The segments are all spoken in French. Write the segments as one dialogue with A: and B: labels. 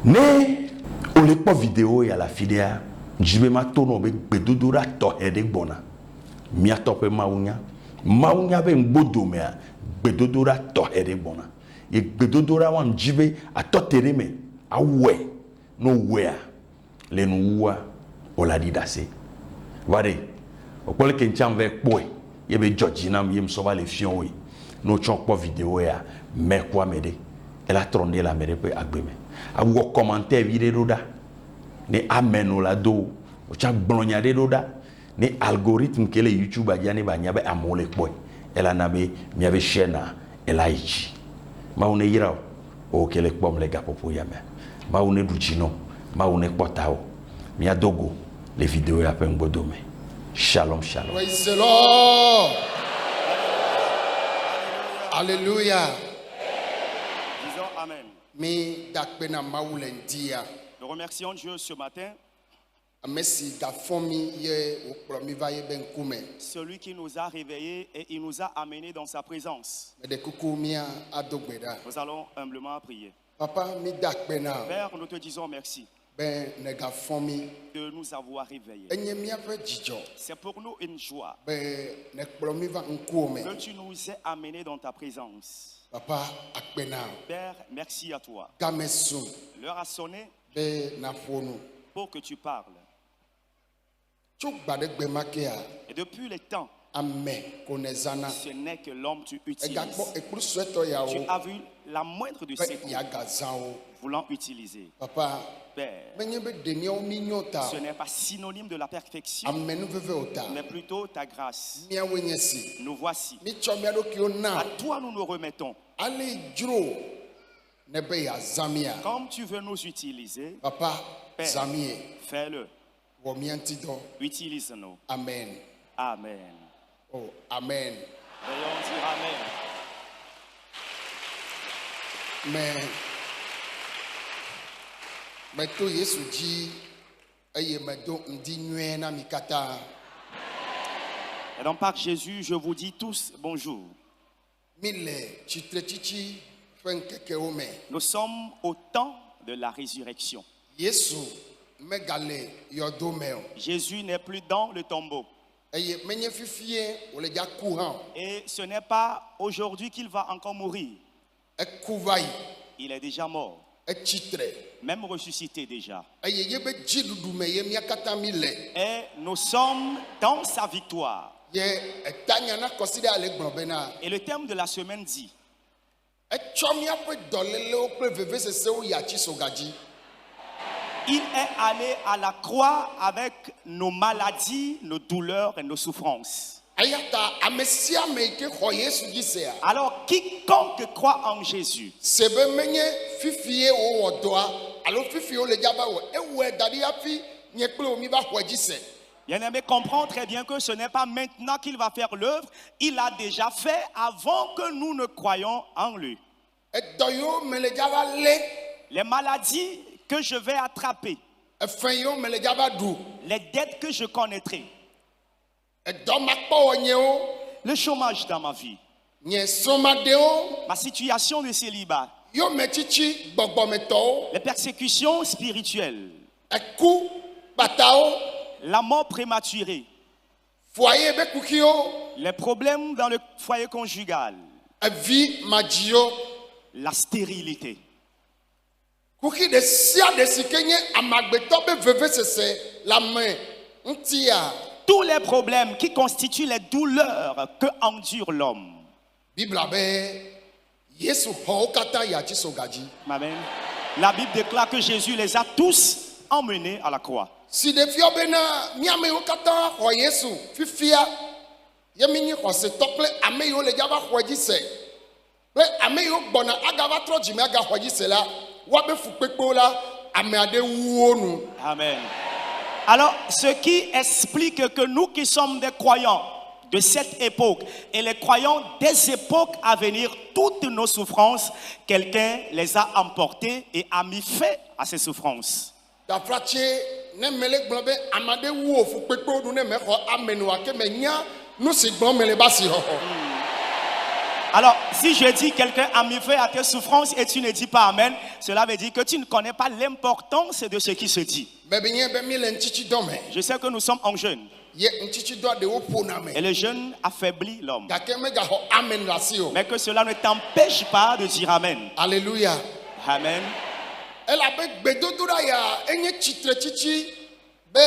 A: Ne o le kpɔ vidéo ya la fi ɖea dzibe ma to no be gbedodoɖa tɔxɛ ɖe gbɔna miatɔ ƒe mawunya be ŋgbodomea gbedodoɖa tɔxɛ ɖe gbɔna ye gbedodoɖa wa dzibe atɔ te ɖe me awɔe no wɔea le nu wua o la ɖi ɖase va ɖe o kpɔ le ke ŋtsam ve kpɔe ye be dzɔdzi nam ye msɔ va le fiɔ woe no tsɔ kpɔ vidéo ya mɛ kɔ ame ɖe ela trɔ ne le ame ɖe ƒe agbe me awɔ commentaire vi ɖe ɖo ɖa ne ameno la do o tsa gblɔ nya ɖe ɖo ɖa ne algorithme ke le YouTube adza ne ba nya be amewo le kpɔe ela na be mia be chaîne ela yi dzi mawu ne yra o ke le kpɔm le gaƒoƒo ya me mawu ne ɖu dzi no mawu ne kpɔta o mia dogo le vidéo ya ƒe ŋgbodo me shalom shalom.
B: Praise the Lord. Alléluia.
C: Disons Amen.
B: Mi dakpena mawu le ndia.
C: Nous remercions Dieu ce matin,
B: Amesi gafomi ye okplɔ mi va ye be nkume.
C: celui qui nous a réveillés et il nous a amenés dans sa présence.
B: Me de kuku mia adogbe da.
C: Nous allons humblement prier.
B: Papa mi dakpena
C: Père, nous te disons merci
B: be ne gafomi
C: de nous avoir réveillés.
B: enye mia ƒe dzidzɔ
C: C'est pour nous une joie
B: be ne kplɔ mi va nkume.
C: que tu nous aies amenés dans ta présence.
B: Papa akpena
C: Père, merci à toi.
B: game sum
C: L'heure a sonné
B: be na ƒonu.
C: pour que tu parles.
B: Tso gba ɖe gbe ma kea
C: Et depuis le temps,
B: ame ko ne zana.
C: ce n'est que l'homme tu utilises.
B: Egakpɔ ekplu suetɔ
C: Tu
B: yawo
C: as vu la moindre de ces
B: be
C: coups
B: yagazã wo.
C: voulant utiliser.
B: Papa
C: Père,
B: menye be ɖeniawo mi nyo ta
C: ce n'est pas synonyme de la perfection,
B: amenuveve o ta
C: mais plutôt ta grâce.
B: miawoe nye si
C: Nous voici.
B: mitsɔ mia ɖokuiwo na
C: À toi nous nous remettons.
B: ale dzro ne be yazã mia
C: Comme tu veux nous utiliser,
B: papa
C: Père.
B: zã mie
C: fais-le.
B: wɔ mia ŋuti dɔ
C: Utilise-nous.
B: amen
C: Amen.
B: oh amen
C: Veuillons dire Amen.
B: meto yesu dzi eye medo ŋdi nyuie na mi katã
C: Et donc par Jésus, je vous dis tous bonjour.
B: mi le tsitretsitsi ƒe ŋkekewo me
C: Nous sommes au temps de la résurrection.
B: yesu megale yɔdo me o
C: Jésus n'est plus dans le tombeau.
B: eye menye fifie wòle dza ku hã o
C: Et ce n'est pas aujourd'hui qu'il va encore mourir.
B: eku va yi
C: Il est déjà mort,
B: etsitre
C: même ressuscité déjà.
B: eye yebe dziɖuɖu me ye mia katã mi le
C: Et nous sommes dans sa victoire.
B: ye etanya na kɔsi ɖe ale gblɔ bena
C: Et le thème de la semaine dit,
B: etsɔ míaƒe dɔlélewo kple vevesesewo yi atsisoga dzi
C: il est allé à la croix avec nos maladies, nos douleurs et nos souffrances.
B: eya ta ame sia ame yi ke xɔ yesu dzi sea
C: Alors quiconque croit en Jésus
B: se be menye fifie wowɔ dɔa alo fifie wole dza va wɔ ewɔe da ɖi hafi nye kple wo mi va xɔe dzi se
C: Bien-aimé, comprends très bien que ce n'est pas maintenant qu'il va faire l'œuvre, il a déjà fait avant que nous ne croyions en lui.
B: edɔ yiwo me le dza va lé
C: Les maladies que je vais attraper,
B: efe yiwo me le dza va ɖu
C: les dettes que je connaîtrai,
B: edɔ makpɔwɔnyewo
C: le chômage dans ma vie,
B: nye sɔmaɖewo
C: ma situation de célibat,
B: yo metsitsi gbɔgbɔmetɔwo
C: les persécutions spirituelles,
B: eku kpatawo
C: la mort prématurée,
B: foyer be kuxiwo
C: les problèmes dans le foyer conjugal,
B: evi madziwo
C: la stérilité.
B: kuxi ɖe sia ɖe si ke nye amagbetɔ be vevesese la me ŋutia
C: Tous les problèmes qui constituent les douleurs que endure l'homme.
B: bibla be yesu xɔ wo katã yi atsisoga dzi
C: Amen. La Bible déclare que Jésus les a tous emmenés à la croix.
B: si ɖe fiɔ bena míame yiwo katã xɔ yesu fifia ye mi nyi xɔsetɔ kple ame yiwo le dza va xɔe dzi se kple ame yiwo gbɔna agava trɔ dzime agaxɔe dzi se la woabe fukpekpewo la ame aɖe wu wo nu
C: Amen. Alors, ce qui explique que nous qui sommes des croyants de cette époque et les croyants des époques à venir, toutes nos souffrances, quelqu'un les a emportées et a mis fin à ces souffrances.
B: dafratse ne mele gblɔ be ame aɖe wu wo fukpekpewo nu ne mexɔ ame nu ake me nya nu si gblɔm mele ba si xɔxɔ
C: Alors, si je dis quelqu'un a mis fin à tes souffrances et tu ne dis pas Amen, cela veut dire que tu ne connais pas l'importance de ce qui se dit. Je sais que nous sommes en jeûne. Et le jeûne affaiblit l'homme. Mais que cela ne t'empêche pas de dire Amen.
B: Alléluia.
C: Amen.
B: Elle a bedodura ya enye chitre chichi be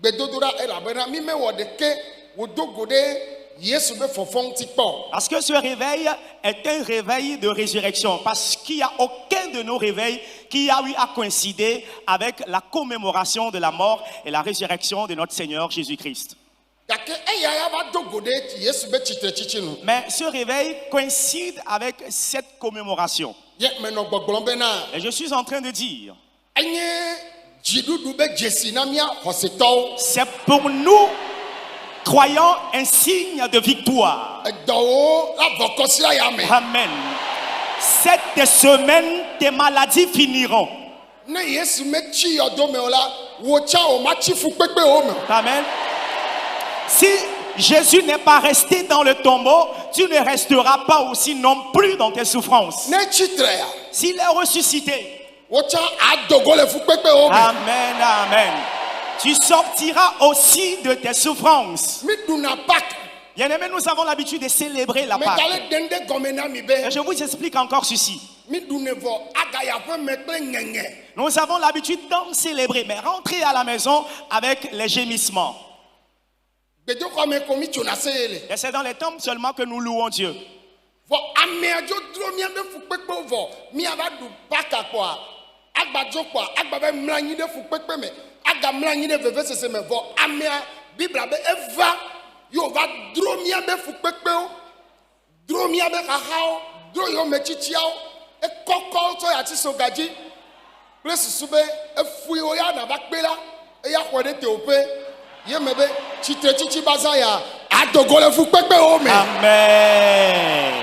B: bedodura elle a bena mi me wodeke wodogode Yesu be fofon tikpo.
C: Parce que ce réveil est un réveil de résurrection. Parce qu'il n'y a aucun de nos réveils qui a eu à coïncider avec la commémoration de la mort et la résurrection de notre Seigneur Jésus-Christ. Mais ce réveil coïncide avec cette commémoration. Et je suis en train de dire, c'est pour nous, croyants, un signe de victoire. Amen. Cette semaine, tes maladies finiront. Amen. Si Jésus n'est pas resté dans le tombeau, tu ne resteras pas aussi non plus dans tes souffrances. S'il est ressuscité, amen, amen, tu sortiras aussi de tes souffrances. Bien-aimés, nous avons l'habitude de célébrer la Pâque. Et je vous explique encore ceci. Nous avons l'habitude d'en célébrer, mais rentrer à la maison avec les gémissements. Et c'est dans les tombes seulement que nous louons Dieu. Amen.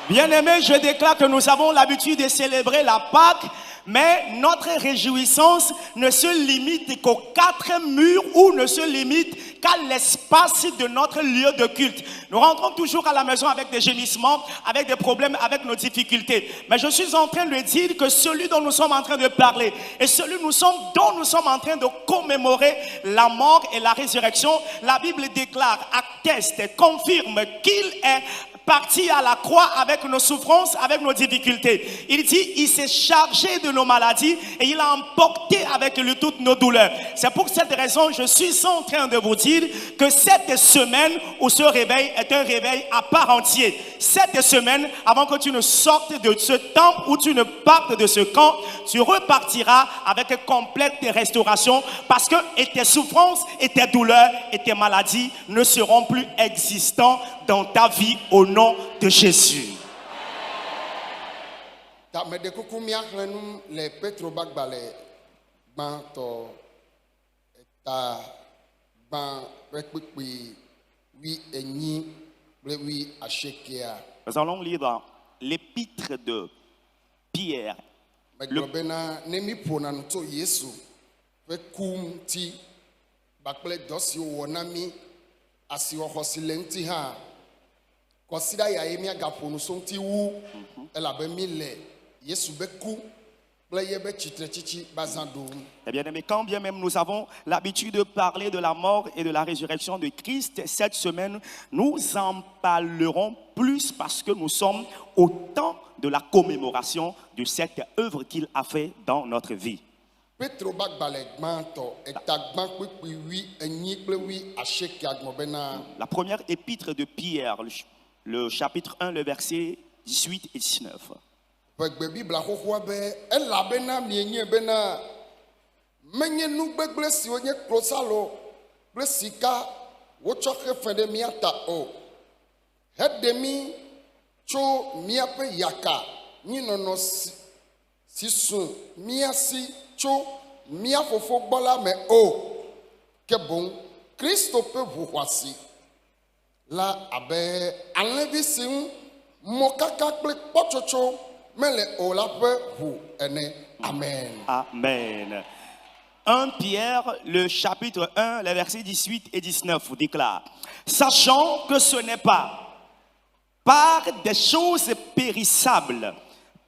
C: Bien-aimés, je déclare que nous avons l'habitude de célébrer la Pâque, mais notre réjouissance ne se limite qu'aux 4 murs ou ne se limite qu'à l'espace de notre lieu de culte. Nous rentrons toujours à la maison avec des gémissements, avec des problèmes, avec nos difficultés. Mais je suis en train de dire que celui dont nous sommes en train de parler et celui dont nous sommes en train de commémorer la mort et la résurrection, la Bible déclare, atteste, confirme qu'il est parti à la croix avec nos souffrances, avec nos difficultés. Il dit, il s'est chargé de nos maladies et il a emporté avec lui toutes nos douleurs. C'est pour cette raison, je suis en train de vous dire que cette semaine où ce réveil est un réveil à part entière. Cette semaine, avant que tu ne sortes de ce temple ou tu ne partes de ce camp, tu repartiras avec complète restauration parce que et tes souffrances et tes douleurs et tes maladies ne seront plus existants dans ta vie au nom de Jésus. Nous allons lire dans l'épître de Pierre. Eh bien, mais quand bien même nous avons l'habitude de parler de la mort et de la résurrection de Christ, cette semaine, nous en parlerons plus parce que nous sommes au temps de la commémoration de cette œuvre qu'il a fait dans notre vie. La première épître de Pierre, le chapitre 1, le verset 18 et 19.
B: La abe enlevisim mokaka kple kpɔtsotso mele o la ƒe ʋu ene. Amen.
C: Amen. 1 Pierre, le chapitre 1, les versets 18 et 19 vous déclare: sachant que ce n'est pas par des choses périssables,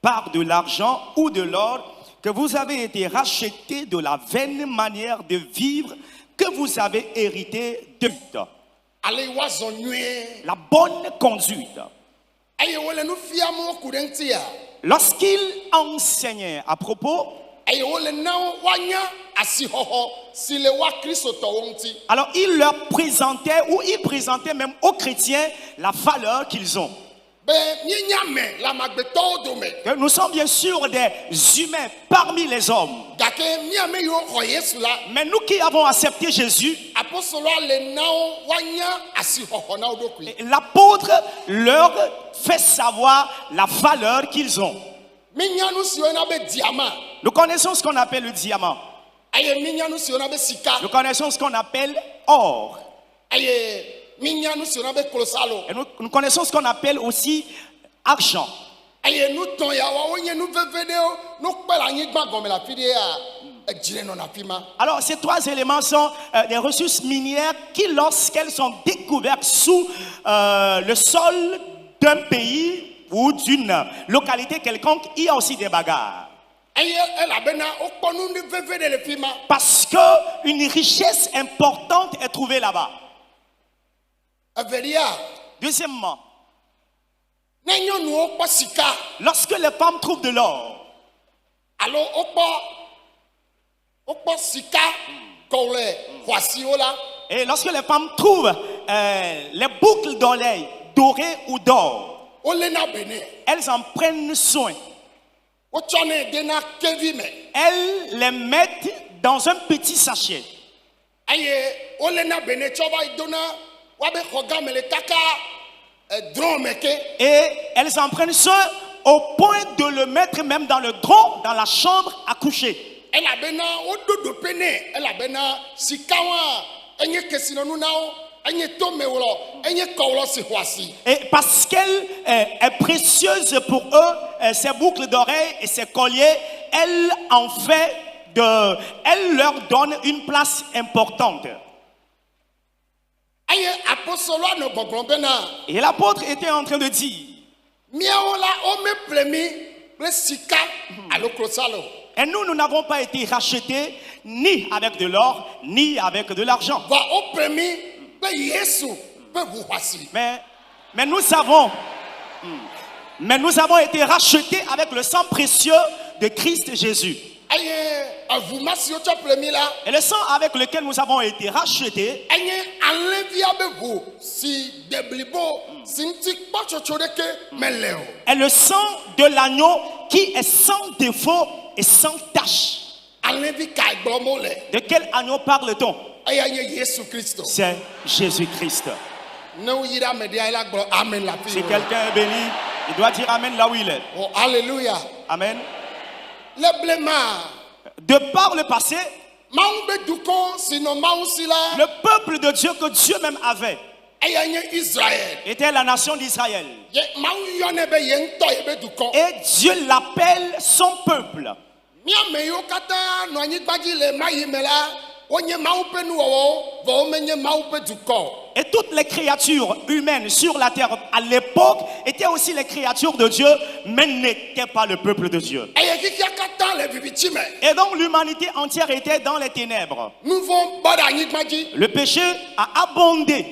C: par de l'argent ou de l'or, que vous avez été rachetés de la vaine manière de vivre que vous avez hérité de
B: Ale wazɔ nyuie.
C: la bonne conduite.
B: Eye wole nu fiam wo ku ɖe ŋutia.
C: Lorsqu'il enseignait à propos,
B: Eye wole na wo woanya asixɔxɔ si le wa kristotɔwo ŋuti.
C: alors il leur présentait, ou il présentait même aux chrétiens la valeur qu'ils ont.
B: Be míenya me le amagbetɔwo dome.
C: Que nous sommes bien sûr des humains parmi les hommes.
B: Gake míame yiwo xɔ Yesu la.
C: Mais nous qui avons accepté Jésus,
B: Apostoloa le na wo woanya asixɔxɔ na wo ɖokui.
C: l'apôtre leur fait savoir la valeur qu'ils ont.
B: Mínya nu siwo na be diama.
C: Nous connaissons ce qu'on appelle le diamant.
B: Eye mínya nu siwo na be sika.
C: Nous connaissons ce qu'on appelle or.
B: Eye mínya nu siwo na be klosalo.
C: Et nous connaissons ce qu'on appelle aussi argent.
B: Eye nu tɔn yawo wonye nu veve ɖewo nu kpe le anyigba gɔme le afi ɖea edzi le nɔna afi ma.
C: Alors ces trois éléments sont des ressources minières qui, lorsqu'elles sont découvertes sous le sol d'un pays ou d'une localité quelconque, il y a aussi des bagarres.
B: Eye elabena wokpɔ nu veve ɖe le fi ma.
C: Parce qu'une richesse importante est trouvée là-bas.
B: Evelia,
C: Deuxièmement,
B: ne nyɔnuwo kpɔ sika
C: lorsque les femmes trouvent de l'or,
B: alo wokpɔ sika kɔ le xɔasiwo la,
C: et lorsque les femmes trouvent les boucles d'oreilles dorées ou d'or,
B: wolena bene.
C: elles en prennent soin.
B: Wotsɔnɛ dena kevi me.
C: Elles les mettent dans un petit sachet.
B: Eye wolena bene tsɔ va yi dona woabe xɔ game le kaka drɔn me ke.
C: Et elles en prennent soin au point de le mettre même dans le drap, dans la chambre à coucher.
B: Elabena woɖo ɖope nɛ. Elabena sikawa enye kesinɔnu na wo. Enye tomewlɔ. Enye kɔwlɔ si xɔasi.
C: Et parce qu'elle est précieuse pour eux, ces boucles d'oreilles et ces colliers, elle leur donne une place importante.
B: Eye apostoloa nɔ gbɔgblɔm bena
C: Et l'apôtre était en train de dire,
B: míawo la womeƒle mi kple sika alo klosalo.
C: et nous n'avons pas été rachetés ni avec de l'or, ni avec de l'argent.
B: Va woƒle mi kple Yesu ƒe ʋu xɔasi.
C: Mais nous avons été rachetés avec le sang précieux de Christ Jésus.
B: Eye eʋu ma siwo tsɔ ƒle mi la.
C: Et le sang avec lequel nous avons été rachetés,
B: Enye alẽvia be ʋu si de blibo si ŋuti kpɔtsotso ɖeke mele o.
C: est le sang de l'agneau qui est sans défaut et sans tache.
B: Alẽvi ka gblɔm wole.
C: De quel agneau parle-t-on?
B: Eya nye Yesu Kristo.
C: C'est Jésus-Christ.
B: Ne woyi ɖe ame ɖea la gblɔ amen la
C: Si
B: fi.
C: quelqu'un est béni, il doit dire Amen là où il est.
B: Oh alléluia.
C: Amen.
B: Le blema.
C: De par le passé,
B: Mawu be dukɔ si nɔ Mawu si la.
C: le peuple de Dieu que Dieu même avait
B: Eya nye Israël.
C: était la nation d'Israël.
B: Ye Mawu yɔnɛ be ye ŋutɔ ye be dukɔ.
C: Et Dieu l'appelle son peuple.
B: Míame yiwo katã nɔ anyigba dzi le mayi me la, wonye Mawu ƒe nuwɔwɔwo, vɔ womenye Mawu ƒe dukɔ.
C: Et toutes les créatures humaines sur la terre à l'époque étaient aussi les créatures de Dieu, mais n'étaient pas le peuple de Dieu.
B: Eye kikea katã le vivitsi me.
C: Et donc l'humanité entière était dans les ténèbres.
B: Nu vɔ bɔ ɖe anyigba dzi.
C: Le péché a abondé.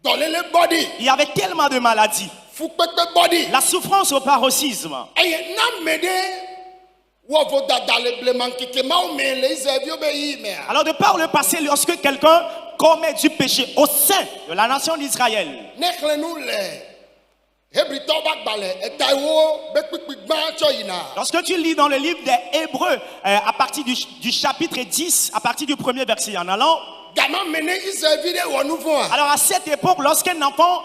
B: Dɔléle bɔ ɖi.
C: Il y avait tellement de maladies.
B: Fukpekpe bɔ ɖi.
C: La souffrance au paroxysme.
B: Eye na ame ɖe wɔ vodada le blemankeke mawo me le Israelviwo be yi mea.
C: Alors de par le passé, lorsque quelqu'un commet du péché au sein de la nation d'Israël,
B: Ne xlẽ nu le Hebritɔwo ƒe agbalẽ etawo be kpikpi gbã tsɔ yina.
C: lorsque tu lis dans le livre des Hébreux, à partir du chapitre 10, à partir du premier verset en allant,
B: Gama me ne Israelvi ɖe wɔ nu vɔa.
C: alors à cette époque, lorsqu'un enfant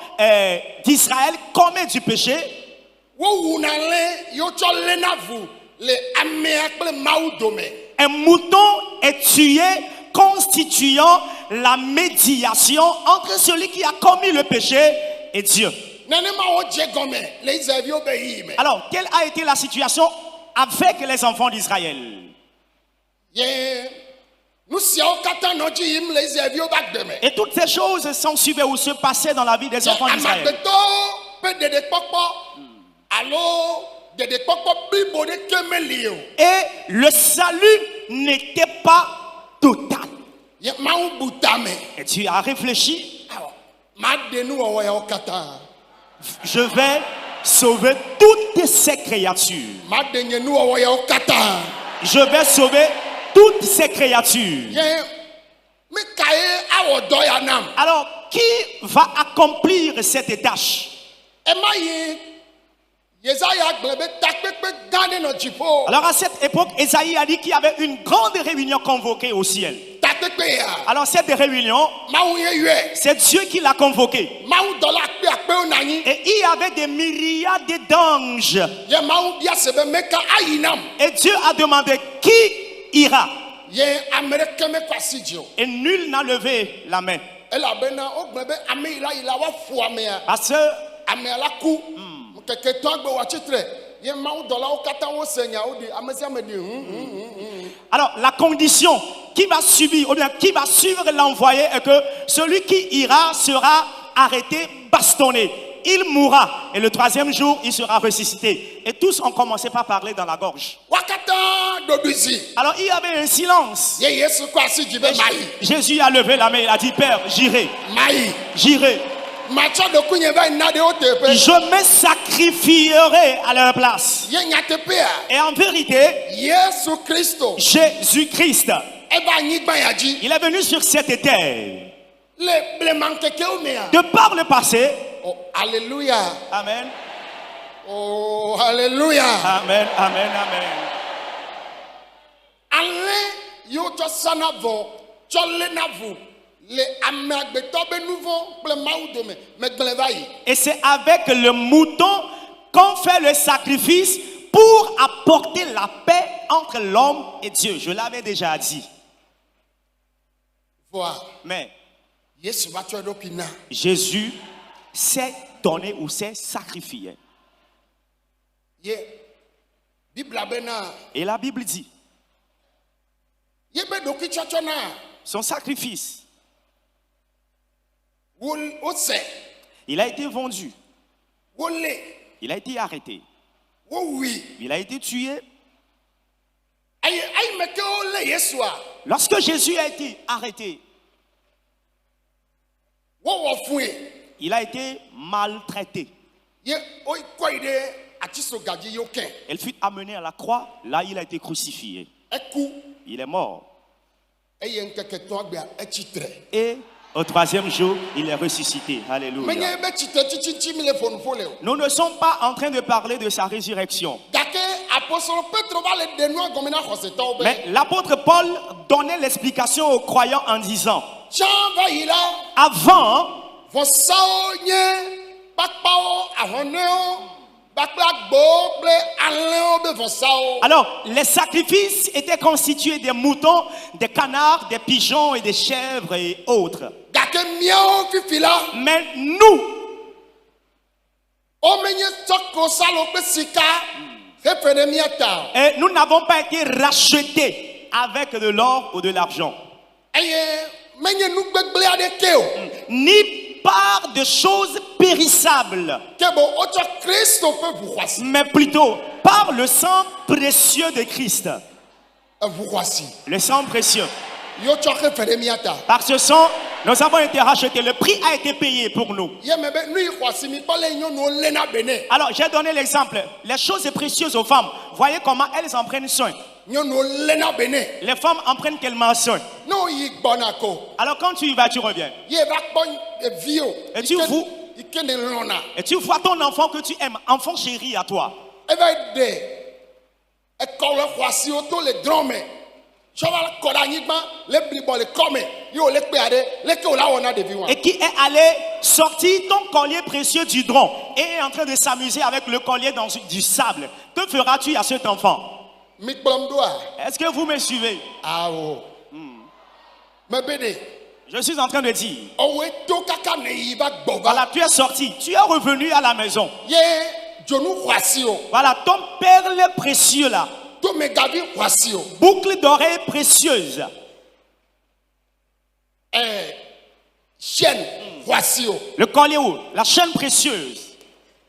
C: d'Israël commet du péché,
B: Wowuna lẽ yiwo tsɔ léna vu le amea kple Mawu dome.
C: un mouton est tué constituant la médiation entre celui qui a commis le péché et Dieu.
B: Nenema wodze gɔme le Israelviwo be yi me.
C: Alors, quelle a été la situation avec les enfants d'Israël?
B: Ye nu siawo katã nɔ dzi yim le Israelviwo ƒe agbe me.
C: Et toutes ces choses s'en suivaient ou se passaient dans la vie des enfants d'Israël.
B: Amegbetɔwo ƒe ɖeɖekpɔkpɔ alo ɖeɖekpɔkpɔ blibo ɖeke meli o.
C: Et le salut n'était pas total.
B: Ye Mawu bu ta me.
C: Et tu as réfléchi,
B: Awɔ, maɖe nuwɔwɔ yawo katã.
C: je vais sauver toutes ces créatures.
B: Maɖe nye nuwɔwɔ yawo katã.
C: Je vais sauver toutes ces créatures.
B: Ye mi ka ye awɔ dɔ ya nam.
C: Alors, qui va accomplir cette tâche?
B: Ema yi Yesaya gblɔ be takpekpe gã aɖe nɔ dziƒo.
C: Alors, à cette époque, Esaïe a dit qu'il y avait une grande réunion convoquée au ciel.
B: Takpekpe ya.
C: Alors, cette réunion,
B: Mawu ye yɔe.
C: c'est Dieu qui l'a convoquée.
B: Mawu dɔla akpe akpewo nɔ anyi.
C: Et il y avait des myriades d'anges.
B: Ye Mawu bia se be meka ayi nam.
C: Et Dieu a demandé qui ira.
B: Ye ame ɖeke mekɔ asi dzi o.
C: Et nul n'a levé la main.
B: Elabena wogblɔ be ame yi la woafu amea.
C: Parce que
B: Amea la ku. Keke tɔ agbe wɔatsitre. Ye Mawu dɔlawo katã wose nyawo ɖi. Ame sia ame ɖi.
C: alors, la condition qui va subir, ou bien qui va suivre l'envoyé est que celui qui ira sera arrêté, bastonné. Il mourra. Et le troisième jour, il sera ressuscité. Et tous ont commencé par parler dans la gorge.
B: Wa katã ɖoɖui zi.
C: Alors, il y avait un silence.
B: Ye Yesu kɔ asi dzi be mayi.
C: Jésus a levé la main. Il a dit, Père, j'irai.
B: Mayi.
C: J'irai.
B: Matsɔ ɖokuinye va yi na ɖewo teƒe.
C: Je me sacrifierai à leur place.
B: Ye nyateƒea.
C: Et en vérité,
B: Yesu Kristo.
C: Jésus-Christ,
B: Eva anyigba ya dzi.
C: il est venu sur cette terre.
B: Le blemaŋkekewo mea.
C: De par le passé,
B: Oh, alléluia.
C: Amen,
B: Oh, alléluia.
C: Amen, Amen, Amen.
B: Alẽ yiwo tsɔ sana vɔ tsɔ léna vu le ame agbetɔ be nu vɔ kple Mawu dome megblẽ va yi.
C: Et c'est avec le mouton qu'on fait le sacrifice pour apporter la paix entre l'homme et Dieu. Je l'avais déjà dit.
B: Voa
C: Mais
B: Yesu va tsɔ eɖokui na.
C: Jésus s'est donné ou s'est sacrifié.
B: Ye Biblia bena
C: Et la Bible dit,
B: ye be ɖokuitsɔtsɔ na
C: son sacrifice,
B: wose
C: il a été vendu,
B: wolé
C: il a été arrêté,
B: wowui
C: il a été tué.
B: eye ayi me ke wolé Yesua
C: Lorsque Jésus a été arrêté,
B: wowɔ fue
C: il a été maltraité.
B: ye wokɔ yi ɖe atisogadzi yewo kɛ
C: Il fut amené à la croix. Là, il a été crucifié.
B: eku
C: Il est mort.
B: eye ŋkeke tɔ̃ agbea etsitre.
C: Et au troisième jour, il est ressuscité. Alléluia.
B: Menye be tsitre tsitsitsi mi le ƒonuƒo le o.
C: Nous ne sommes pas en train de parler de sa résurrection.
B: Gake apostole Petro va le ɖe nua gɔme na xɔsetɔwo be.
C: Mais l'apôtre Paul donnait l'explication aux croyants en disant,
B: Tsã va yi la
C: avant,
B: vɔsawo nye kpakpawo ahɔnɛwo kpakple agbowo kple alẽwo be vɔsawo.
C: alors les sacrifices étaient constitués des moutons, des canards, des pigeons et des chèvres et autres.
B: Gake míawo fifi la
C: Mais nous,
B: womenye tsɔ klosalo kple sika hefe ɖe mía ta o.
C: nous n'avons pas été rachetés avec de l'or ou de l'argent,
B: Eye menye nu gbegblẽ aɖeke o.
C: ni par de choses périssables,
B: Ke bo wotsɔ Kristo ƒe ʋu xɔasi.
C: mais plutôt par le sang précieux de Christ.
B: Eʋu xɔasi.
C: Le sang précieux.
B: Yo tsɔ hefe ɖe mía ta.
C: Par ce sang, nous avons été rachetés. Le prix a été payé pour nous.
B: Ye me be nu yi xɔasi mi kpɔ le nyɔnuwo léna bene.
C: Alors, j'ai donné l'exemple. Les choses précieuses aux femmes. Voyez comment elles en prennent soin.
B: Nyɔnuwo léna bene.
C: Les femmes en prennent tellement soin.
B: Ne woyi gbɔna ko.
C: Alors, quand tu y vas, tu reviens.
B: Ye va kpɔ viwo.
C: Et tu vous-
B: Yi ke ne lɔna.
C: Et tu vois ton enfant que tu aimes, enfant chéri à toi.
B: Eva yi ɖe ekɔ le xɔasiwo to le drɔ̃ me. Tsɔ va kɔ ɖe anyigba le blibɔ le kɔme. Ye wòle kpea ɖe leke wòla wɔ na ɖevi wa.
C: Et qui est allé sortir ton collier précieux du drôme et est en train de s'amuser avec le collier dans du sable. Que feras-tu à cet enfant?
B: Mi kplɔm ɖoa.
C: Est-ce que vous me suivez?
B: Awo. Me be ɖe.
C: Je suis en train de dire,
B: Owoe to kaka ne yi va gbɔ va.
C: voilà, tu es sorti, tu es revenu à la maison.
B: Ye dzonu xɔasiwo.
C: Voilà, ton perle précieux là,
B: To megavi xɔasiwo.
C: boucle d'oreilles précieuses.
B: chaîne voici
C: Le collier où? La chaîne précieuse.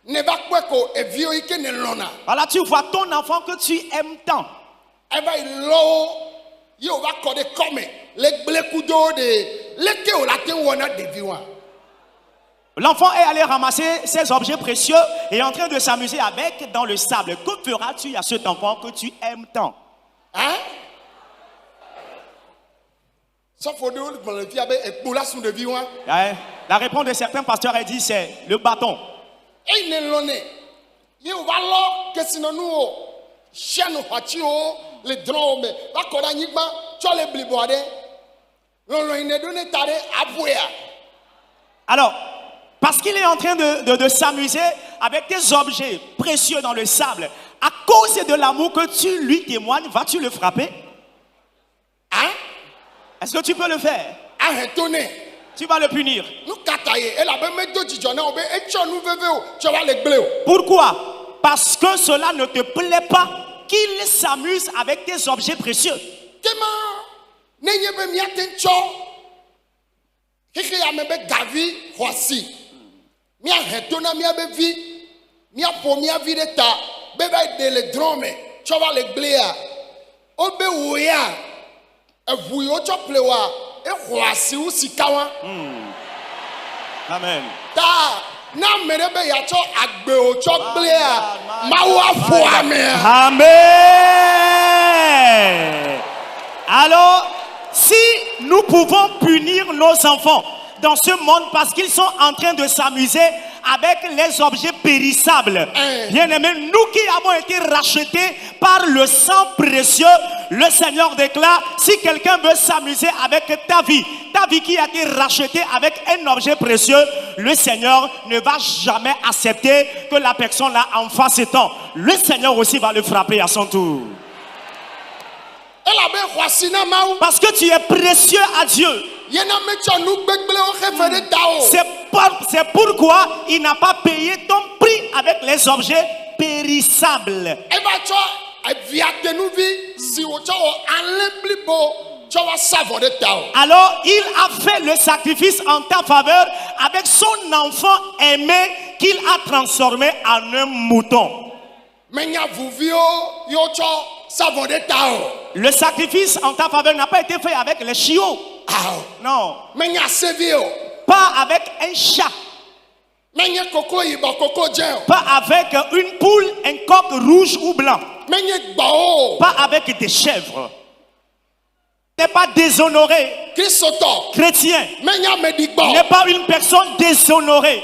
B: ne va pas que evio ike ne lona
C: Voilà, tu vois ton enfant que tu aimes tant.
B: eba ilo yo va ko de comme le blekudo de leke o la te wona devi wa
C: L'enfant est allé ramasser ses objets précieux et est en train de s'amuser avec dans le sable. Que feras-tu à cet enfant que tu aimes tant?
B: hein ça faut de le fi abe ekpola sun devi wa
C: La réponse de certains pasteurs est dit c'est le bâton.
B: e ne lone yo va lo que sinon nous chaîne hachi o le dron me va ko da nyigba cho le blibo ade lolo ine do ne tare abuya.
C: Alors, parce qu'il est en train de s'amuser avec des objets précieux dans le sable, à cause de l'amour que tu lui témoignes, vas-tu le frapper?
B: Hein?
C: Est-ce que tu peux le faire?
B: Ah, étonné.
C: Tu vas le punir.
B: Nous kataye, elle a même deux djidjona, on et tu nous veux, tu vas les bleu.
C: Pourquoi? Parce que cela ne te plaît pas qu'il s'amuse avec tes objets précieux.
B: Tema, n'ayez pas mis attention. Kiki a même gavi, voici. Mia hetona, mia bevi, mia po, mia vie de ta, bébé de le drome, tu vas les bléa. Obe ouya, et vous y au choplewa, et voici où si kawa.
C: Amen.
B: Ta, na merebe ya cho agbe o cho bléa, mawa foame.
C: Amen. Alors, si nous pouvons punir nos enfants dans ce monde parce qu'ils sont en train de s'amuser avec les objets périssables, bien aimés, nous qui avons été rachetés par le sang précieux, le Seigneur déclare, si quelqu'un veut s'amuser avec ta vie qui a été rachetée avec un objet précieux, le Seigneur ne va jamais accepter que la personne là en fasse tant. Le Seigneur aussi va le frapper à son tour. Parce que tu es précieux à Dieu. C'est pourquoi il n'a pas payé ton prix avec les objets périssables. Alors il a fait le sacrifice en ta faveur avec son enfant aimé qu'il a transformé en un mouton. Le sacrifice en ta faveur n'a pas été fait avec les chiots. Non. Pas avec un chat. Pas avec une poule, un coq rouge ou blanc. Pas avec des chèvres. N'est pas déshonoré. Chrétien n'est pas une personne déshonorée.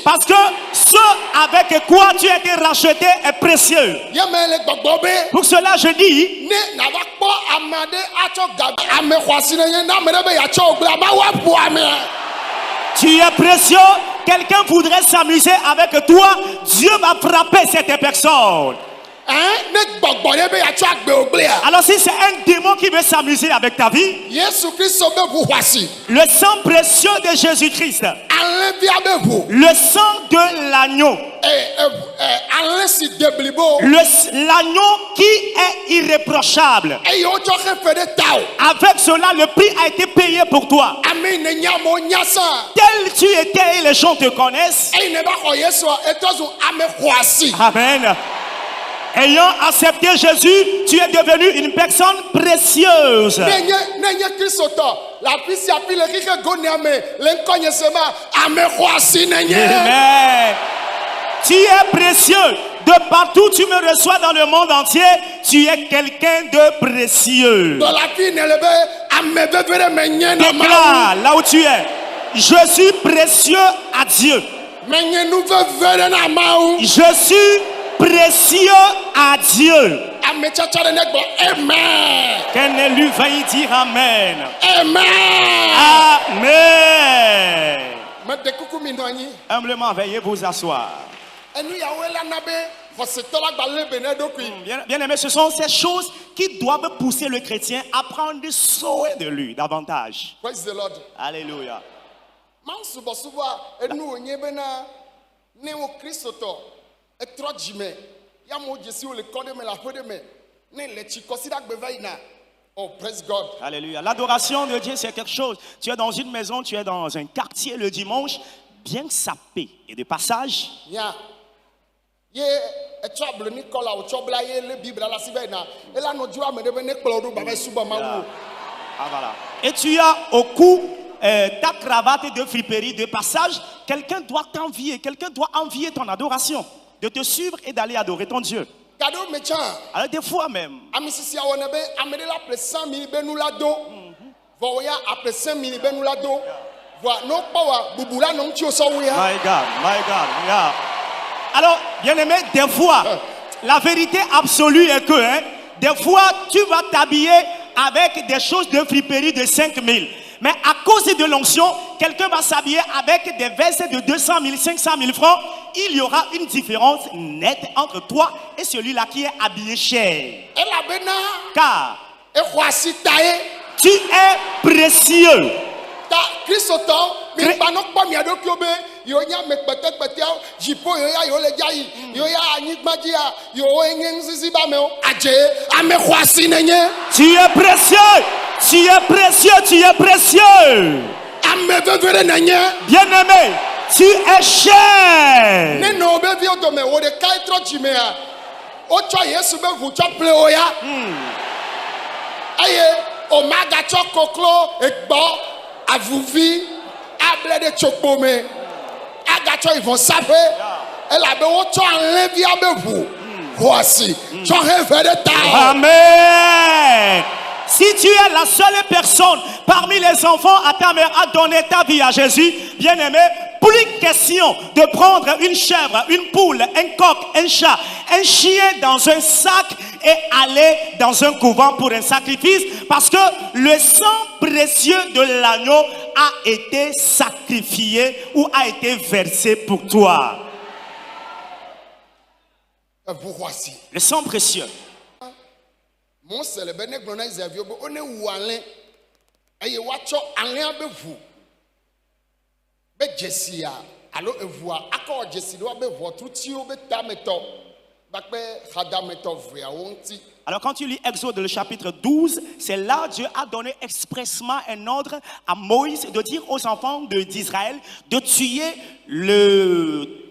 C: Parce que ce avec quoi tu as été racheté est précieux. Pour cela je dis, tu es précieux. Quelqu'un voudrait s'amuser avec toi, Dieu va frapper cette personne. Alors si c'est un démon qui veut s'amuser avec ta vie, le sang précieux de Jésus-Christ, le sang de l'agneau, l'agneau qui est irréprochable, avec cela le prix a été payé pour toi. Tel tu étais et les gens te connaissent. Amen. Ayant accepté Jésus, tu es devenu une personne précieuse.
B: Amen.
C: Tu es précieux. De partout tu me reçois dans le monde entier, tu es quelqu'un de précieux. Déclare là où tu es. Je suis précieux à Dieu. Je suis précieux à Dieu. Qu'un élu va y dire Amen. Amen. Humblement, veuillez vous asseoir. Bien aimé, ce sont ces choses qui doivent pousser le chrétien à prendre soin de lui davantage.
B: Praise the Lord.
C: Alléluia.
B: Oh, praise God.
C: Alléluia. L'adoration de Dieu, c'est quelque chose. Tu es dans une maison, tu es dans un quartier le dimanche, bien sapé. Et de passage,
B: Yeah. Ye eto ablo ni kola o chobla ye le bible la sibena ela no jua me de ne kplo do baba suba mawu.
C: ah, voilà. Et tu as au cou ta cravate de friperie de passage. Quelqu'un doit t'envier, quelqu'un doit envier ton adoration, de te suivre et d'aller adorer ton Dieu.
B: Kado mecha
C: Alors des fois même,
B: amisisi awona be amede la pre 100 000 be nou la do. Vo ya après 5 000 be nou la do. Vo no power bubula no nti o so wi ha.
C: my God, yeah. Alors, bien-aimé, des fois, la vérité absolue est que, des fois, tu vas t'habiller avec des choses de friperie de 5 000. Mais à cause de l'onction, quelqu'un va s'habiller avec des vestes de 200 000, 500 000 francs. Il y aura une différence nette entre toi et celui-là qui est habillé cher.
B: Ela bena
C: Car
B: e khoasi tae
C: tu es précieux.
B: ta Kristoto mi pa no po mi adokyo be yo nya me pete jipo yo ya yo le jai yo ya anyigbaji ya yo enye nzizi ba me o aje ame khoasi nenye
C: Tu es précieux. Tu es précieux. Tu es précieux.
B: ame vevere nenye
C: Bien-aimé, tu es cher.
B: ne no be vi odo me wo de kai tro jime a o cho Yesu be vu cho ple o ya aye o maga cho koklo egbo avuvi able de chokpo me aga cho ivon sape ela be wo cho anlevi abe vu khoasi cho he de ta
C: Amen. Si tu es la seule personne parmi les enfants à ta mère à donner ta vie à Jésus, bien-aimé, plus question de prendre une chèvre, une poule, un coq, un chat, un chien dans un sac et aller dans un couvent pour un sacrifice, parce que le sang précieux de l'agneau a été sacrifié ou a été versé pour toi.
B: vu khoasi
C: Le sang précieux.
B: mon sele be ne glona Xavier bo one wu alen aye wa cho alen abe vu be jesia alo evua aka jesi do be vu truti o be tameto ba pe khadameto vria wonti.
C: Alors quand tu lis Exode le chapitre 12, c'est là Dieu a donné expressement un ordre à Moïse de dire aux enfants d'Israël de tuer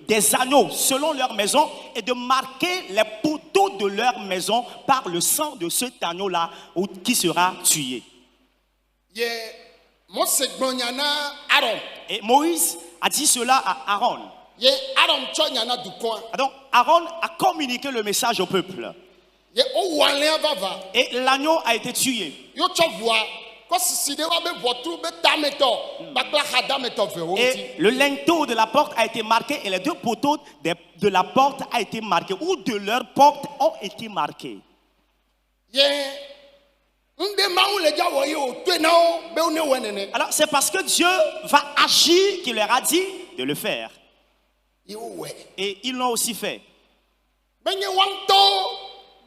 C: des agneaux selon leur maison et de marquer les poteaux de leur maison par le sang de cet agneau-là qui sera tué.
B: Ye Mose gbonyana Aaron.
C: Et Moïse a dit cela à Aaron.
B: Ye Aaron cho nyana du coin.
C: Donc Aaron a communiqué le message au peuple.
B: Ye o wu alen avava.
C: Et l'agneau a été tué.
B: Yo cho voa ko sisi de wa be votu be tameto ba kla khadameto ve wonti.
C: Et le linteau de la porte a été marqué et les deux poteaux de la porte a été marqué ou de leur porte ont été marqués.
B: Ye nde mawu le ja wo ye o to na o be o ne wenene.
C: Alors c'est parce que Dieu va agir qu'il leur a dit de le faire.
B: Ye o we.
C: Et ils l'ont aussi fait.
B: Benye wanto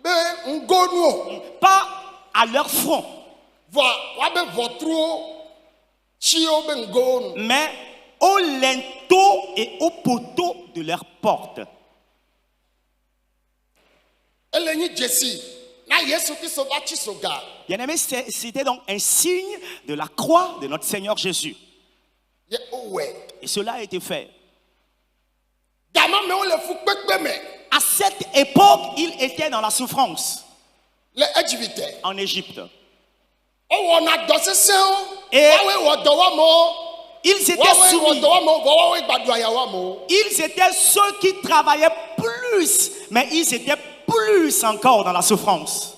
B: be ngonu
C: Pas à leur front,
B: va wa be votru chi o be ngonu.
C: mais au linteau et aux poteaux de leur porte.
B: Eleni Jesse na Yesu Kristo ba chi soga.
C: Bien-aimé, c'était donc un signe de la croix de notre Seigneur Jésus.
B: Ye o we.
C: Et cela a été fait.
B: Dama me o le fu pekpe me
C: À cette époque, il était dans la souffrance
B: le Égypte.
C: en Égypte.
B: O wona do sese o.
C: Et-
B: Wa we wo do wa mo.
C: Ils étaient
B: Wa we wo
C: soumis.
B: do wa mo, wa we gbadua ya wa mo.
C: Ils étaient ceux qui travaillaient plus, mais ils étaient plus encore dans la souffrance.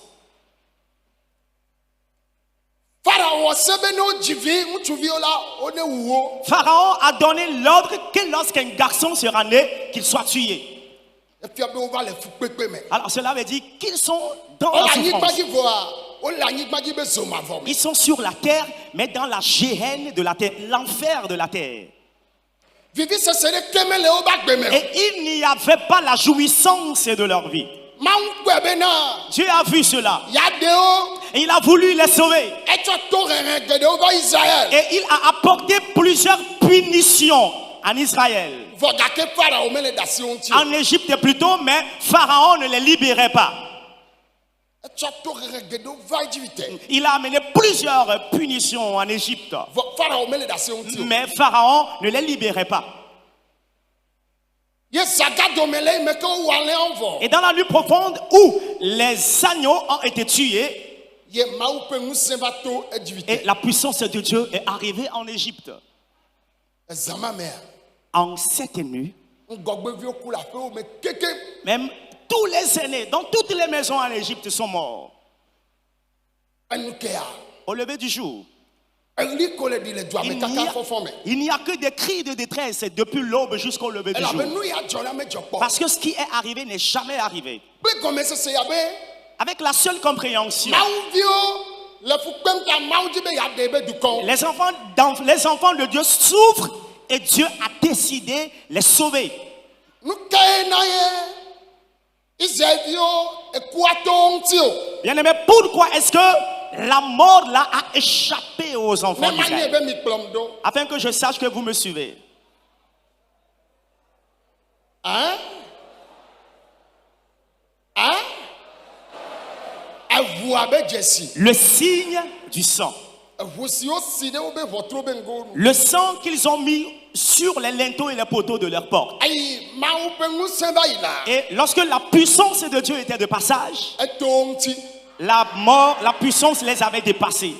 B: Pharaon sebe no jivi mutsuvi o la o ne wuwo.
C: Pharaon a donné l'ordre que lorsqu'un garçon sera né, qu'il soit tué.
B: E fi be o va le fu pekpe me.
C: Alors cela veut dire qu'ils sont dans
B: O
C: la
B: la
C: souffrance.
B: nyigbaji voa. O la nyigbaji be zoma vo me.
C: Ils sont sur la terre, mais dans la géhenne de la terre, l'enfer de la terre.
B: Vivi sesere keme le o ba gbe me.
C: Et il n'y avait pas la jouissance de leur vie.
B: Ma ngbe be na.
C: Dieu a vu cela.
B: Ya de o.
C: Et il a voulu les sauver.
B: E cho to reren gede o va Israël.
C: Et il a apporté plusieurs punitions en Israël.
B: Voga ke Pharaon me le dasi onti.
C: En Égypte plutôt, mais Pharaon ne les libérait pas.
B: etsɔ tohehe geɖewo va Égypte.
C: Il a amené plusieurs punitions en Égypte.
B: Pharaon mele ɖe asi ŋuti o.
C: Mais Pharaon ne les libérait pas.
B: Ye zagadome le eme ke wo wɔ alẽwo vɔ.
C: Et dans la nuit profonde où les agneaux ont été tués,
B: Ye Mawu ƒe ŋusẽ va to Égypte.
C: et la puissance de Dieu est arrivée en Égypte.
B: Ezama mea,
C: En cette nuit,
B: ŋgɔgbeviwo ku le aƒewo me keke.
C: même tous les aînés dans toutes les maisons en Égypte sont morts.
B: Enu kea,
C: Au lever du jour,
B: eli ko le ɖi le dua me kaka fɔfɔ me.
C: il n'y a que des cris de détresse depuis l'aube jusqu'au lever du jour.
B: Elabe nu ya dzɔ la me dzɔ kpɔ.
C: Parce que ce qui est arrivé n'est jamais arrivé.
B: Kple gɔmesese ya be
C: Avec la seule compréhension,
B: Mawuviwo le fu kpem ta Mawu dzi be yaɖe be dukɔwo.
C: les enfants de Dieu souffrent et Dieu a décidé les sauver.
B: Nu kae na ye Israéliwo ekua to wo ŋuti o.
C: Bien-aimé, pourquoi est-ce que la mort là a échappé aux enfants
B: Ne ma nye
C: d'Israël?
B: be mi kplɔm ɖo.
C: Afin que je sache que vous me suivez.
B: Hein? Hein? Eʋu abe dzesi.
C: Le signe du sang.
B: Eʋu siwo si ɖe wobe ʋɔtru be ŋgonu.
C: Le sang qu'ils ont mis sur les linteaux et les poteaux de leur porte.
B: Ayi Mawu ƒe ŋusẽ va yina.
C: Et lorsque la puissance de Dieu était de passage,
B: Eto wo ŋuti.
C: la mort, la puissance les avait dépassés.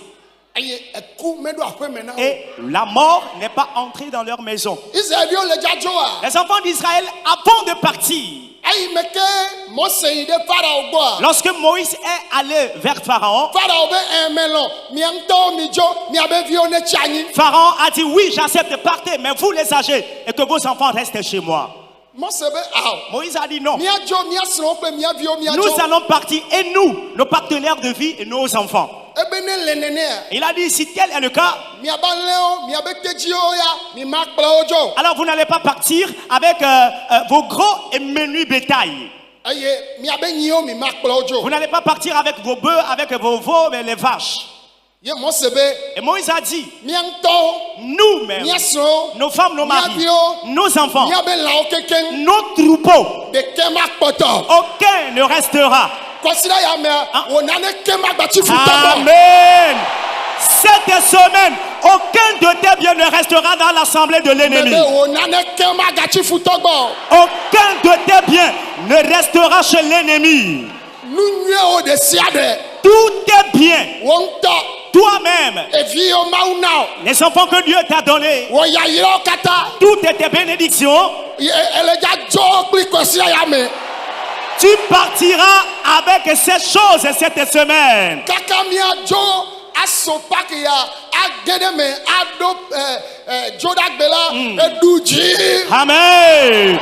B: Eye eku meɖo aƒe me na wo.
C: Et la mort n'est pas entrée dans leur maison.
B: Israéliwo le dzadzoa.
C: Les enfants d'Israël, avant de partir,
B: Ayi me ke Mose yi ɖe Farao gbɔa.
C: lorsque Moïse est allé vers Pharaon,
B: Farao be melon, mia ŋutɔwo mi dzo, miabe viwo ne tsi anyi.
C: Pharaon a dit oui, j'accepte, partez, mais vous les âgés, et que vos enfants restent chez moi.
B: Mose be awo.
C: Moïse a dit non,
B: Mia dzo, mia srɔ̃wo kple mia viwo mia
C: nous
B: dzo.
C: allons partir, et nous, nos partenaires de vie et nos enfants.
B: Ebe ne le nenea.
C: Il a dit, si tel est le cas,
B: Miabe alẽwo, miabe tedziwo ya, mi ma kplɔ wo dzo.
C: alors vous n'allez pas partir avec vos gros et menus bétails.
B: Eye miabe nyiwo mi ma kplɔ wo dzo.
C: Vous n'allez pas partir avec vos bœufs, avec vos veaux et les vaches.
B: Ye Mose be
C: Et Moïse a dit,
B: mia ŋutɔwo,
C: nous-mêmes,
B: mia srɔ̃wo,
C: nos femmes, nos maris, nos enfants,
B: miabe lãwo kekeŋ,
C: nos troupeaux,
B: ɖeke ma kpɔtɔ.
C: aucun ne restera.
B: Kɔsiɖa ya mea, wò nane ke ma gbati futɔ bɔ.
C: Amen. Cette semaine, aucun de tes biens ne restera dans l'assemblée de l'ennemi.
B: Mebe wò nane ke ma gati futɔ gbɔ.
C: Aucun de tes biens ne restera chez l'ennemi.
B: Nu nyuiwo ɖe sia ɖe.
C: Tous tes biens,
B: Wò ŋutɔ,
C: toi-même,
B: eviwo Mawu na wo.
C: les enfants que Dieu t'a donnés,
B: Wò yayrawo katã.
C: toutes tes bénédictions,
B: Ele dza kpli kɔsiɖa ya me.
C: tu partiras avec ces choses cette semaine.
B: Kaka miadzo aso paki ya age ɖe me aɖo dzodagbe la eɖu dzi.
C: Amen.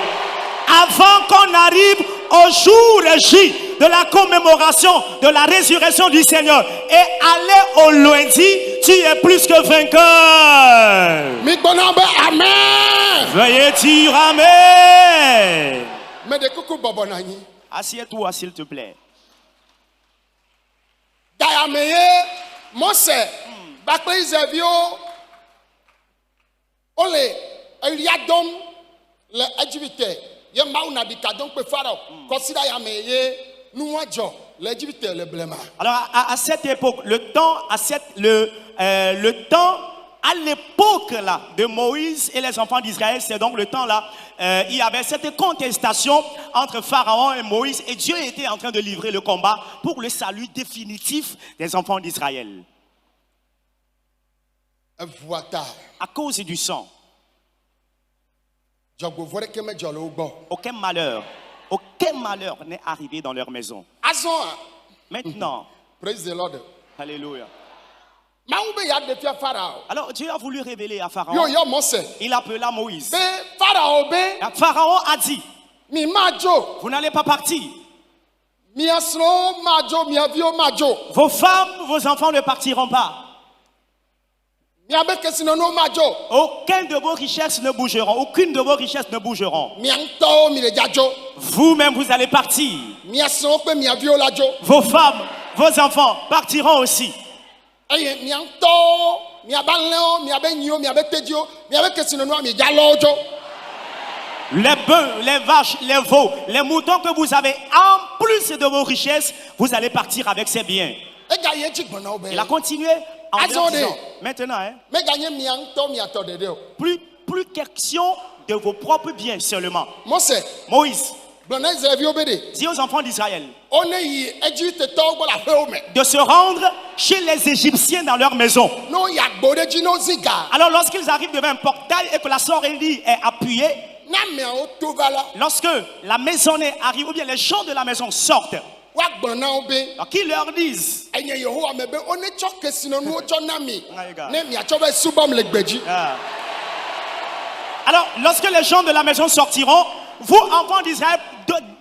C: Avant qu'on arrive au jour J de la commémoration de la résurrection du Seigneur et aller au lundi, tu es plus que vainqueur.
B: Mi gbɔna be amen.
C: Veuillez dire Amen.
B: Me de kuku bɔbɔ na anyi.
C: Assieds-toi, s'il te plaît.
B: Dayame ye Mose kpakple Israelviwo wole elia dɔm le Égypte. Ye Mawu na ɖika dɔm kple Farao. Kɔsiɖa ya me ye nua dzɔ le Égypte le blema.
C: Alors, à cette époque, le temps à l'époque là de Moïse et les enfants d'Israël, c'est donc le temps là, il y avait cette contestation entre Pharaon et Moïse, et Dieu était en train de livrer le combat pour le salut définitif des enfants d'Israël.
B: Eʋuata
C: À cause du sang,
B: dzɔgbevɔ ɖeke me dzɔ le wo gbɔ.
C: aucun malheur n'est arrivé dans leur maison.
B: Azɔ
C: Maintenant,
B: praise the Lord.
C: alléluia.
B: Mawu be ya ɖe fia Farao.
C: Alors Dieu a voulu révéler à
B: Yo
C: Pharaon.
B: yɔ Mose.
C: Il appela Moïse.
B: Be Farao be
C: Pharaon a dit,
B: mi ma dzo.
C: vous n'allez pas partir.
B: Mia srɔ̃wo ma dzo, mia viwo ma dzo.
C: Vos femmes, vos enfants ne partiront pas.
B: Miabe kesinɔnuwo ma dzo.
C: Aucun de vos richesses ne bougeront. Aucune de vos richesses ne bougeront.
B: Mia ŋutɔwo mi le dzadzo.
C: Vous-même, vous allez partir.
B: Mia srɔ̃wo kple mia viwo la dzo.
C: Vos femmes, vos enfants partiront aussi.
B: Eye mia ŋutɔwo, miabe alẽwo, miabe nyiwo, miabe tedziwo, miabe kesinɔnuwo mi dza lɔ wo dzo.
C: les bœufs, les vaches, les veaux, les moutons que vous avez, en plus de vos richesses, vous allez partir avec ces biens.
B: ega ye dzi gbɔna wo be
C: Il a continué en leur
B: Attendez.
C: disant, maintenant, hein,
B: mega nye mia ŋutɔ miatɔ ɖeɖe o.
C: plus question de vos propres biens seulement.
B: Mose
C: Moïse
B: gblɔ na Israelviwo be ɖe
C: dit aux enfants d'Israël
B: wone yi Egiptetɔwo gbɔ le aƒewo me
C: de se rendre chez les Égyptiens dans leur maison.
B: ne woyagbo ɖe dzi ne wozi ga
C: Alors lorsqu'ils arrivent devant un portail et que la sorellerie est appuyée,
B: na ameawo to va la
C: lorsque la maisonnée arrive ou bien les gens de la maison sortent,
B: woagblɔ na wo be
C: alors qu'ils leur disent,
B: enye Yehowa me be wonetsɔ kesinɔnuwo tsɔ na mi
C: My God.
B: ne miatsɔ va subɔm le gbedzi.
C: ah. Alors lorsque les gens de la maison sortiront, vous enfants d'Israël,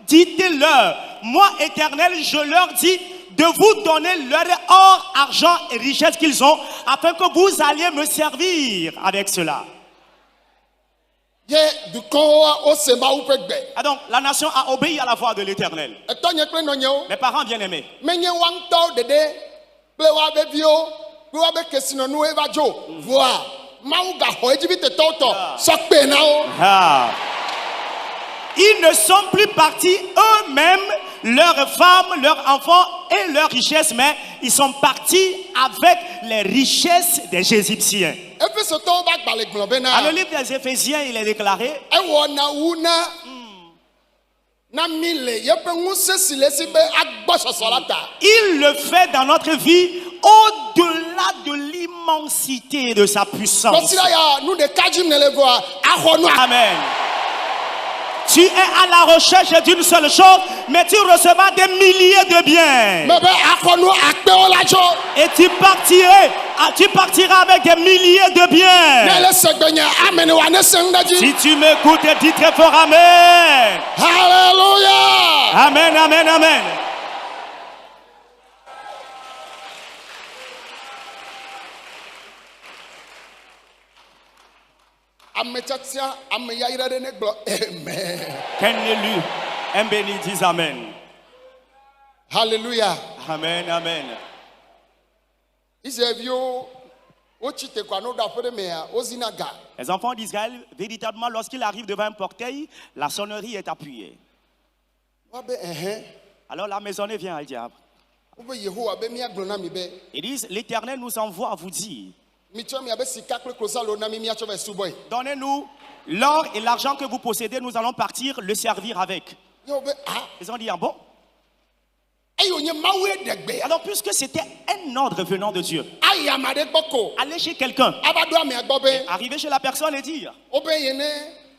C: dites-leur, moi Éternel, je leur dis de vous donner leur or, argent et richesse qu'ils ont, afin que vous alliez me servir avec cela.
B: Ye dukɔwo wose Mawu ƒe gbe.
C: Ah donc la nation a obéi à la voix de l'Éternel.
B: Etɔ nye kple nɔnyewo
C: Mes parents bien-aimés,
B: menye wa ŋutɔwo ɖeɖe kple woabe viwo kple woabe kesinɔnuwo eva dzo voa Mawu gaxɔ Egiptetɔwo tɔ sɔkpe na wo.
C: ah. Ils ne sont plus partis eux-mêmes, leurs femmes, leurs enfants et leurs richesses, mais ils sont partis avec les richesses des Égyptiens.
B: Efesotɔwo ba gbalẽ gblɔ
C: Dans
B: bena
C: le livre des Éphésiens, il est déclaré,
B: ewɔ na wu na mi le yeƒe ŋusẽ si le esi be agbɔsɔsɔ la ta.
C: il le fait dans notre vie au-delà de l'immensité de sa puissance.
B: Kɔsira ya nu ɖeka dzim ne le voa axɔ nu a.
C: Amen. Tu es à la recherche d'une seule chose, mais tu recevras des milliers de biens.
B: Me be axɔ nu akpewo la tsɔ.
C: Et tu partiras avec des milliers de
B: Ne
C: biens.
B: le segbe nye ame ne wa ne se ŋu ɖe dzi.
C: Si tu m'écoutes, dis très fort Amen.
B: Hallelujah.
C: Amen, amen, amen.
B: Ame tsatia ame yayra ɖe ne gblɔ amen.
C: Qu'un élu, un béni dise Amen.
B: Hallelujah.
C: Amen, amen.
B: Israelviwo wotsi tekua no ɖe aƒe ɖe mea wozina ga.
C: Les enfants d'Israël, véritablement, lorsqu'ils arrivent devant un portail, la sonnerie est appuyée.
B: Woabe ɛhɛn
C: Alors la maisonnée vient à dire,
B: wobe Yehowa be miagblɔ na mi be
C: ils disent, l'Éternel nous envoie à vous dire,
B: mitsɔ miabe sika kple klosalo na mi miatsɔ va subɔe.
C: donnez-nous l'or et l'argent que vous possédez, nous allons partir le servir avec.
B: Ye wo be ah
C: Ils ont dit, ah bon?
B: eyi wonye Mawu ye ɖe gbe.
C: Alors puisque c'était un ordre venant de Dieu,
B: Ayi ame aɖe gbɔ ko
C: allez chez quelqu'un,
B: ava ɖo amea gbɔ be
C: arriver chez la personne et dire,
B: wobe ye ne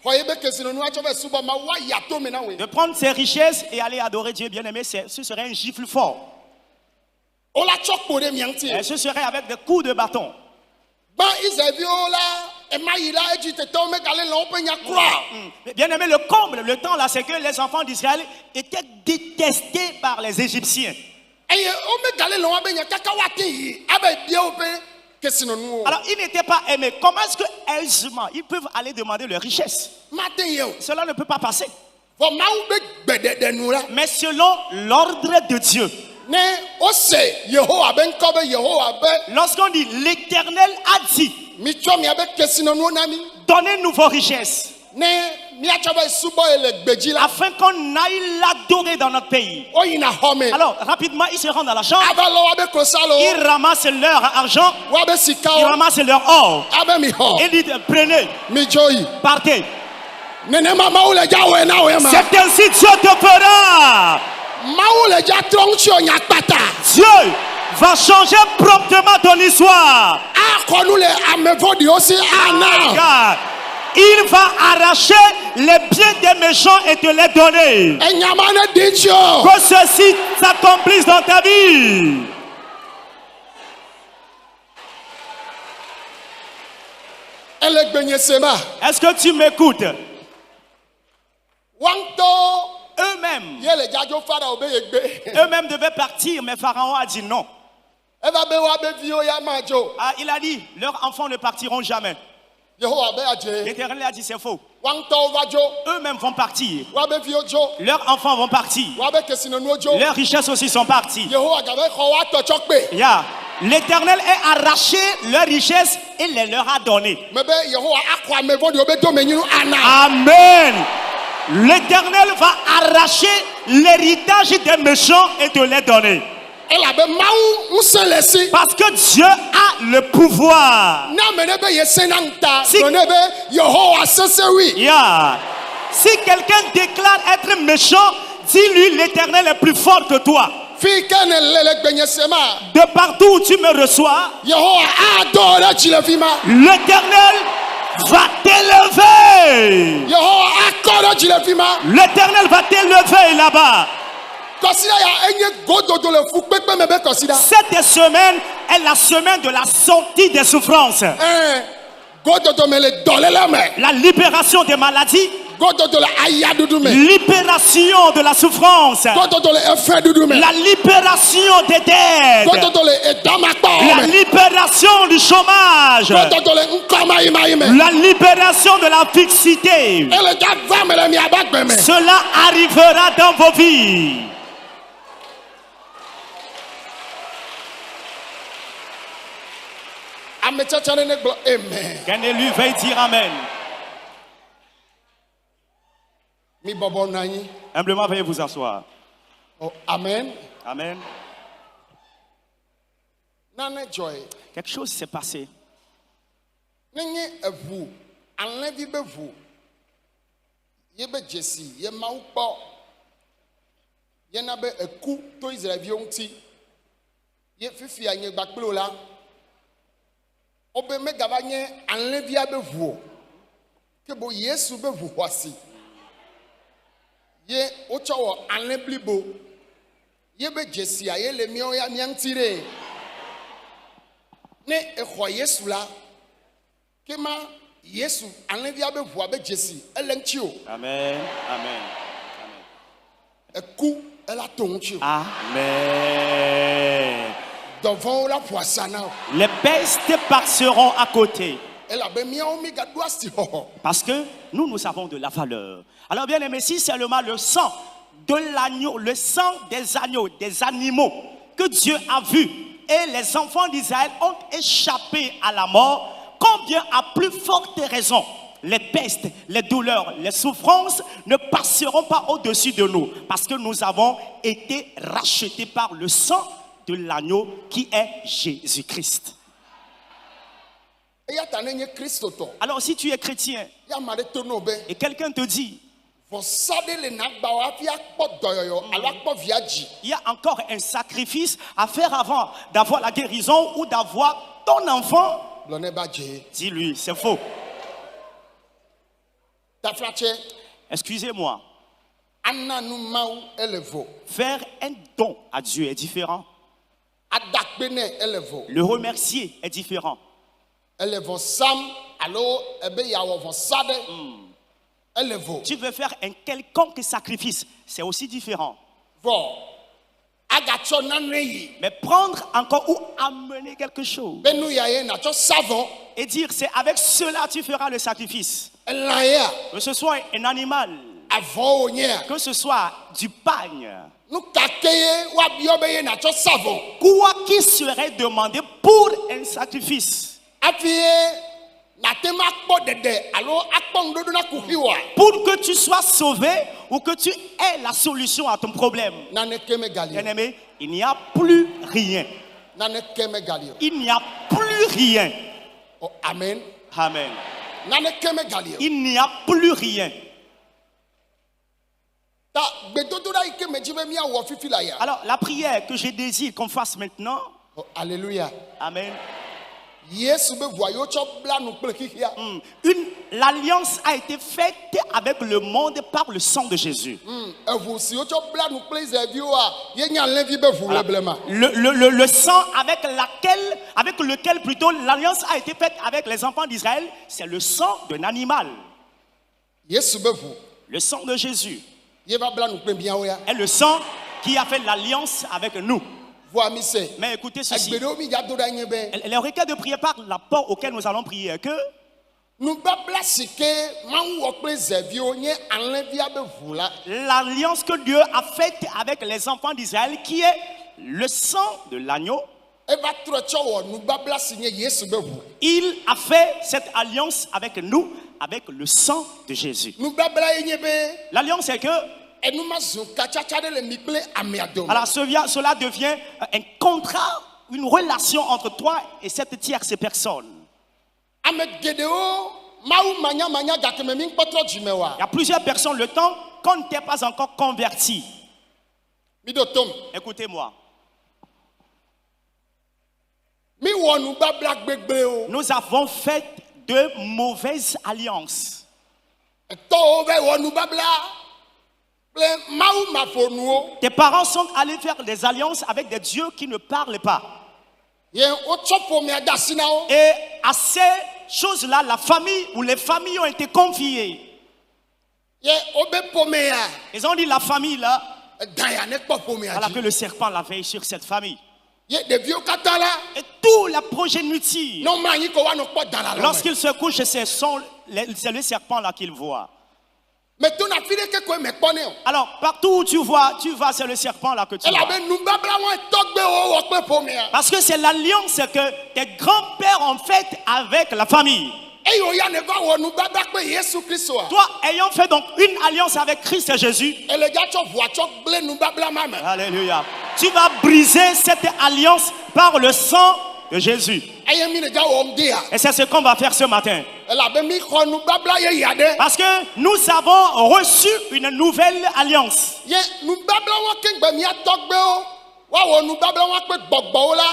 B: xɔ ye be kesinɔnu atsɔ va subɔ Mawu woayi atome na woe.
C: de prendre ses richesses et aller adorer Dieu bien-aimé, ce serait un gifle fort.
B: Wola tsɔ kpo ɖe mia ŋuti.
C: Et ce serait avec des coups de bâton.
B: Ba Israelviwo la ema yi la Egiptetɔwo megale le woƒe nya kura.
C: Bien-aimé, le comble, le temps là, c'est que les enfants d'Israël étaient détestés par les Égyptiens.
B: Eye wo megale le woabe nya kaka woate yi ava bia woƒe kesinɔnuwo.
C: Alors, ils n'étaient pas aimés. Comment est-ce que aisément ils peuvent aller demander leur richesse?
B: Mate yi o.
C: Cela ne peut pas passer.
B: Vɔ Mawu be gbeɖeɖenu la.
C: Mais selon l'ordre de Dieu.
B: Ne wose Yehowa be ŋkɔ be Yehowa be
C: Lorsqu'on dit l'Éternel a dit,
B: mitsɔ miabe kesinɔnuwo na mi.
C: donnez-nous vos richesses,
B: Ne miatsɔ va subɔ ye le gbedzi la.
C: afin qu'on aille l'adorer dans notre pays.
B: Woyina xɔ me.
C: Alors, rapidement, ils se rendent à la chambre,
B: Ava lɔ woabe klosalo.
C: ils ramassent leur argent,
B: Woabe
C: ils
B: sikawo.
C: ramassent leur or.
B: Abe mi
C: Ils
B: xɔ.
C: disent, prenez,
B: Midzo yi.
C: partez.
B: Nenema Mawu le dza wɔe na woe ma.
C: C'est ainsi Dieu te fera.
B: Mawu le dza trɔ ŋutsɔ nya kpata.
C: Dieu va changer promptement ton histoire.
B: Akɔ nu le ame vɔɖiwo si ana.
C: Car il va arracher les biens des méchants et te les donner.
B: Enyama ne di tsi o.
C: Que ceci s'accomplisse dans ta vie.
B: Ele gbenye sema.
C: Est-ce que tu m'écoutes?
B: Wantɔ
C: Eux-mêmes,
B: ye le dzadzo Farao be ye gbe.
C: eux-mêmes devaient partir, mais Pharaon a dit non.
B: Eva be woabe viwo ya ma dzo.
C: Ah, il a dit, leurs enfants ne partiront jamais.
B: Yehowa be adze.
C: L'Éternel a dit, c'est faux.
B: Wantɔwo va dzo.
C: Eux-mêmes vont partir.
B: Woabe viwo dzo.
C: Leurs enfants vont partir.
B: Woabe kesinɔnuwo dzo.
C: Leurs richesses aussi sont parties.
B: Yehowa gabe xɔ woatɔ tsɔ kpe.
C: Yeah. l'Éternel a arraché leur richesse et les leur a donné.
B: Mais ben Yehowa akwa me vodi obedo menyinu ana.
C: Amen. L'Éternel va arracher l'héritage des méchants et te les donner.
B: Ela be mawu uselesi.
C: Parce que Dieu a le pouvoir.
B: Na menebe yesenanta.
C: Si-
B: Menebe Yehowa sesewi.
C: Yeah. Si quelqu'un déclare être méchant, dis-lui l'Éternel est plus fort que toi.
B: Fi kene lele gbenyesema.
C: De partout où tu me reçois,
B: Yehowa adore chilefima.
C: l'Éternel va t'élever.
B: Yehowa akoro chilefima.
C: L'Éternel va t'élever là-bas.
B: Kosida ya enye gododo le fu pepe mebe kosida.
C: Cette semaine est la semaine de la sortie des souffrances.
B: Gododo me le dolele me.
C: La libération des maladies,
B: Gododo le ayadudu me.
C: libération de la souffrance,
B: Gododo le efe dudu me.
C: la libération des dettes,
B: Gododo le edamakpa
C: la
B: me.
C: libération du chômage,
B: Gododo le nkoma ima ime.
C: la libération de la fixité.
B: Ele ja va me le mi abagbe me.
C: Cela arrivera dans vos vies.
B: Ame tchatchane ne glo amen.
C: Qu'un élu veuille dire Amen.
B: Mi bobo nanyi.
C: Humblement, veuillez vous asseoir.
B: Oh, amen.
C: Amen.
B: Nane joy.
C: Quelque chose s'est passé.
B: Nenye evu. Anlevi be vu. Ye be Jesse. Ye ma ukpo. Ye na be eku to Israeli onti. Ye fifi anye bakplo la. Obe me gavanye anlevi be vu. Ke bo Yesu be vu wasi. Ye ochawo anleblibo. Ye be Jesse a ye le mion ya miantire. Ne ekho Yesu la. Kema Yesu anlevi be vu be Jesse elentio.
C: Amen. Amen.
B: Eku ela tonchio.
C: Amen.
B: Devant la poissana.
C: Les bestes passeront à côté.
B: Elle a be mion mi gadwa sti ho.
C: Parce que nous avons de la valeur. Alors bien aimé, si seulement le sang de l'agneau, le sang des agneaux, des animaux que Dieu a vu et les enfants d'Israël ont échappé à la mort, combien à plus forte raison les pestes, les douleurs, les souffrances ne passeront pas au-dessus de nous parce que nous avons été rachetés par le sang de l'agneau qui est Jésus-Christ.
B: E ya tanenye Kristo to.
C: Alors si tu es chrétien
B: Ya mare tono be.
C: et quelqu'un te dit
B: Vo sade le nagba wa fi akpo doyoyo, alo akpo viaji.
C: il y a encore un sacrifice à faire avant d'avoir la guérison ou d'avoir ton enfant,
B: Blone ba je.
C: dis-lui, c'est faux.
B: Ta flache
C: Excusez-moi,
B: anna nu mau elevo.
C: faire un don à Dieu est différent.
B: Adakbene elevo.
C: Le remercier est différent.
B: Elevo sam alo ebe ya wo sade. Elevo.
C: Tu veux faire un quelconque sacrifice, c'est aussi différent.
B: Vo. Agacho nanreyi.
C: Mais prendre encore ou amener quelque chose
B: Benu ya ye na cho savon.
C: et dire c'est avec cela tu feras le sacrifice.
B: Elaya.
C: Que ce soit un animal,
B: Avon onye.
C: que ce soit du pagne,
B: Nou kakeye wa biobe ye na cho savon.
C: quoi qui serait demandé pour un sacrifice.
B: Afiye na tema akpo dede alo akpo ndodo na kuhiwa.
C: Pour que tu sois sauvé ou que tu aies la solution à ton problème.
B: Nane keme galio.
C: Bien-aimé, il n'y a plus rien.
B: Nane keme galio.
C: Il n'y a plus rien.
B: Oh, amen.
C: Amen.
B: Nane keme galio.
C: Il n'y a plus rien.
B: Ta bedodora ike mejibe mi awo fifi la ya.
C: Alors, la prière que je désire qu'on fasse maintenant,
B: Oh, alléluia.
C: Amen.
B: Yesu be voyo cho bla nu ple kihia.
C: L'alliance a été faite avec le monde par le sang de Jésus.
B: Evu si yo cho bla nu ple Israelio a ye nya levi be vu leblema.
C: Le sang avec lequel plutôt l'alliance a été faite avec les enfants d'Israël, c'est le sang d'un animal.
B: Yesu be vu.
C: Le sang de Jésus
B: Ye va bla nu ple bia o ya.
C: est le sang qui a fait l'alliance avec nous.
B: Voa mi se.
C: Mais écoutez ceci,
B: Egbedo mi ya do da nye be.
C: les requêtes de prière par l'apport auquel nous allons prier, que
B: Nu ba bla sike man wo ple Israelio nye anlevia be vu la.
C: l'alliance que Dieu a faite avec les enfants d'Israël, qui est le sang de l'agneau,
B: eva trɔ tsɔ wɔ nubabla si nye Yesu be ʋu.
C: Il a fait cette alliance avec nous, avec le sang de Jésus.
B: Nubabla ye nye be
C: L'alliance c'est que,
B: enuma zu katsatsa ɖe le mi kple amea dome.
C: alors cela devient un contrat, une relation entre toi et cette tierce personne.
B: Ame geɖewo mawu manyamanya gake me mi ŋkpɔtrɔ dzime wa.
C: Il y a plusieurs personnes, le temps qu'on n'était pas encore converti.
B: Mi ɖo tom.
C: Écoutez-moi,
B: Mi wɔ nubabla gbegbewo.
C: nous avons fait de mauvaises alliances.
B: Tɔwo va wɔ nubabla kple mawu maƒonuwo.
C: Tes parents sont allés faire des alliances avec des dieux qui ne parlent pas.
B: Ye wotsɔ ƒomea de asi na wo.
C: Et à ces choses-là, la famille ou les familles ont été confiées.
B: Ye wobe ƒomea
C: Ils ont dit la famille là,
B: danya ne kpɔ ƒomea
C: voilà que
B: dzi.
C: le serpent la veille sur cette famille.
B: Ye ɖeviwo katã la
C: Et toute la progéniture,
B: n'o mlɔ anyi ko woanɔ kpɔ dana la me.
C: lorsqu'ils se couchent, c'est le serpent là qu'ils voient.
B: Me to na fi ɖeke koe me kpɔnɛ o.
C: Alors, partout où tu vas, c'est le serpent là que tu vois.
B: Elabe nubabla wɔn tɔgbewo wɔ kple ƒomea.
C: Parce que c'est l'alliance que tes grands-pères ont faite avec la famille.
B: Eye woya ne va wɔ nubabla kple Yesu Kristoa.
C: Toi, ayant fait donc une alliance avec Christ Jésus,
B: Ele dza tsɔ ʋua tsɔ gble nubabla ma me.
C: alléluia, tu vas briser cette alliance par le sang de Jésus.
B: Eye mi ne dza wɔm dia.
C: Et c'est ce qu'on va faire ce matin.
B: Elabe mi xɔ nubabla yeyea ɖe.
C: Parce que nous avons reçu une nouvelle alliance.
B: Ye nubabla wɔn kegbe mia tɔgbewo woawɔ nubabla wɔn kple gbɔgbɔwo la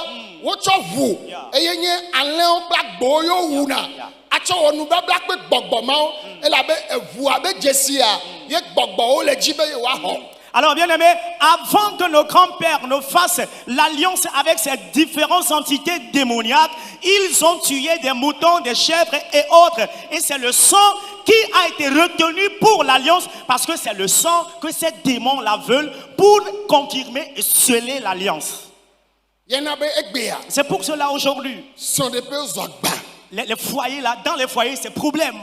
B: wotsɔ ʋu eye nye alẽwo kple agbowo yo wuna atsɔ wɔ nubabla kple gbɔgbɔ mawo elabe eʋua be dzesia ye gbɔgbɔwo le dzi be ye woaxɔ.
C: Alors bien aimé, avant que nos grands-pères ne fassent l'alliance avec ces différentes entités démoniaques, ils ont tué des moutons, des chèvres et autres. Et c'est le sang qui a été retenu pour l'alliance, parce que c'est le sang que ces démons-là veulent pour confirmer et sceller l'alliance.
B: Yena be egbea
C: C'est pour cela aujourd'hui,
B: sɔn de pe zɔ gba.
C: les foyers là, dans les foyers, c'est problème.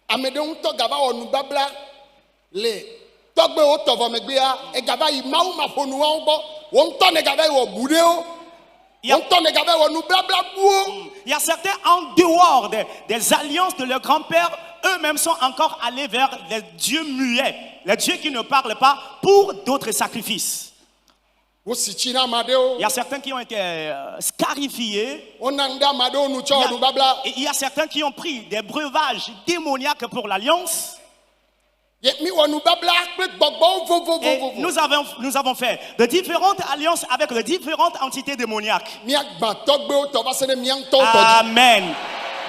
B: Ame ɖewo ŋutɔ gava wɔ nubabla le tɔgbewo tɔ vɔ megbea egava yi mawu maƒonuwawo gbɔ wo ŋutɔ ne gava yi wɔ bu ɖewo
C: Ya-
B: wo ŋutɔ ne gava yi wɔ nubabla buwo.
C: Il y a certains en dehors des alliances de leurs grands-pères, eux-mêmes sont encore allés vers les dieux muets, les dieux qui ne parlent pas pour d'autres sacrifices.
B: Wo si tsi na ame ɖewo.
C: Il y a certains qui ont été scarifiés.
B: On a ŋu ɖe ame aɖewo nu tsɔ
C: Il y
B: wɔ
C: a-
B: nubabla.
C: et il y a certains qui ont pris des breuvages démoniaques pour l'alliance.
B: Ye mi wɔ nubabla kple gbɔgbɔwo
C: Et
B: vovovovo.
C: nous avons fait de différentes alliances avec de différentes entités démoniaques.
B: Miagba tɔgbewo tɔ va se ɖe mia ŋutɔwo tɔ dzi.
C: Amen.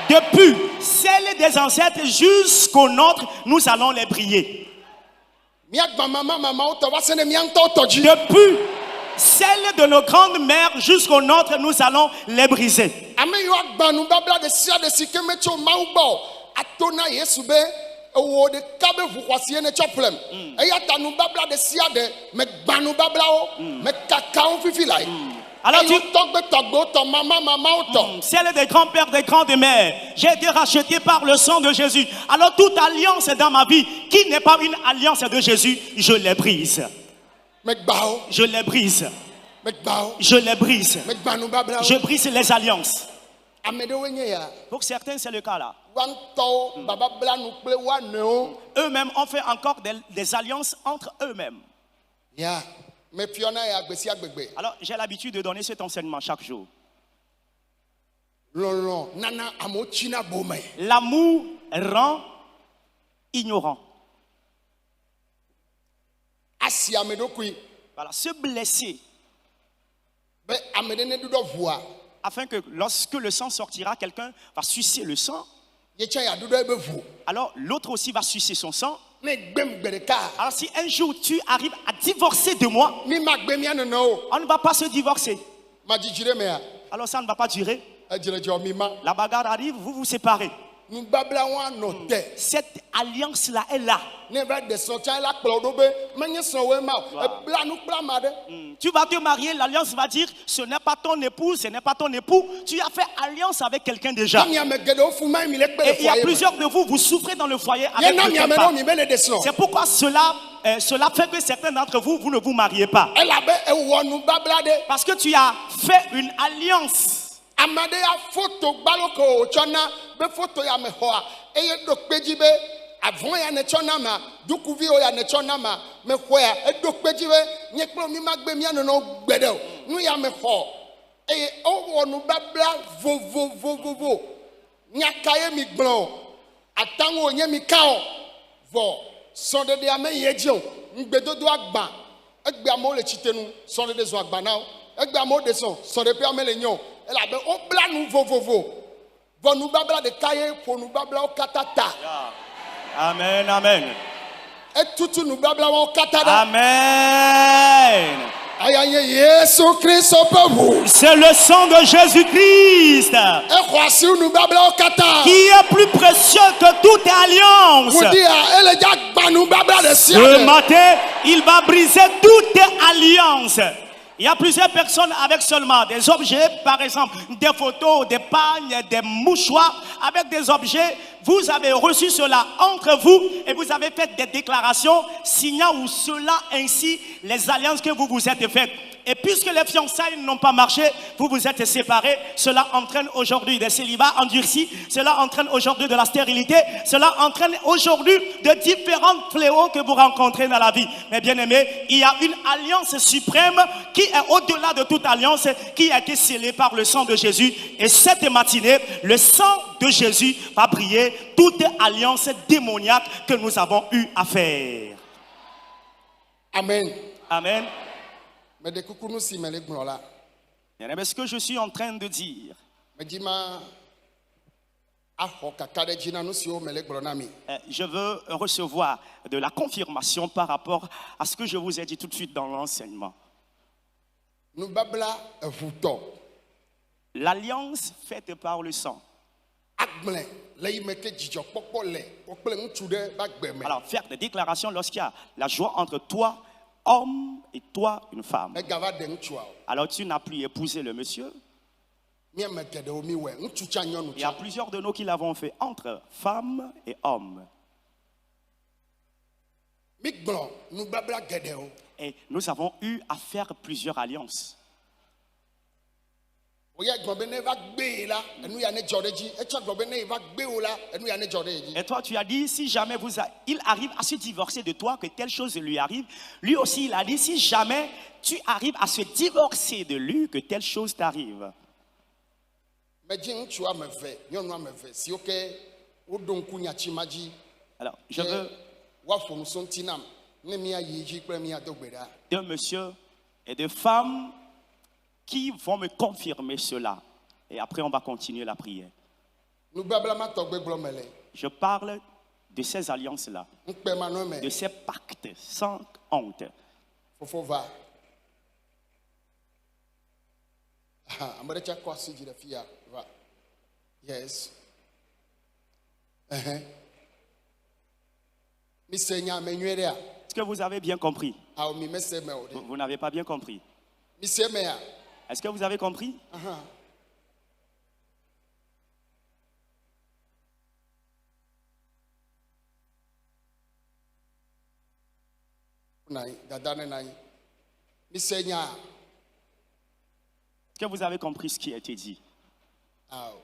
C: Depuis celles des ancêtres jusqu'aux nôtres, nous allons les prier.
B: Miagba mamawo tɔ va se ɖe mia ŋutɔwo tɔ dzi.
C: Depuis celles de nos grandes mères jusqu'aux nôtres, nous allons les briser.
B: Ame yiwo agba nubabla ɖe sia ɖe si ke metso mawu gbɔ o, ato na Yesu be ewɔ ɖeka be ʋu xɔasi ne tsɔ ƒlem. Eya ta nubabla ɖe sia ɖe megba nubablawo mekaka wo fifi la yi.
C: Alors
B: Eyi tɔgbe tɔgbewo tɔ mamawo tɔ.
C: celles des grands-pères, des grandes-mères, j'ai été racheté par le sang de Jésus. Alors toute alliance dans ma vie qui n'est pas une alliance de Jésus, je les brise.
B: Megba wo,
C: Je les brise.
B: megba wo,
C: Je les brise.
B: megba nubablawo.
C: Je brise les alliances.
B: Ame ɖewoe nye ya.
C: Pour certains, c'est le cas là.
B: Wa ŋutɔwo bababla nu kple wa nɔewo.
C: Eux-mêmes ont fait encore des alliances entre eux-mêmes.
B: Ya mefiɔna ya gbe sia gbegbe.
C: Alors, j'ai l'habitude de donner cet enseignement chaque jour.
B: Lɔlɔ nana amewo tsina bome.
C: L'amour rend ignorant.
B: Asi ame ɖokui
C: Voilà, se blesser
B: be ame ɖe ne ɖuɖɔ ʋua
C: afin que lorsque le sang sortira, quelqu'un va sucer le sang.
B: ye tsã ya ɖuɖɔ ebe ʋu.
C: Alors, l'autre aussi va sucer son sang.
B: Ne gbem gbe ɖeka
C: Alors, si un jour tu arrives à divorcer de moi,
B: mi ma gbe mia nenewo.
C: on ne va pas se divorcer.
B: Ma dzidzi ɖe mea
C: Alors, ça ne va pas durer.
B: edzre dzɔ mi ma.
C: La bagarre arrive, vous vous séparez.
B: nubabla wa no te
C: Cette alliance-là est là.
B: ne va de son cha la kplo do be manye son we ma bla nu bla ma de
C: Tu vas te marier, l'alliance va dire, ce n'est pas ton époux, ce n'est pas ton époux. Tu as fait alliance avec quelqu'un déjà.
B: mi ame gede o fu ma mi le pe
C: Et il y a
B: foyer
C: plusieurs de vous, vous souffrez dans le foyer
B: ye
C: avec
B: na mi
C: quelqu'un
B: ame no
C: pas.
B: mi be le de son
C: C'est pourquoi cela fait que certains d'entre vous, vous ne vous mariez pas.
B: ela be e wo nubabla de
C: Parce que tu as fait une alliance.
B: amade ya photo gbaloko o chona be photo ya me ho a eye do peji be avon ya ne chona ma dukuvi o ya ne chona ma me ho ya e do peji be nye kplo mi ma gbe mi anu no gbede o nu ya me ho eye o wo nubabla vo nyaka ye mi gblo atanwo nye mi ka o vo sonde de ame ye ji o ngbedodo agba egbe amo le chitenu sonde de zo agba na o egbe amo de son sonde pe ame le nyo ela be o bla nu vovovo vo nu babla de kaye po nu babla o katata
C: Amen, amen.
B: e tutu nu babla o katata
C: Amen.
B: ayanye Yesu Christ opewu
C: C'est le sang de Jésus-Christ
B: e kwasi nu babla o kata
C: qui est plus précieux que toute alliance.
B: wudi a ele ja gba nu babla de
C: Ce
B: sia
C: matin, il va briser toute alliance. Il y a plusieurs personnes avec seulement des objets, par exemple des photos, des pagnes, des mouchoirs, avec des objets. Vous avez reçu cela entre vous et vous avez fait des déclarations signant ou cela ainsi les alliances que vous vous êtes faites. Et puisque les fiançailles n'ont pas marché, vous vous êtes séparés. Cela entraîne aujourd'hui des célibats endurcis. Cela entraîne aujourd'hui de la stérilité. Cela entraîne aujourd'hui de différents fléaux que vous rencontrez dans la vie. Mais bien aimés, il y a une alliance suprême qui est au-delà de toute alliance, qui a été scellée par le sang de Jésus. Et cette matinée, le sang de Jésus va briller toute alliance démoniaque que nous avons eu à faire.
B: amen
C: Amen.
B: me de kukunu si me le gblo la
C: Bien-aimés, ce que je suis en train de dire,
B: me di ma aho kaka de jina nu si o me le gblo na mi
C: je veux recevoir de la confirmation par rapport à ce que je vous ai dit tout de suite dans l'enseignement.
B: nubabla evuto
C: L'alliance faite par le sang.
B: agble le yi me ke dzidzɔ kpɔkpɔ le kpɔkple ŋutsu ɖe ba gbe me
C: Alors, faire des déclarations lorsqu'il y a la joie entre toi, homme, et toi, une femme.
B: megava de ŋutsua o
C: Alors, tu n'as plus épousé le monsieur.
B: míame geɖewo mi wɔ ŋutsu tsa nyɔnu
C: Il y a
B: tsa
C: plusieurs de nous qui l'avons fait entre femme et homme.
B: mi gblɔ nubabla geɖewo
C: Et nous avons eu à faire plusieurs alliances.
B: oya gbɔn be ne va gbe yi la enu ya ne dzɔ ɖe dzi etsɔ gbɔn be ne va gbe wo la enu ya ne dzɔ ɖe yi dzi
C: Et toi, tu as dit, si jamais il arrive à se divorcer de toi, que telle chose lui arrive. Lui aussi, il a dit, si jamais tu arrives à se divorcer de lui, que telle chose t'arrive.
B: medzi ŋutsu ame eve nyɔnu ame eve siwo ke woɖo ŋku nyatsima dzi
C: Alors, je veux
B: woaƒo nu so ŋuti nam ne míayi dzi kple míado gbe ɖa
C: deux messieurs et deux femmes qui vont me confirmer cela. Et après, on va continuer la prière.
B: nubabla ma tɔgbe gblɔ me le
C: Je parle de ces alliances-là,
B: ŋkpe ma nɔ
C: de
B: me
C: ces pactes sans honte.
B: fofo va ame ɖe tsa kɔ asi dzi ɖe fi ya va yes mi se nya me nyuie ɖea
C: Est-ce que vous avez bien compris?
B: awo mi me se me o ɖe
C: Vous n'avez pas bien compris.
B: mi se mea
C: Est-ce que vous avez compris?
B: na anyi dada ne na anyi mi se nya
C: Est-ce que vous avez compris ce qui a été dit?
B: awo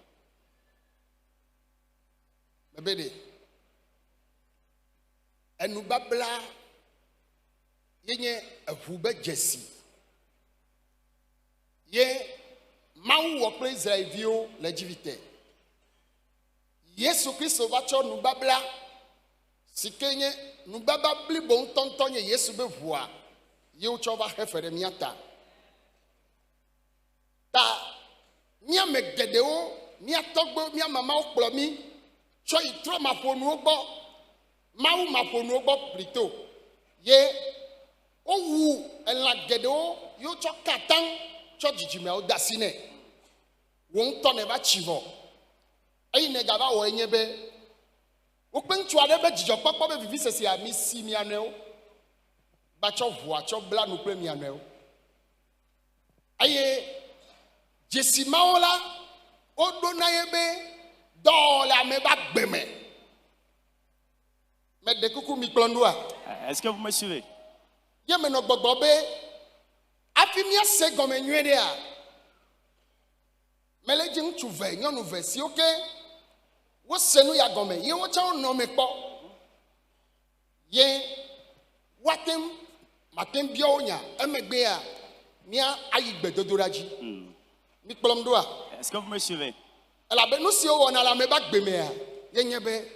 B: mebe de enubabla yenye eʋu be dzesi ye Mawu wɔ kple Israelviwo le Egipte Yesu Kristo va tsɔ nubabla si ke nye nubabla blibo ŋutɔŋutɔ nye Yesu be ʋua ye wotsɔ va xe fe ɖe mía ta ta míame geɖewo mía tɔgbewo mía mamawo kplɔ mí tsɔ yi trɔ maƒonuwo gbɔ Mawu maƒonuwo gbɔ plito ye wowu elã geɖewo ye wotsɔ kataŋ tsɔ dzidzimeawo de asi nɛ wo ŋutɔ ne va tsi vɔ eyi ne gava wɔ enye be wokpe ŋutsu aɖe be dzidzɔkpɔkpɔ be vivi sesia mi si mia nɔewo ba tsɔ ʋua tsɔ bla nu kple mia nɔewo eye dzesi mawo la woɖo na ye be dɔwɔla ame ba gbe me meɖe kuku mi kplɔ ɖoa.
C: Est-ce que vous me suivez?
B: Ye menɔ gbɔgbɔ be afi miase gɔme nyuie ɖea mele dzi ŋutsu ve nyɔnu ve siwo ke wose nu ya gɔme ye wotsɛ wonɔ me kpɔ ye woatem matem bia wo nya emegbea mia ayi gbedodoɖa dzi mi kplɔm ɖoa.
C: Est-ce que vous me suivez?
B: Elabe nu siwo wɔna le ame ba gbemea ye nye be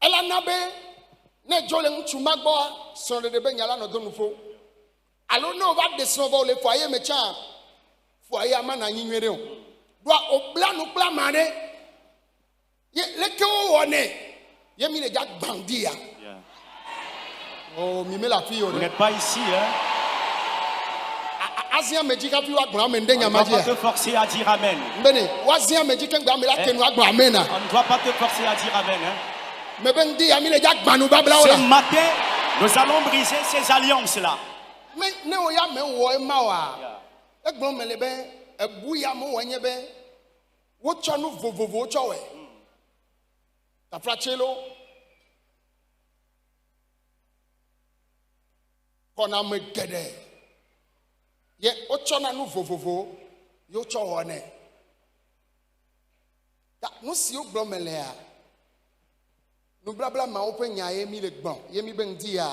B: elana be ne dzo le ŋutsu ma gbɔa srɔ̃ɖeɖe be nya la nɔ do nuƒo alo ne wova ɖe srɔ̃ vɔ le foaye me tsã foaye ama na anyi nyuie ɖe o ɖoa wobla nu kple ama ɖe ye leke wo wɔnɛ ye mi le dza gbãŋdi ya. O mi me le afi yi o
C: Vous
B: ɖe
C: n'êtes pas ici, hein?
B: azia me dzi kafi woagblɔ ame ɖe
C: On ne
B: nyama
C: doit pas te
B: dzia
C: forcer à dire Amen.
B: mbene woazia me dzi keŋgbe ame la ke nu agblɔ amena
C: On ne doit pas te forcer à dire Amen, hein?
B: me be ŋdi ya mi le dza gbãnu bablawo
C: Ce
B: la
C: matin, nous allons briser ces alliances-là.
B: me ne wo ya me wɔ ema wa egblɔ me le be ebu ya me wɔ nye be wotsɔ nu vovovowo tsɔ wɔe tafratselo kɔna ame geɖe ye wotsɔna nu vovovowo ye wotsɔ wɔnɛ ta nu siwo gblɔ me lea nublabla mawo ƒe nya ye mi le gbɔn ye mi be ŋdi ya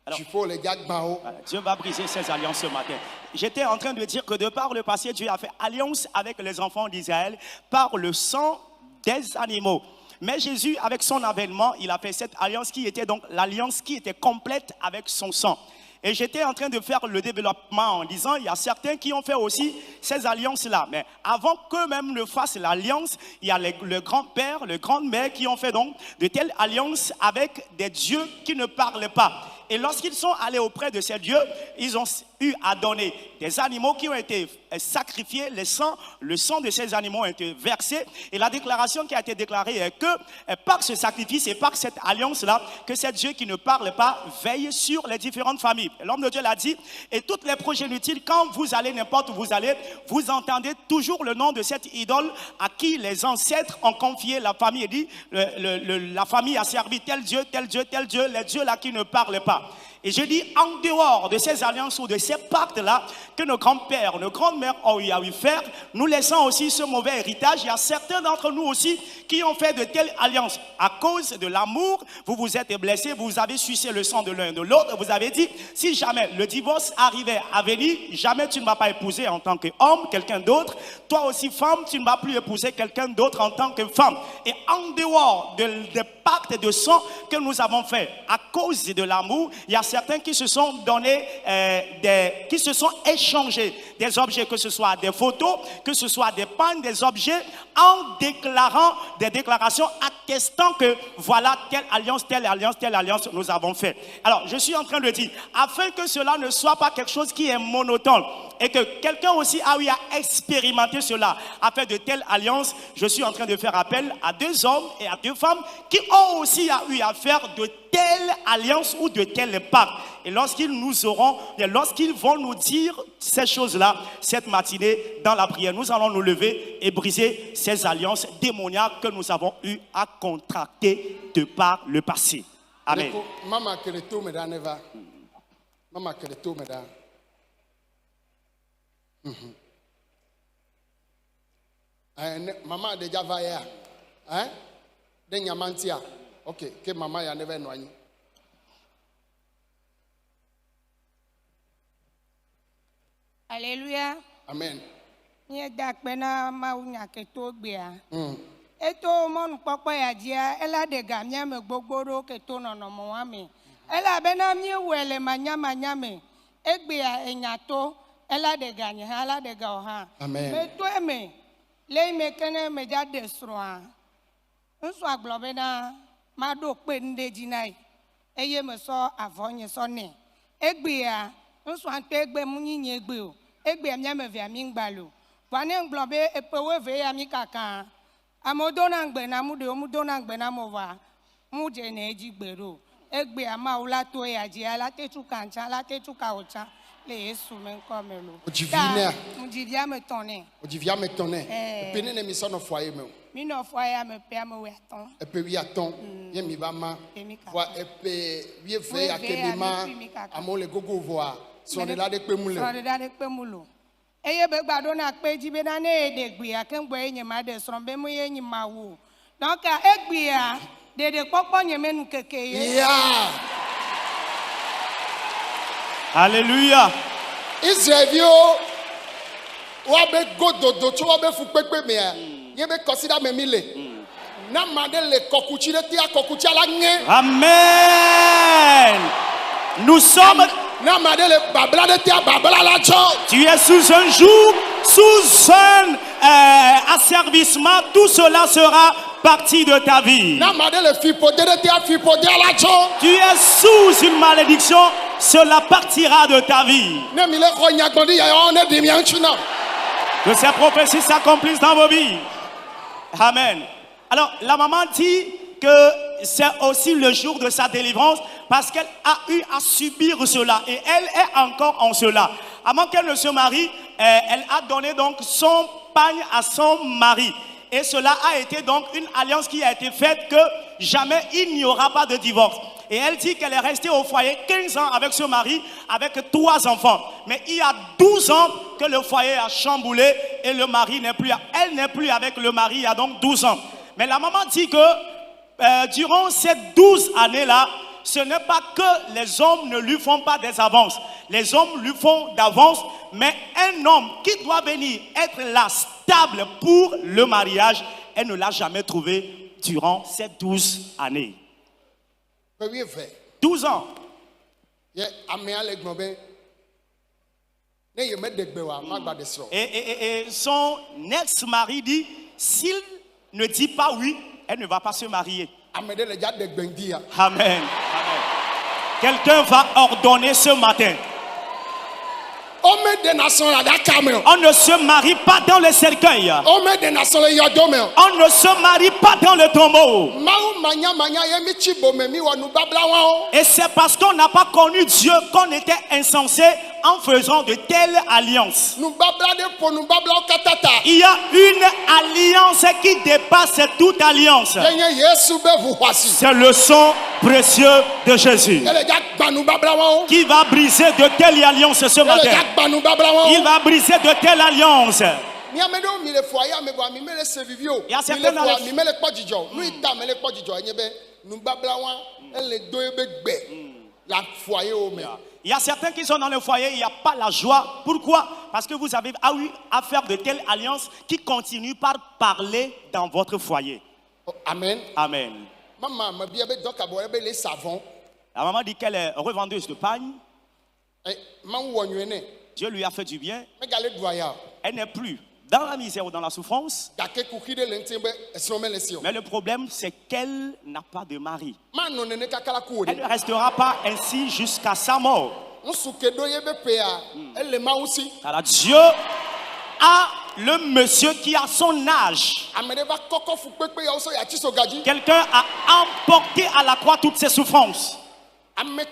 C: Alors,
B: dziƒo le dza gbã wo.
C: Dieu va briser ces alliances ce matin. J'étais en train de dire que de par le passé, Dieu a fait alliance avec les enfants d'Israël par le sang des animaux. Mais Jésus, avec son avènement, il a fait cette alliance qui était donc l'alliance qui était complète avec son sang. Et j'étais en train de faire le développement en disant, il y a certains qui ont fait aussi ces alliances-là. Mais avant qu'eux-mêmes ne fassent l'alliance, il y a le grand-père, le grand-mère qui ont fait donc de telles alliances avec des dieux qui ne parlent pas. Et lorsqu'ils sont allés auprès de ces dieux, ils ont eu à donner des animaux qui ont été sacrifiés, le sang de ces animaux a été versé. Et la déclaration qui a été déclarée est que par ce sacrifice et par cette alliance-là, que ces dieux qui ne parlent pas veillent sur les différentes familles. L'homme de Dieu l'a dit, et toutes les progénitures, quand vous allez n'importe où vous allez, vous entendez toujours le nom de cette idole à qui les ancêtres ont confié la famille et dit, la famille a servi tel Dieu, tel Dieu, tel Dieu, les dieux là qui ne parlent pas. Et je dis, en dehors de ces alliances ou de ces pactes-là que nos grands-pères, nos grandes-mères ont eu à faire, nous laissons aussi ce mauvais héritage. Il y a certains d'entre nous aussi qui ont fait de telles alliances. À cause de l'amour, vous vous êtes blessés, vous avez sucé le sang de l'un de l'autre. Vous avez dit, si jamais le divorce arrivait à venir, jamais tu ne vas pas épouser en tant qu'homme quelqu'un d'autre. Toi aussi, femme, tu ne vas plus épouser quelqu'un d'autre en tant que femme. Et en dehors des pactes de sang que nous avons fait, à cause de l'amour, il y a certains qui se sont donnés, qui se sont échangés des objets, que ce soit des photos, que ce soit des pannes, des objets, en déclarant des déclarations attestant que voilà telle alliance nous avons fait. Alors, je suis en train de dire, afin que cela ne soit pas quelque chose qui est monotone et que quelqu'un aussi a eu à expérimenter cela, à faire de telles alliances, je suis en train de faire appel à 2 hommes et à 2 femmes qui ont aussi eu à faire de telles alliances ou de tels pactes. Et lorsqu'ils vont nous dire ces choses-là, cette matinée, dans la prière, nous allons nous lever et briser ces alliances démoniaques que nous avons eu à contracter de par le passé. Amen.
B: Maman Kereto Medaneva. Maman Kereto Medan. Maman déjà va hier. Hein? De Nyamantia. Ok, que maman y a never noyé.
D: Alléluia.
B: Amen.
D: Nye dakpena maunya keto gbea. Eto monu kpɔkpɔ ya dia ela de ga miame gbogbo ɖo keto nɔnɔme wame. Ela bena mi wele manyame. Egbea enyato ela de ga nye ela de ga oha.
B: Amen.
D: Meto eme le me kene me ja de sroa. Nso agblɔ bena ma ɖo kpe nde dzinai. Eye me sɔ avɔ nye sɔ ne. Egbea nso ante egbe mu nyinye egbe o. Egbe miame via mi ngbalo. Wane nglobe epewe ve ya mi kaka. Amodona ngbe na mude omudona ngbe na mova. Muje ne ejigbero. Egbe ama ula to ya ji ala tetu kancha ala tetu kaocha. Le Yesu men komelo.
B: Ojivina.
D: Mujivia me tonne.
B: Ojivia me tonne. Pene ne mi sono foyer me.
D: Mi no foyer me pe me we aton.
B: E pe wi aton. Ye mi ba ma. Wa e pe wi fe akemima. Amole gogo voa. So de la de pe mule.
D: So de la de pe mulo. Eye be gbado na pe jibe na ne edegbe akengbo enye ma de srombe mu enyi ma wo. Donc egbe a de popo nye menu keke ye.
B: Yeah.
C: Alléluia.
B: Israelio wa be gododo cho wa be fu pepe me a. Ye be consider me mile. Na ma de le kokuchi de ti akokuchi ala nye.
C: Amen. Nous sommes. Tu es sous un joug, sous un asservissement. Tout cela sera partie de ta vie. Tu es sous une malédiction. Cela partira de ta vie. Que ces prophéties s'accomplissent dans vos vies. Amen. Alors, la maman dit que c'est aussi le jour de sa délivrance parce qu'elle a eu à subir cela et elle est encore en cela. Avant qu'elle ne se marie, elle a donné donc son pagne à son mari. Et cela a été donc une alliance qui a été faite que jamais il n'y aura pas de divorce. Et elle dit qu'elle est restée au foyer 15 ans avec ce mari, avec 3 enfants. Mais il y a 12 ans que le foyer a chamboulé et le mari n'est plus, elle n'est plus avec le mari il y a donc 12 ans. Mais la maman dit que durant ces 12 années-là, ce n'est pas que les hommes ne lui font pas des avances. Les hommes lui font d'avance, mais un homme qui doit venir être là, stable pour le mariage, elle ne l'a jamais trouvé durant ces 12 années. 12 ans. Et son ex-mari dit, s'il ne dit pas oui, elle ne va pas se marier. Amen. Amen. Quelqu'un va ordonner ce matin. On ne se marie pas dans le cercueil. On ne se marie pas dans le tombeau. Et c'est parce qu'on n'a pas connu Dieu qu'on était insensé en faisant de telles alliances. Il y a une alliance qui dépasse toute alliance. C'est le sang précieux de Jésus qui va briser de telles alliances ce matin. Il va briser de telles alliances. Il y a certaines Il y a certains qui sont dans le foyer, il n'y a pas la joie. Pourquoi? Parce que vous avez eu à faire de telles alliances qui continuent par parler dans votre foyer.
B: Amen.
C: Amen. La maman dit qu'elle est revendeuse de pagne. Dieu lui a fait du bien. Elle n'est plus dans la misère ou dans la souffrance. Mais le problème, c'est qu'elle n'a pas de mari. Elle ne restera pas ainsi jusqu'à sa mort. Alors Dieu a le monsieur qui a son âge. Quelqu'un a emporté à la croix toutes ses souffrances. Amen.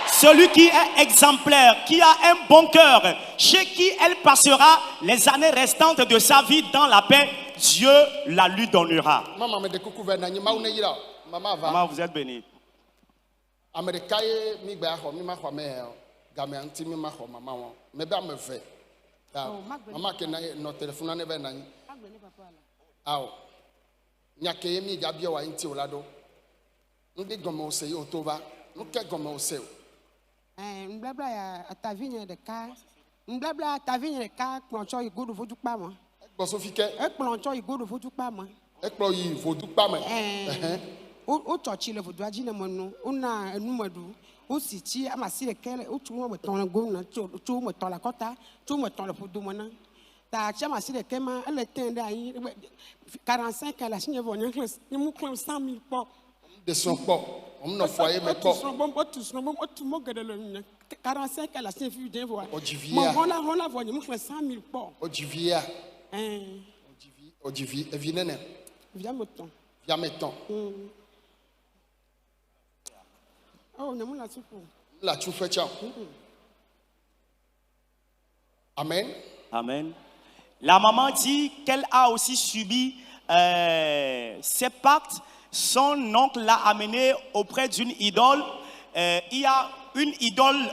C: Celui qui est exemplaire, qui a un bon cœur, chez qui elle passera les années restantes de sa vie dans la paix, Dieu la lui donnera. Maman, vous êtes bénie.
E: Blabla ya atavigne de cas. Blabla atavigne de cas planchon y go de vodou pas moi. Planchon y go de vodou pas moi. O touch le vodou adine mono. On a numero. O siti amasi le quel o tu me ton go na tu me ton la cota, tu me ton le vodou mona. Ta chama si le kema elle était aí 45 elle a signé voyant ni mou 100 000 pas.
B: De son port. On me foyer mais
E: Tous
B: quoi?
E: bon, tous non, tout mon gars de le 45 à la Saint-Fille d'un voix.
B: Ojivia.
E: Mon on la voit, nous fait 100 000 ports.
B: Ojivia.
E: Hein,
B: Ojivi. Evinene.
E: viens me ton.
B: Viens mettons.
E: Oh, nous la soupe.
B: La tu fais tiens. Amen.
C: Amen. La maman dit qu'elle a aussi subi ces pactes. Son oncle l'a amené auprès d'une idole. Il y a une idole,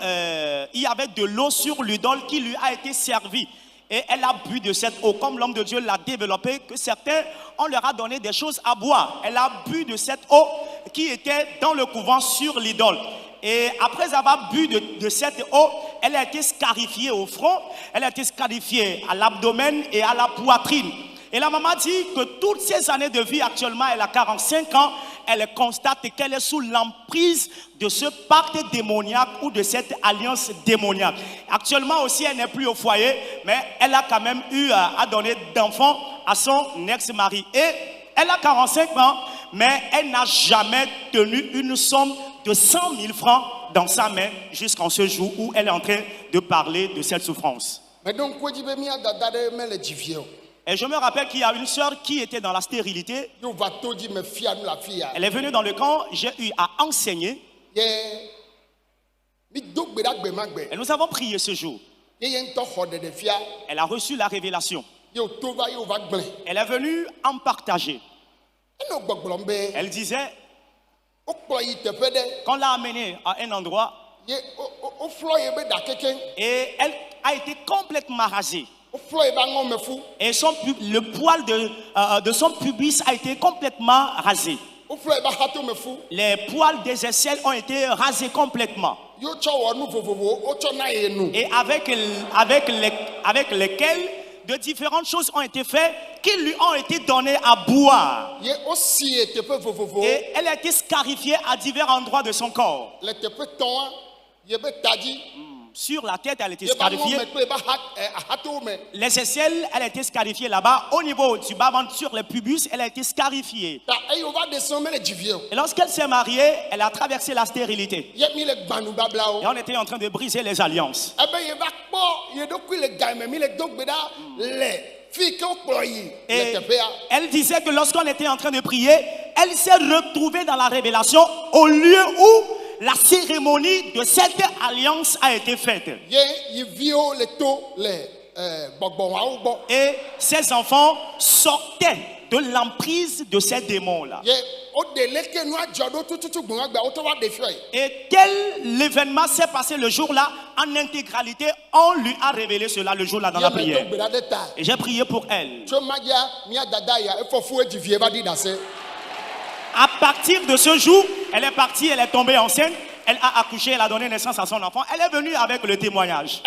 C: il y avait de l'eau sur l'idole qui lui a été servie. Et elle a bu de cette eau, comme l'homme de Dieu l'a développé, que certains, on leur a donné des choses à boire. Elle a bu de cette eau qui était dans le couvent sur l'idole. Et après avoir bu de cette eau, elle a été scarifiée au front, elle a été scarifiée à l'abdomen et à la poitrine. Et la maman dit que toutes ces années de vie, actuellement, elle a 45 ans, elle constate qu'elle est sous l'emprise de ce pacte démoniaque ou de cette alliance démoniaque. Actuellement aussi, elle n'est plus au foyer, mais elle a quand même eu à donner d'enfants à son ex-mari. Et elle a 45 ans, mais elle n'a jamais tenu une somme de 100 000 francs dans sa main jusqu'en ce jour où elle est en train de parler de cette souffrance.
B: Mais donc, quoi dit bien dada mais les jiviens.
C: Et je me rappelle qu'il y a une sœur qui était dans la stérilité.
B: Yo va tout dire mais fille la fille.
C: Elle est venue dans le camp, j'ai eu à enseigner.
B: Et
C: nous avons prié ce jour. Elle a reçu la révélation. Elle est venue en partager. Elle disait qu'on l'a amenée à un endroit et elle a été complètement rasée. Et le poil de son pubis a été complètement rasé. Les poils des aisselles ont été rasés complètement. Et avec lesquels de différentes choses ont été faites qui lui ont été données à boire. Et elle a été scarifiée à divers endroits de son corps. Sur la tête, elle a été scarifiée. Les aisselles, elle a été scarifiée là-bas. Au niveau du bas-ventre, sur les pubis, elle a été scarifiée. Et lorsqu'elle s'est mariée, elle a traversé la stérilité. Et on était en train de briser les alliances. Et elle disait que lorsqu'on était en train de prier, elle s'est retrouvée dans la révélation au lieu où la cérémonie de cette alliance a été faite. Et ces enfants sortaient de l'emprise de ces démons-là. Et tel événement s'est passé le jour-là, en intégralité, on lui a révélé cela le jour-là dans la prière. Et j'ai prié pour elle. À partir de ce jour, elle est partie, elle est tombée enceinte, elle a accouché, elle a donné naissance à son enfant. Elle est venue avec le témoignage.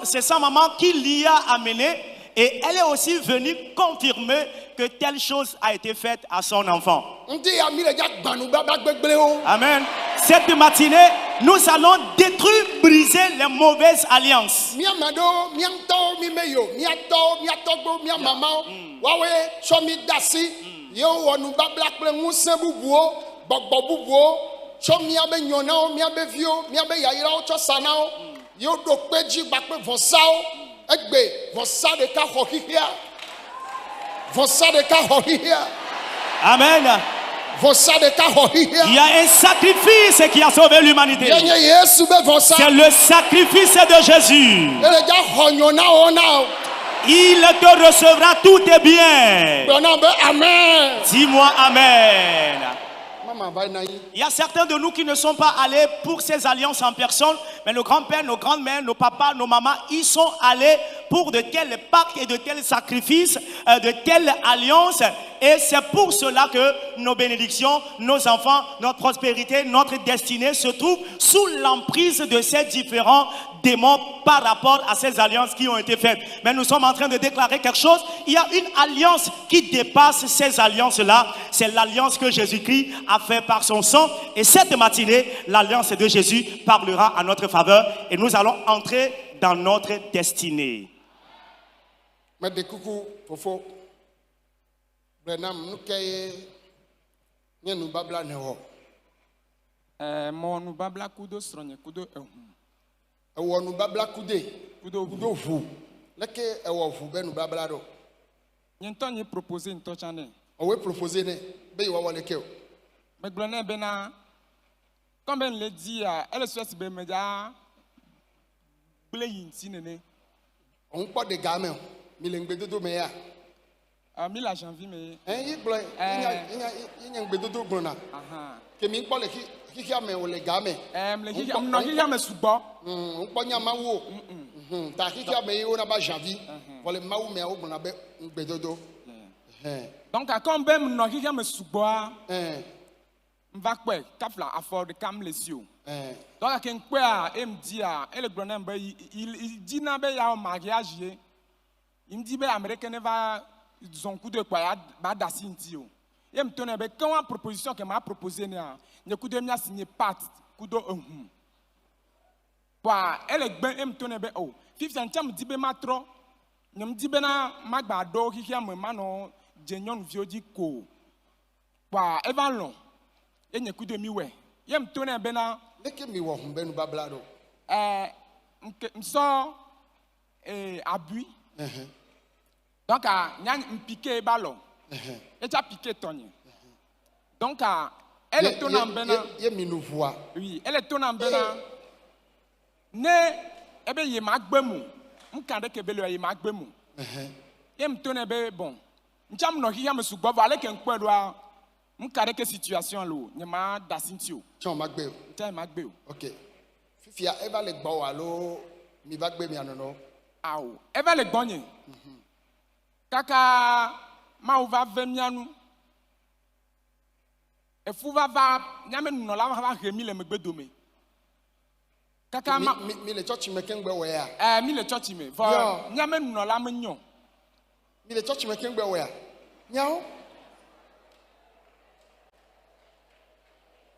C: C'est sa maman qui l'y a amené et elle est aussi venue confirmer que telle chose a été faite à son enfant. Amen. Cette matinée, nous allons détruire, briser les mauvaises alliances. Amen. Il y a un sacrifice qui a sauvé l'humanité. C'est le sacrifice de Jésus. Il te recevra tous tes biens. Dis-moi Amen. Il y a certains de nous qui ne sont pas allés pour ces alliances en personne, mais nos grands-pères, nos grandes-mères, nos papas, nos mamans, ils sont allés pour de tels pactes et de tels sacrifices, de telles alliances. Et c'est pour cela que nos bénédictions, nos enfants, notre prospérité, notre destinée se trouvent sous l'emprise de ces différents démons par rapport à ces alliances qui ont été faites. Mais nous sommes en train de déclarer quelque chose. Il y a une alliance qui dépasse ces alliances-là. C'est l'alliance que Jésus-Christ a fait par son sang. Et cette matinée, l'alliance de Jésus parlera à notre faveur. Et nous allons entrer dans notre destinée.
B: Brenam nu ke nye nu babla ne ho.
F: Mo nu babla kudo sronye kudo
B: Ewo nu babla kude.
F: kudo
B: Kudo fu. Leke ewo fu be nu babla do.
F: Nyento ni proposer nto chane.
B: Owe proposer ne be yo wole ke o.
F: Me glone be na comme ben le dit elle souhaite be me ja ble yinti nene.
B: On po de game o. Mi le ngbe dodo me ya.
F: Mi la janvier me.
B: Yi glo inya ngbe dodo gbona.
F: Aha.
B: Ke mi po le ki ame o le game.
F: Le ki am no ki me subo.
B: On po nya ma wo. Ta ki ame yo na ba janvier. Pour le ma wo me o gbona be ngbe dodo.
F: Donc comme ben no ki me subo a. Mva kwe kafla afford kam lesio. Donc ken kwe a mdi a ele gbona mba il dit na be ya mariage. Il me dit be américain va son coup de quoi ba dasinti o. Il me tonne be quand une proposition que m'a proposé na ne coup de mia signé pat coup de Wa ele gben me tonne be o. 50 ans me dit be matro. Ne me dit be na magba do ki am ma no jenyon viodi ko. Wa evan long. Et ne coup de mi we. Il me tonne be na
B: Leke mi wo humbe nu babla do.
F: m'so abui. Donc, il y a un piqué ballon. Et tu as piqué ton. Donc, elle est ton ambena. Oui, elle est ton ambena. Ne, eh bien, il m'a gbemu. M'kande kebelo il m'a gbemu. Et m'tonne be bon. M'cham no hiya me subo vale ken kwedwa. M'kande ke situation lo. Ni ma dasintio.
B: Tiens, ma gbe.
F: Tiens, ma gbe.
B: OK. Fifia e va le gbo alo mi va gbe mi anono.
F: Aou. E va le gbonye. Kaka ma uva vemianu e fu va nyame no la va remi le megbedome kaka ma
B: mi le church me kengbe we ya
F: mi le church me vo nyame no la menyo
B: mi le church me kengbe we ya nyao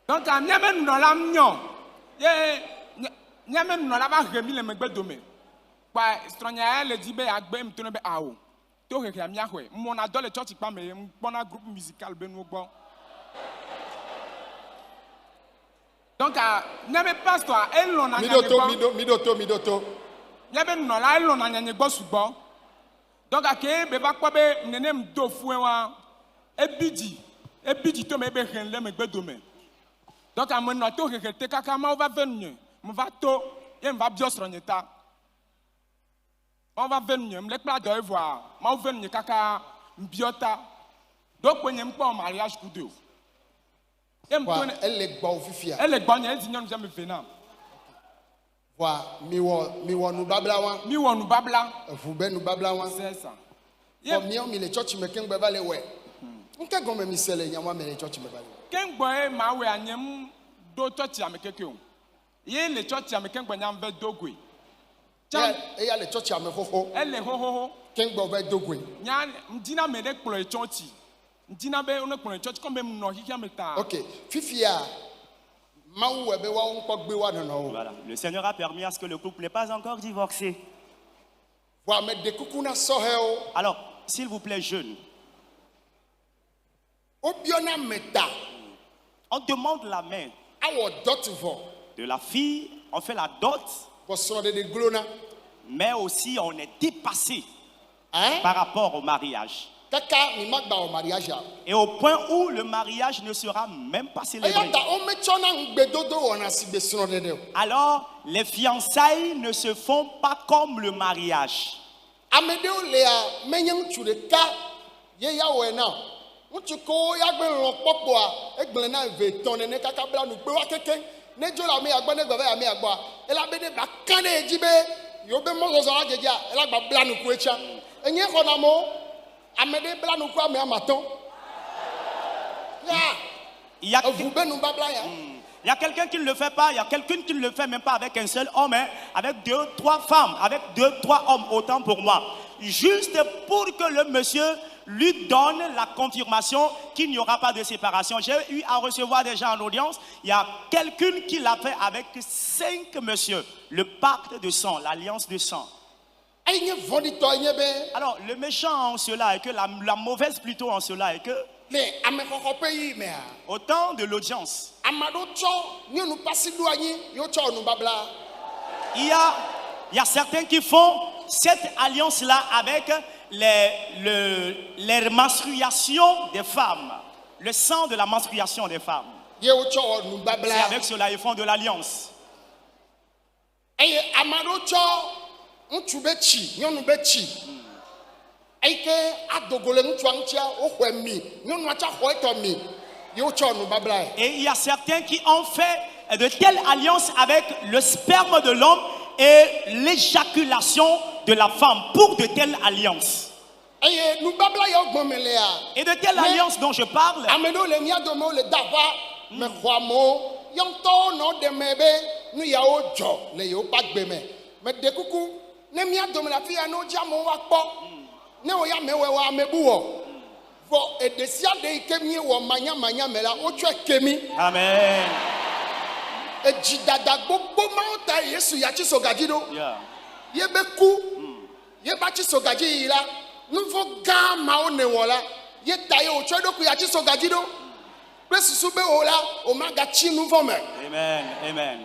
F: donc nyame no la menyo ye nyame no la va remi le megbedome kwa stronya le di be agbe mtono be awo to ke ya miahwe mo na do le church pa me mo na groupe musical be nu gbo donc nyame pastor elon na
B: midoto
F: nyame no la elon na nyanye gbo sugbo donc ke be ba kwa be nenem do fuen wa ebidi to me be hen le me gbedome donc mo na to ke te kaka ma va venir mo va to e va biosro nyeta. On va venir, me l'éclat de voir. Ma venir kaka mbiota. Donc when you pas en mariage kudo.
B: Elle est bon fifia.
F: Elle est bonne, elle dit non jamais venant.
B: Wa mi wo nu babla wa.
F: Mi wo nu babla.
B: Fu be nu babla wa.
F: C'est ça.
B: Comme mi le church me kengbe vale we. Nka gome mi sele nyama me le church me vale.
F: Kengbo e ma we anyem do church amekeke o. Ye le church amekengbo nyam ve dogwe.
B: Et y a les church à me ho.
F: Elle est ho.
B: Kengbo ve dogwe.
F: Nya mdina me de kplo e church. Mdina be on kplo e church comme me no hihia meta.
B: OK. Fifia. Maou ebe wa on ko gbe wa no.
C: Voilà, le Seigneur a permis à ce que le couple n'est pas encore divorcé.
B: Wa me de kukuna soheo.
C: Alors, s'il vous plaît, jeunes.
B: Obiona meta.
C: On demande la main
B: Awo dot vo.
C: de la fille, on fait la dot. Mais aussi on est dépassé par rapport au mariage. Et au point où le mariage ne sera même pas célébré. Alors les fiançailles ne se font pas comme le mariage.
B: Nejola me agba ne gove ame agba ela be de ba kan ejibe yo be mo zo ajeja ela gba bla nu ku echa enye ko na mo amede bla nu ku ame amaton ya vous be nu babla ya.
C: Il y a quelqu'un qui ne le fait pas, il y a quelqu'un qui ne le fait même pas avec un seul homme, hein, avec 2, 3 femmes, avec 2, 3 hommes, autant pour moi. Juste pour que le monsieur lui donne la confirmation qu'il n'y aura pas de séparation. J'ai eu à recevoir des gens en audience. Il y a quelqu'un qui l'a fait avec 5 messieurs. Le pacte de sang, l'alliance de sang. Alors, le méchant en cela est que la mauvaise plutôt en cela est que au temps de l'audience, il y a certains qui font cette alliance-là avec les menstruations des femmes, le sang de la menstruation des femmes. C'est avec cela ils font de l'alliance. Et il y a certains qui ont fait de telles alliances avec le sperme de l'homme et l'éjaculation de la femme pour de telles alliances. Et de telles alliances dont je parle, amen. Amen. Amen.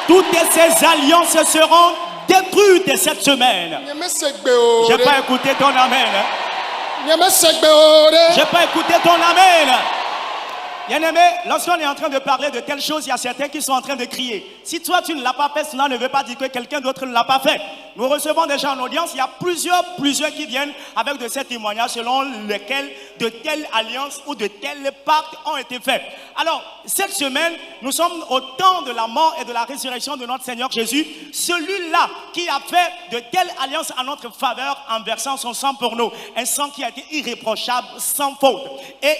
C: Toutes ces alliances seront détruites cette semaine. J'ai pas écouté ton amen. J'ai pas écouté ton amen. Bien-aimé, lorsqu'on est en train de parler de telles choses, il y a certains qui sont en train de crier. Si toi tu ne l'as pas fait, cela ne veut pas dire que quelqu'un d'autre ne l'a pas fait. Nous recevons déjà en audience, il y a plusieurs qui viennent avec de ces témoignages selon lesquels de telles alliances ou de tels pactes ont été faits. Alors, cette semaine, nous sommes au temps de la mort et de la résurrection de notre Seigneur Jésus. Celui-là qui a fait de telles alliances en notre faveur en versant son sang pour nous. Un sang qui a été irréprochable, sans faute. Et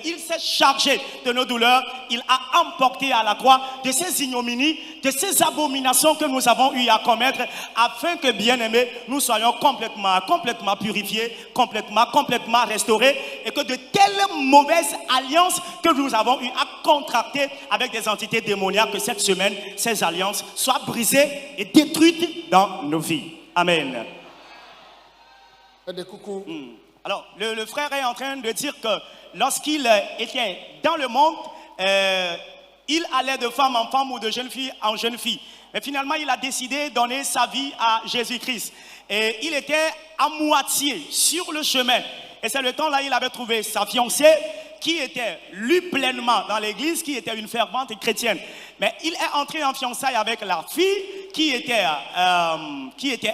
C: il s'est chargé de nos douleurs, il a emporté à la croix de ces ignominies, de ces abominations que nous avons eu à commettre, afin que, bien-aimés, nous soyons complètement purifiés, complètement restaurés, et que de telles mauvaises alliances que nous avons eu à contracter avec des entités démoniaques, que cette semaine, ces alliances soient brisées et détruites dans nos vies. Amen. Alors, le frère est en train de dire que lorsqu'il était dans le monde, il allait de femme en femme ou de jeune fille en jeune fille. Mais finalement, il a décidé de donner sa vie à Jésus-Christ. Et il était à moitié sur le chemin. Et c'est le temps-là, il avait trouvé sa fiancée qui était lui pleinement dans l'église, qui était une fervente chrétienne. Mais il est entré en fiançailles avec la fille qui était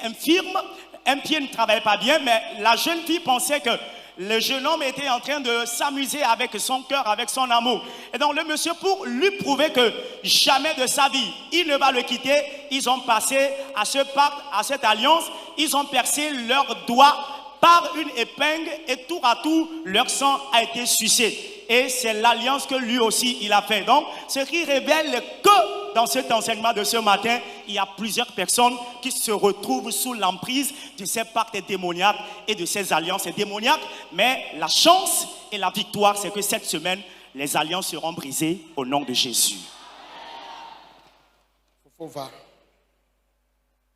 C: infirme. Un pied ne travaillait pas bien, mais la jeune fille pensait que le jeune homme était en train de s'amuser avec son cœur, avec son amour. Et donc le monsieur, pour lui prouver que jamais de sa vie, il ne va le quitter, ils ont passé à ce pacte, à cette alliance, ils ont percé leurs doigts par une épingle et tour à tour, leur sang a été sucé. Et c'est l'alliance que lui aussi il a fait. Donc, ce qui révèle que dans cet enseignement de ce matin, il y a plusieurs personnes qui se retrouvent sous l'emprise de ces pactes démoniaques et de ces alliances démoniaques. Mais la chance et la victoire, c'est que cette semaine, les alliances seront brisées au nom de Jésus.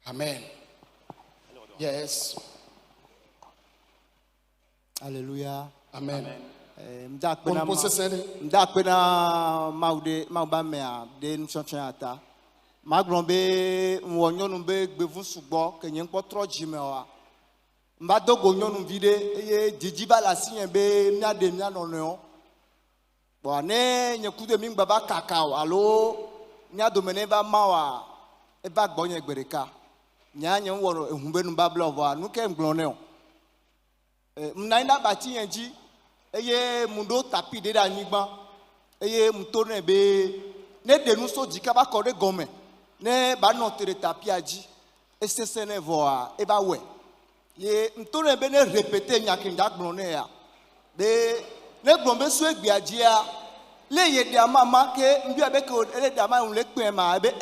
B: Amen. Yes.
G: Alléluia.
B: Amen.
G: M'dakpena mauba mea de nchonchon ata magrombe nwonyonu be gbevu sugbo kenye nkpotro jimewa mbadogo nyonu vide eye jijiba la sinye be miade mianono bo ne nyekude mi baba kakao alo miado meneba mawa e ba gbonye gbereka nyanye nworo ehumbe nu bablo bo anuke ngloneo mnaina bati yenji eye mundo tapi de anigba eye mutone be ne denu so jika ba kore gome ne ba no tere tapi aji esese ne voa e ba we ye mutone be ne répéter nyakinda gbone ya be ne gbombe so egbe aji ya le ye de amama ke mbi abe ke ele de amama le pe ma be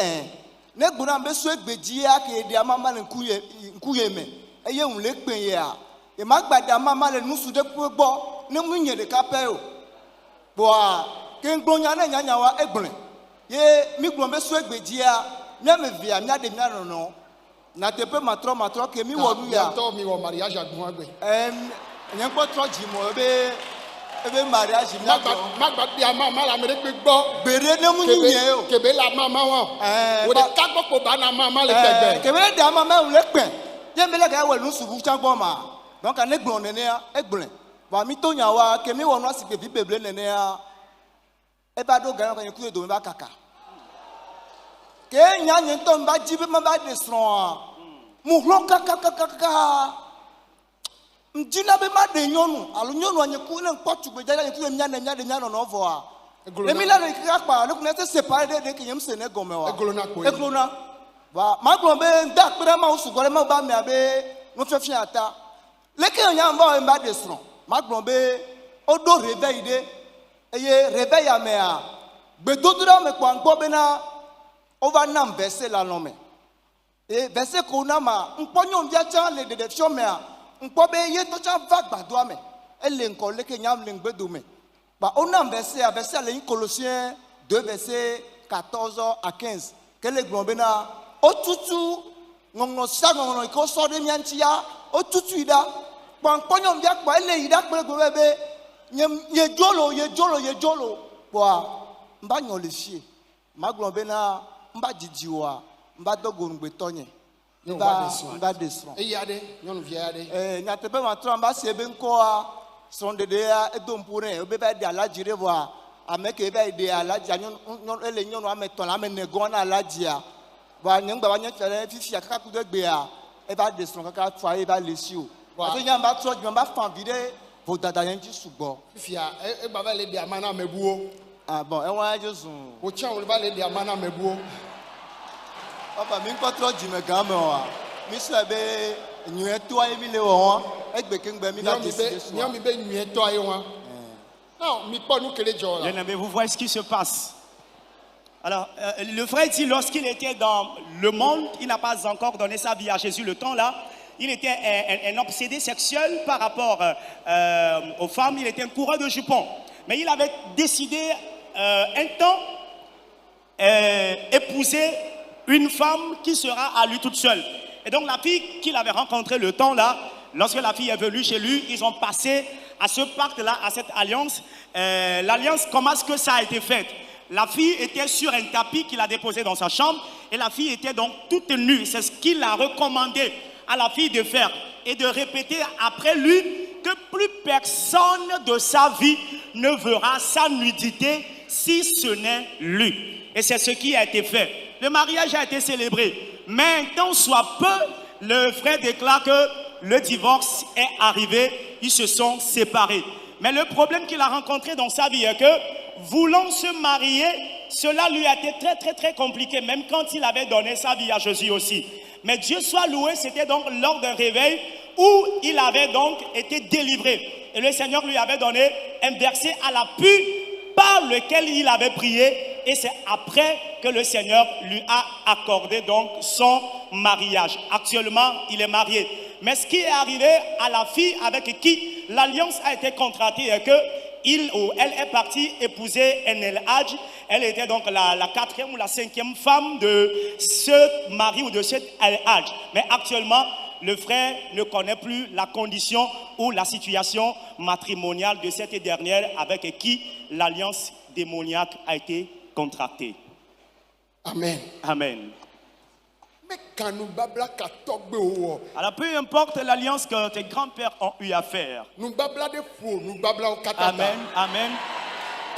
G: ne gbona be so egbe ji ya ke de amama ne nkuye me eye un le pe ya e magbade amama le nusu de gbo ne munye de kapeo boa ke ngbonya na nyanyawa egbon ye mi gbon be so egbejia mia me via mia de mia no na te pe matro ke mi wo nu ya
B: to mi wo mariage agun agbe
G: nyen po tro ji mo ebe mariage mia
B: magba bia mama la me de gbo
G: bere ne mu nyen o
B: kebe la mama won o de ka gbo ko ba na mama le tegbe
G: kebe de mama u le pe je me le ka we nu subu chagbo ma donc an egbon nene ya egbon ba mi to nya wa ke mi wo nu asipe bi beble nene ya e ba do gan kan ku do me ba kaka ke nya nyen to mba ji be ma ba de sron mu hlo kaka mjina be ma de nyonu alu nyonu anye ku le npotu gbe jaja ku nya de nya no vo a emi la ne kaka pa le ku ne se séparer de ke nyem se ne gome wa eglona ba ma gbo be nda pere ma usu gore ma ba mi abe no fefi ata le ke nya mba mba de sron ma gbo be odo réveil de eye réveil a me a gbe dodura me kwa ngbo be na over nam verset la no me e verset ko na ma mponyo mbia cha le de fio me a mpo be ye to cha va gbado ame ele nko le ke nyam le ngbedo me ba onam verset le Colossiens 2 verset 14 à 15 que le glombe na otutu ngongno sa ngongno ko so de mianti ya otutu ida mponyo mbia kwa ele ida pe gbe be ye jolo kwa mba nyole fie ma glombe na mba jijiwa mba dogo ngbe tonye mba desron
B: eyade nyonu viade
G: nyatepe matro mba sebe nko a sondede ya edompure obe ba de alaji rewa ameke ba de alaji nyon ele nyonu ameton amenego na alaji a ba nyengba ba nyefere fifi akaka kudo gbe a e ba desron kaka twa e ba lesi o so nyamba tro nyamba fan vide vo dada yenji sugbo
B: fifi a e gba ba le de amana mebuo
G: ah bon e won ajosun
B: o chan o le ba le de amana mebuo
G: papa mi nko tro ji me gan me wa mi so be nyu to ayi mi le won egbe ke ngbe mi ba ti se
B: ni mi be nyu to ayi won non mi po nu kele jo la
C: mais vous voyez ce qui se passe. Alors le frère dit lorsqu'il était dans le monde, il n'a pas encore donné sa vie à Jésus le temps là. Il était un obsédé sexuel par rapport aux femmes, il était un coureur de jupons. Mais il avait décidé un temps épouser une femme qui sera à lui toute seule. Et donc la fille qu'il avait rencontrée le temps là, lorsque la fille est venue chez lui, ils ont passé à ce pacte-là, à cette alliance. L'alliance, comment est-ce que ça a été fait? La fille était sur un tapis qu'il a déposé dans sa chambre et la fille était donc toute nue. C'est ce qu'il a recommandé à la fille de faire et de répéter après lui que plus personne de sa vie ne verra sa nudité si ce n'est lui. Et c'est ce qui a été fait. Le mariage a été célébré. Mais tant soit peu, le frère déclare que le divorce est arrivé. Ils se sont séparés. Mais le problème qu'il a rencontré dans sa vie est que, voulant se marier, cela lui a été très compliqué, même quand il avait donné sa vie à Jésus aussi. Mais Dieu soit loué, c'était donc lors d'un réveil où il avait donc été délivré. Et le Seigneur lui avait donné un verset à l'appui par lequel il avait prié. Et c'est après que le Seigneur lui a accordé donc son mariage. Actuellement, il est marié. Mais ce qui est arrivé à la fille avec qui l'alliance a été contractée est que il ou elle est partie épouser un El Hadj. Elle était donc la 4e ou la 5e femme de ce mari ou de cet El Hadj. Mais actuellement, le frère ne connaît plus la condition ou la situation matrimoniale de cette dernière avec qui l'alliance démoniaque a été contractée.
B: Amen.
C: Amen.
B: Mais quand nous babla katogbe o.
C: Alors peu importe l'alliance que tes grands-pères ont eu à faire.
B: Nous babla de faux, nous babla au katata.
C: Amen. Amen.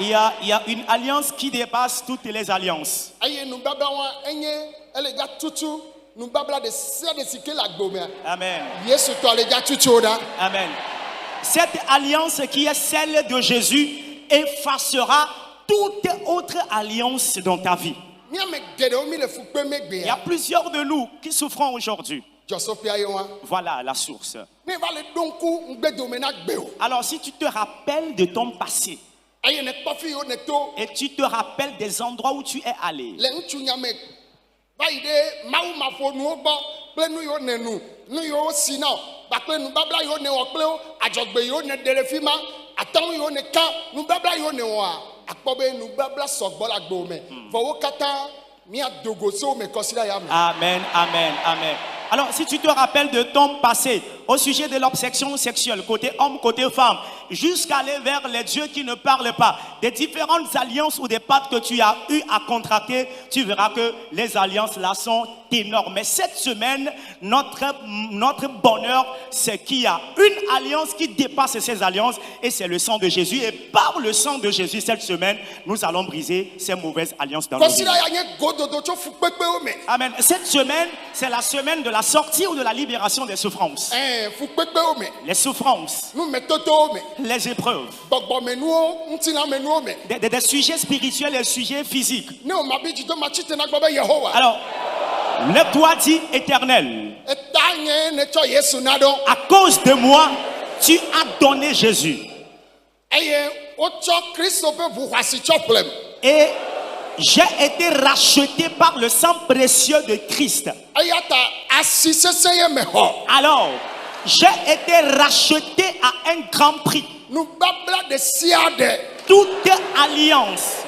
C: Il y a une alliance qui dépasse toutes les alliances.
B: Aïe nous babla wa enye elle ga tutu nous babla de c'est de sike la gbome.
C: Amen.
B: Yesu to le ga tutu oda.
C: Amen. Cette alliance qui est celle de Jésus effacera toute autre alliance dans ta vie. Il y a plusieurs de nous qui souffrons aujourd'hui. Voilà la source. Alors si tu te rappelles de ton passé et tu te rappelles des endroits où tu es allé, Amen, amen, amen. Alors, si tu te rappelles de ton passé au sujet de l'obsession sexuelle, côté homme, côté femme, jusqu'à aller vers les dieux qui ne parlent pas, des différentes alliances ou des pactes que tu as eu à contracter, tu verras que les alliances là sont énormes. Mais cette semaine, notre bonheur, c'est qu'il y a une alliance qui dépasse ces alliances et c'est le sang de Jésus. Et par le sang de Jésus, cette semaine, nous allons briser ces mauvaises alliances dans nos vies. Amen. Cette semaine, c'est la semaine de la sortie ou de la libération des souffrances. Les souffrances, les épreuves, des sujets spirituels et des sujets physiques. Alors, lève-toi, dis Éternel, à cause de moi, tu as donné Jésus. Et j'ai été racheté par le sang précieux de Christ. Alors, j'ai été racheté à un grand prix. Toute alliance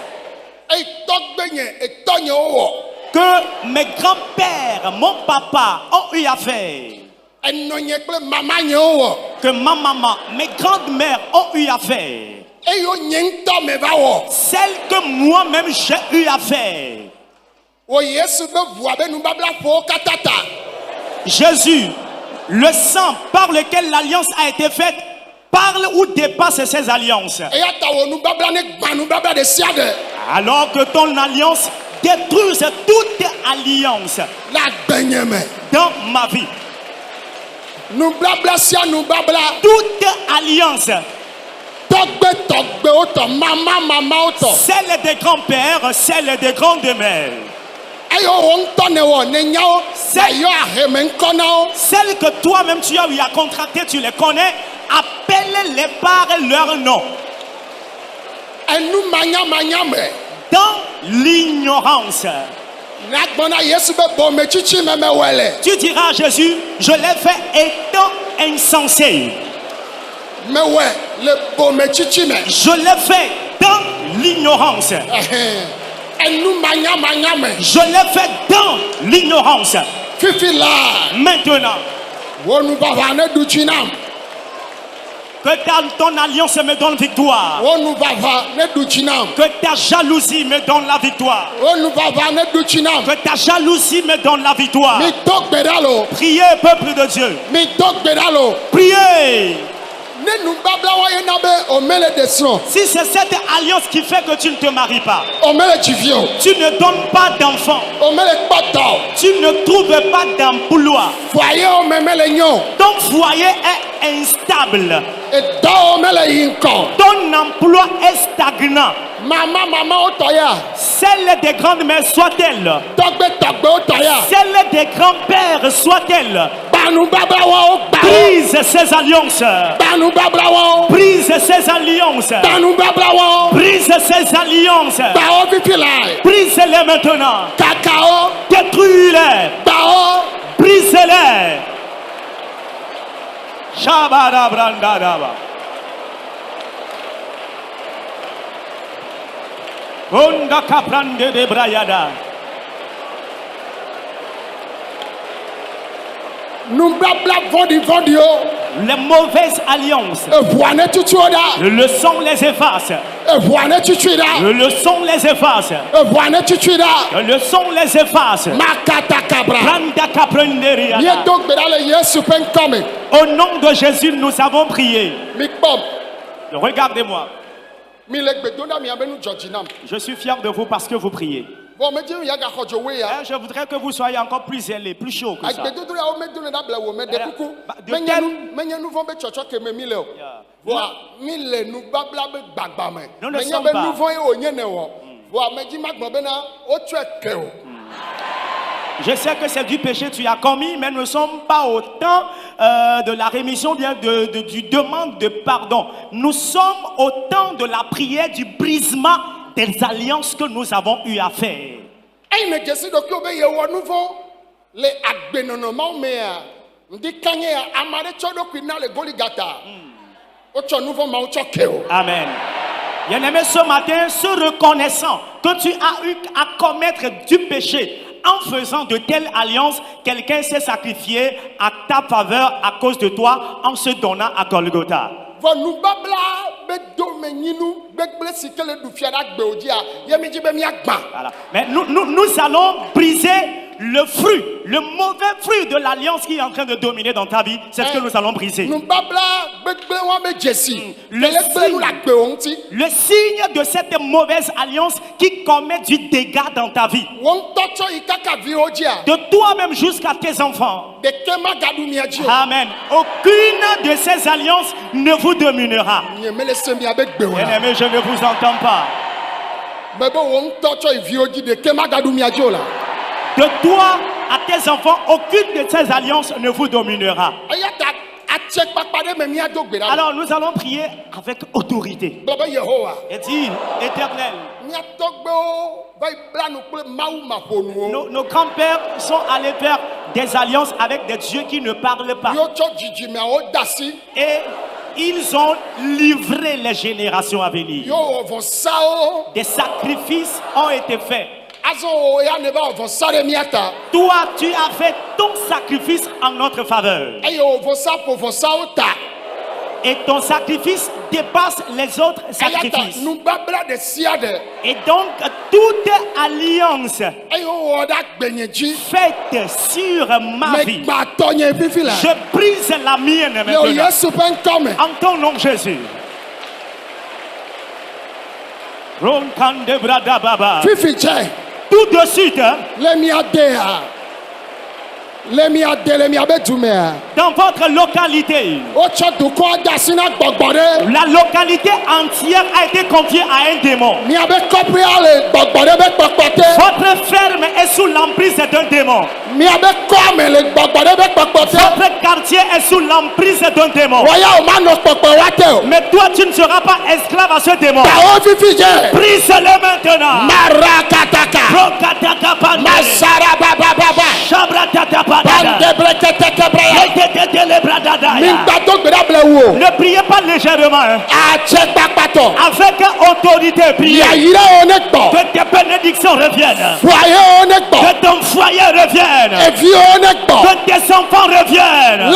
C: que mes grands-pères, mon papa ont eu à faire, que ma maman, mes grandes-mères ont eu à faire, celle que moi-même j'ai eu à faire. Jésus, le sang par lequel l'alliance a été faite, parle ou dépasse ces alliances. Alors que ton alliance détruise toute alliance dans ma vie. Toute alliance, celle des grands-pères, celle des grandes-mères, celle que toi-même tu as eu à contracter, tu les connais, appelle-les par leur nom. Dans l'ignorance, tu diras à Jésus, je l'ai fait étant insensé. Je l'ai fait dans l'ignorance. Je l'ai fait dans l'ignorance. Maintenant, que ton alliance me donne victoire. Que ta jalousie me donne la victoire. Que ta jalousie me donne la victoire. Priez, peuple de Dieu. Priez. Si c'est cette alliance qui fait que tu ne te maries pas, tu ne donnes pas d'enfant, tu ne trouves pas d'emploi, ton foyer est instable, ton emploi est stagnant, celle des grandes mères soit-elle, celle des grands-pères soit-elle, brise ces alliances. Brise ces alliances. Brise ces alliances. Brise-les maintenant. Détruis-les. Brise-les. Shabada brandadaba. Onda kaprande de brayada. Les mauvaises alliances, le sang les efface. Le sang les efface. Le sang les efface. Au nom de Jésus, nous avons prié. Regardez-moi. Je suis fier de vous parce que vous priez. Je voudrais que vous soyez encore plus zélés, plus chaud que ça. Nous ne sommes pas. Je sais que c'est du péché que tu as commis, mais nous ne sommes pas au temps de la rémission, du demande de pardon. Nous sommes au temps de la prière, du brisement des alliances que nous avons eu à faire. Amen. Bien-aimé, ce matin, se reconnaissant que tu as eu à commettre du péché en faisant de telles alliances, quelqu'un s'est sacrifié à ta faveur à cause de toi en se donnant à Golgotha. Voilà. Mais nous allons briser le fruit, le mauvais fruit de l'alliance qui est en train de dominer dans ta vie. C'est ce que nous allons briser. Le signe de cette mauvaise alliance qui commet du dégât dans ta vie. De toi-même jusqu'à tes enfants. Amen. Aucune de ces alliances ne vous dominera. Bien-aimé, je ne vous entends pas. De toi à tes enfants, aucune de ces alliances ne vous dominera. Alors nous allons prier avec autorité. Et dire, Éternel, nos grands-pères sont allés faire des alliances avec des dieux qui ne parlent pas. Et ils ont livré les générations à venir. Des sacrifices ont été faits. Toi, tu as fait ton sacrifice en notre faveur. Et ton sacrifice dépasse les autres sacrifices. Et donc, toute alliance faite sur ma vie, je brise la mienne maintenant. En ton nom, Jésus. Tout de suite, dans votre localité, la localité entière a été confiée à un démon. Votre ferme est sous l'emprise d'un démon. Votre quartier est sous l'emprise d'un démon. Mais toi, tu ne seras pas esclave à ce démon. Brise-le maintenant. Ne priez pas légèrement, avec autorité, priez que tes bénédictions reviennent, que ton foyer revienne, que tes enfants reviennent,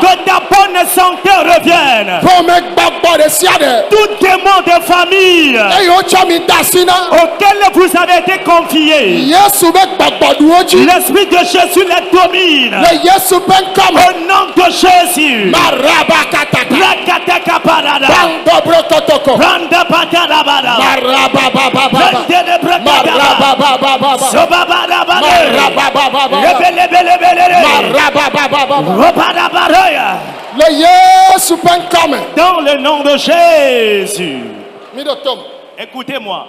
C: que ta bonne santé revienne. Tout démon de famille auquel vous avez été confié, l'esprit de Jésus les domine. Au nom de Jésus. Dans le nom de Jésus. Écoutez-moi.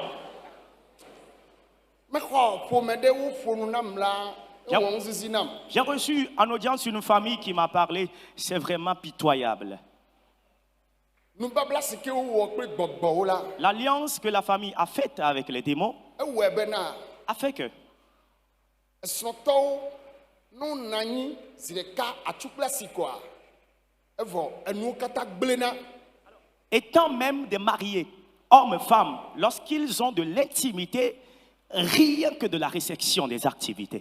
C: J'ai reçu en audience une famille qui m'a parlé, c'est vraiment pitoyable. L'alliance que la famille a faite avec les démons a fait que étant même des mariés, hommes et femmes, lorsqu'ils ont de l'intimité, rien que de la réception des activités.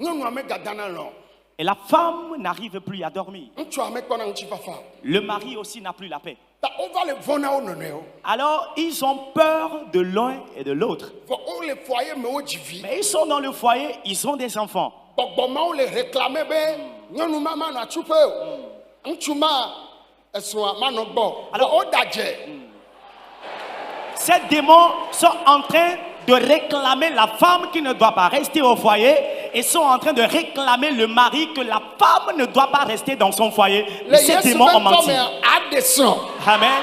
C: Et la femme n'arrive plus à dormir. Le mari aussi n'a plus la paix. Alors, ils ont peur de l'un et de l'autre. Mais ils sont dans le foyer, ils ont des enfants. Alors, ces démons sont en train de réclamer la femme qui ne doit pas rester au foyer et sont en train de réclamer le mari que la femme ne doit pas rester dans son foyer. Ces démons ont menti. Amen.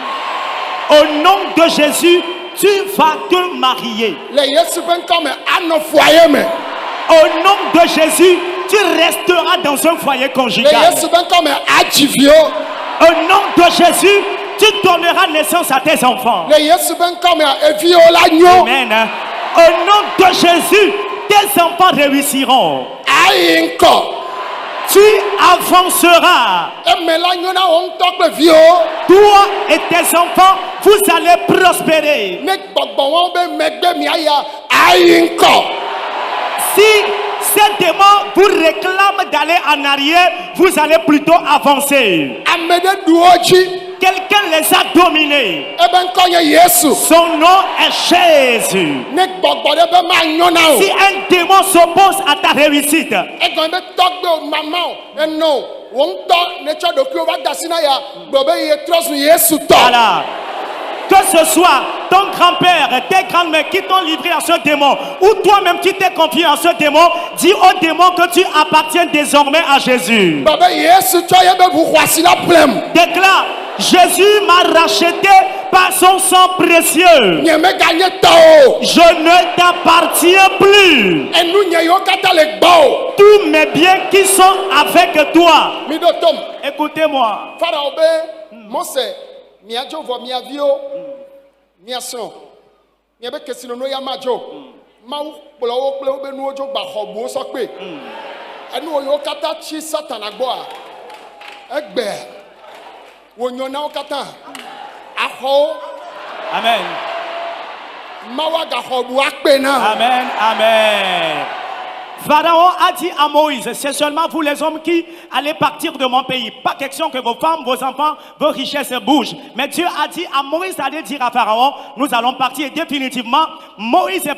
C: Au nom de Jésus, tu vas te marier. Au nom de Jésus, tu resteras dans un foyer conjugal. Au nom de Jésus, tu donneras naissance à tes enfants. Amen. Au nom de Jésus, tes enfants réussiront. Tu avanceras. Toi et tes enfants vous allez prospérer.
B: Ne gbɔgbɔwo be megbe miaya ayi ŋkɔ.
C: Si ces démons vous réclament d'aller en arrière, vous allez plutôt avancer.
B: Ame ɖe ɖu wo dzi.
C: Quelqu'un les a dominés.
B: Ebe ŋkɔ nye Yesu.
C: Son nom est Jésus.
B: Ne gbɔgbɔ ɖe be manyɔ na o.
C: Si un démon s'oppose à ta réussite,
B: Egɔme be tɔgbe o mama o eno wo ŋutɔ ne tsɔ ɖokuiwo va da si na ya gblɔ be ye trɔ zu Yesu tɔ.
C: voilà. Que ce soit ton grand-père, tes grands-mères qui t'ont livré à ce démon, ou toi-même qui t'es confié à ce démon, dis au démon que tu appartiens désormais à Jésus.
B: Gblɔ be Yesu tsɔ ye be ʋu xɔasi la ƒlem.
C: Déclare, Jésus m'a racheté par son sang précieux.
B: Nye meganye tɔ o.
C: Je ne t'appartiens plus.
B: Enu nye yiwo katã le gbɔ o.
C: Tous mes biens qui sont avec toi.
B: Mi ɖo tom.
C: Écoutez-moi.
B: Farao be Mose miadzo vɔ mia viwo mia srɔ̃ miabe kesinɔnɔ ya ma dzo. Mawu kplɔ wo kple wobe nuwo dzo gba xɔbuwo sɔkpe. Enuwo yiwo katã tsi Satana gbɔa egbe wònyɔ na wo katã. Axɔwo.
C: Amen.
B: Mawu agaxɔ bu akpe na.
C: Amen. Amen. Pharaon a dit à Moïse, c'est seulement vous les hommes qui allez partir de mon pays. Pas question que vos femmes, vos enfants, vos richesses bougent. Mais Dieu a dit à Moïse d'aller dire à Pharaon, nous allons partir définitivement. Moïse,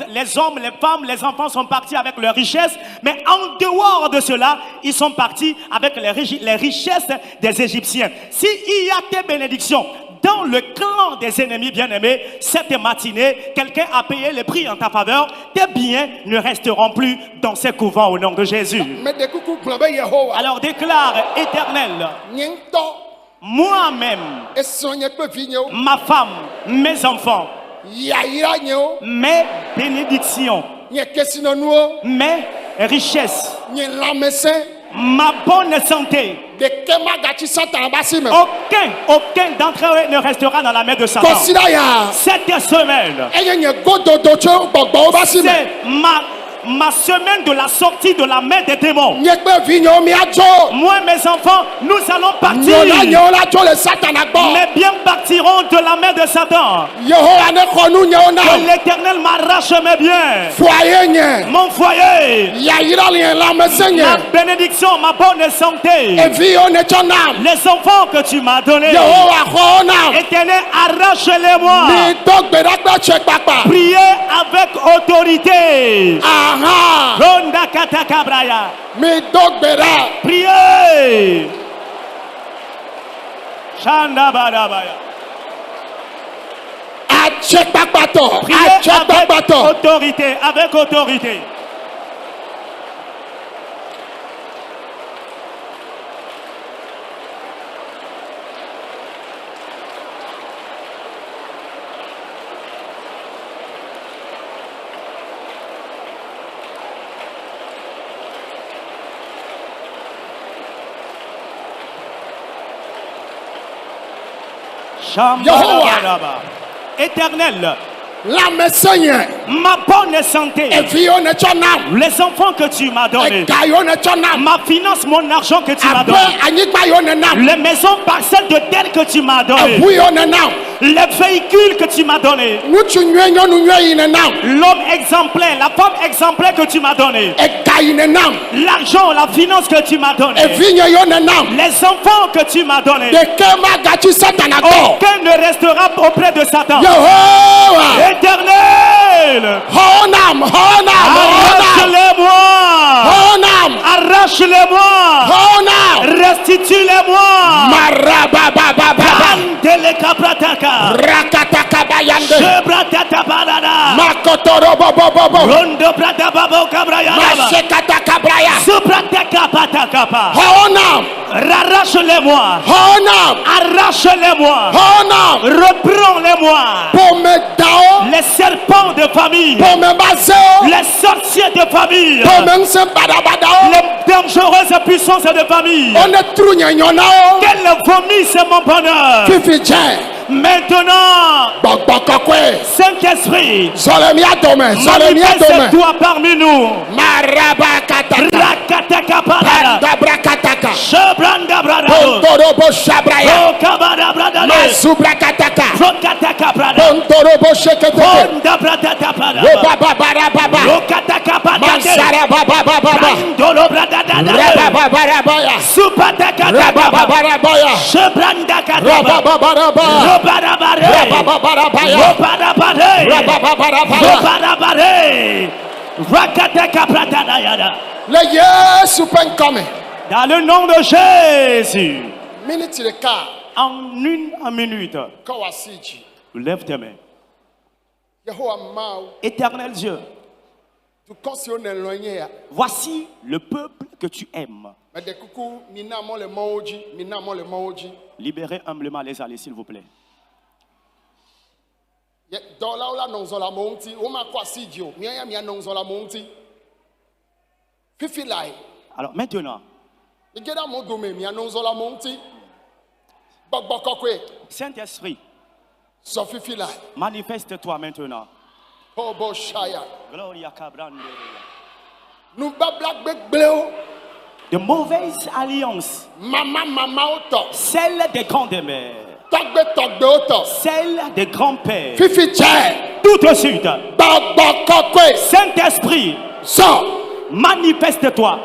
C: les hommes, les femmes, les enfants sont partis avec leurs richesses. Mais en dehors de cela, ils sont partis avec les richesses des Égyptiens. S'il y a tes bénédictions dans le clan des ennemis bien-aimés, cette matinée, quelqu'un a payé le prix en ta faveur. Tes biens ne resteront plus dans ces couvents au nom de Jésus. Alors déclare, Éternel, moi-même, ma femme, mes enfants, mes bénédictions, mes richesses, ma bonne santé, aucun d'entre eux ne restera dans la main de Satan. Cette semaine, c'est ma semaine de la sortie de la main des démons. Moi et mes enfants, nous allons partir. Mes biens partiront de la main de Satan. Que l'Éternel m'arrache mes biens. Mon foyer. Ma bénédiction, ma bonne santé. Les enfants que tu m'as donnés. Éternel, arrache-les-moi. Priez avec autorité. Ronda katakabraya. Priez. Shanda badabaya. Priez avec autorité, avec autorité. Yehovah. Éternel, ma bonne santé, les enfants que tu m'as donnés, ma finance, mon argent que tu m'as donné, les maisons, parcelles de terre que tu m'as donné, les véhicules que tu m'as donné, l'homme exemplaire, la femme exemplaire que tu m'as donné, l'argent, la finance que tu m'as donné, les enfants que tu m'as donné, aucun ne restera auprès de Satan. Éternel, arrache-les-moi, restitue-les-moi, arrache-les-moi, arrache-les-moi, reprends-les-moi, les serpents de famille, les sorciers de famille, les dangereuses puissances de famille, qu'elles vomissent mon bonheur. Maintenant, Saint-Esprit, manifeste-toi parmi nous. Prokataka brada.
B: Bondorobo shekete.
C: Honda brada brada.
B: Robababarababa.
C: Lokataka brada.
B: Masarababababa.
C: Dolo brada brada.
B: Rabababarabaya.
C: Supataka
B: Rabababarabaya.
C: Shebrandaka
B: Rabababaraba.
C: Robarabare.
B: Rabababarabaya.
C: Robarabare.
B: Rabababarabaya.
C: Robarabare. Rakataka brada yada.
B: Le Yesu penkame.
C: Dans le nom de Jésus.
B: Minute de car.
C: En une minute.
B: Kawasiji.
C: Lève tes mains.
B: Yehowa mau.
C: Éternel Dieu.
B: Tu considères l'éloigné.
C: Voici le peuple que tu aimes.
B: Mais des coucou, mina mon le maoji, mina mon le maoji.
C: Libérez humblement les allées, s'il vous plaît.
B: Dans la nonzola monti, o ma kwa sidio, miya miya nonzola monti. Fifi lai.
C: Alors maintenant,
B: Igeda mo dome miya nonzola monti. Bokbokokwe.
C: Saint-Esprit,
B: So fifi lai.
C: manifeste-toi maintenant.
B: Hobo shaya.
C: Gloria Cabrande.
B: Nous ba black bek bleu.
C: De mauvaises alliances,
B: Mama oto.
C: celles des grands-mères,
B: Togbe oto.
C: celles des grands-pères,
B: Fifi chai.
C: tout de suite.
B: Bokbokokwe.
C: Saint-Esprit,
B: So.
C: manifeste-toi.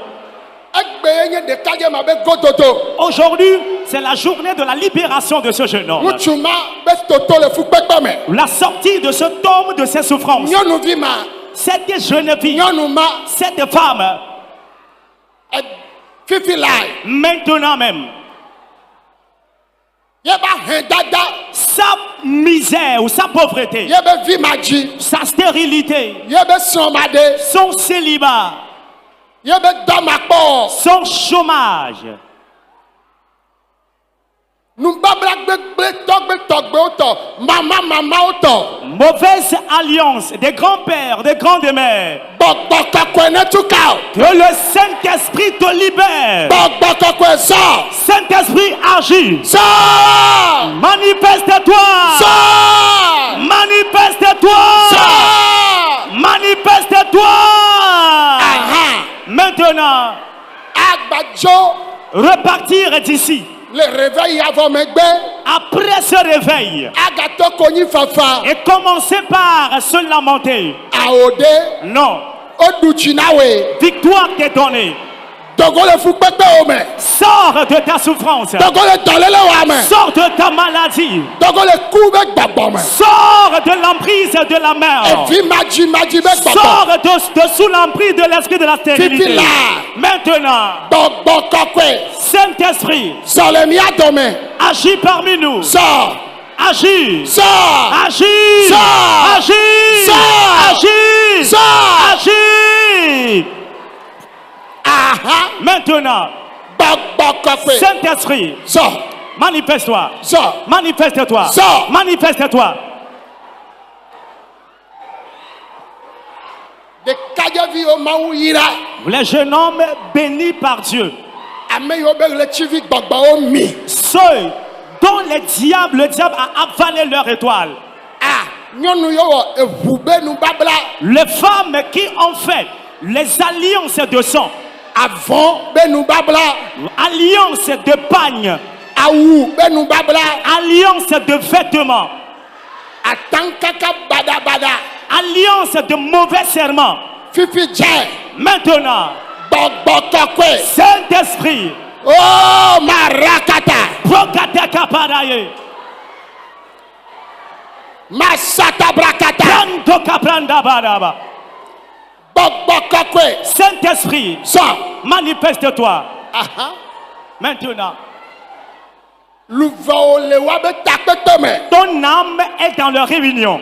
B: Egbe de kage mabe gododo.
C: Aujourd'hui, c'est la journée de la libération de ce jeune homme.
B: Muchuma be toto le fukpekpe me.
C: La sortie de ce tome de ses souffrances.
B: Nyonuvi ma.
C: Cette jeune fille,
B: Nyonuma.
C: cette femme,
B: Fifi lai.
C: maintenant même,
B: Yeba hendada.
C: sa misère ou sa pauvreté,
B: Yebe vimaji.
C: sa stérilité,
B: Yebe somade.
C: son célibat,
B: Yebe damakpo.
C: son chômage,
B: Nous ba black bek togbe oto. Mama oto.
C: mauvaise alliance des grands-pères, des grandes-mères,
B: Bokbokokwe ne tukao.
C: que le Saint-Esprit te libère.
B: Bokbokokwe so.
C: Saint-Esprit agit.
B: So.
C: Manifeste-toi.
B: So.
C: Manifeste-toi.
B: So.
C: Manifeste-toi.
B: Aha.
C: Maintenant,
B: Agbajo.
C: repartir d'ici.
B: Le réveil avant megbe.
C: Après ce réveil,
B: Agato konyi fafa.
C: et commencer par se lamenter.
B: Aode.
C: Non,
B: Oduchinawe.
C: victoire t'est donnée.
B: Dogo le fukpekpe ome.
C: Sors de ta souffrance.
B: Dogo le dolele wame.
C: Sors de ta maladie.
B: Dogo le kube gbabome.
C: Sors de l'emprise de la mer.
B: Evi maji be gbabome.
C: Sors de sous l'emprise de l'esprit de la stérilité.
B: Fifi là.
C: Maintenant,
B: Bokbokokwe.
C: Saint-Esprit,
B: Solemia dome.
C: agis parmi nous.
B: Sors.
C: Agis.
B: Sors.
C: Agis.
B: Sors.
C: Agis.
B: Sors.
C: Agis.
B: Sors.
C: Agis.
B: Aha.
C: Maintenant,
B: Bokbokokwe.
C: Saint-Esprit,
B: Sors.
C: manifeste-toi.
B: Sors.
C: Manifeste-toi.
B: Sors.
C: Manifeste-toi.
B: De kajavi o mawu yira.
C: Les jeunes hommes bénis par Dieu,
B: Ame yo be le chivi gbagba o mi.
C: ceux dont le diable a avalé leur étoile,
B: Ah. Nyonu yo wo evube nu babla.
C: les femmes qui ont fait les alliances de sang,
B: Avant be nu babla.
C: alliance de pagne,
B: Awu be nu babla.
C: alliance de vêtements,
B: Atankaka bada.
C: alliance de mauvais serments.
B: Fifi jai.
C: Maintenant,
B: Bokbokokwe.
C: Saint-Esprit,
B: Oh marakata.
C: Prokataka Padaye,
B: Masata brakata.
C: Prando Kapranda Badaba.
B: Bokbokokwe.
C: Saint-Esprit,
B: Sors.
C: manifeste-toi.
B: Aha.
C: Maintenant,
B: Luvao le wabe takpetome.
C: ton âme est dans leur réunion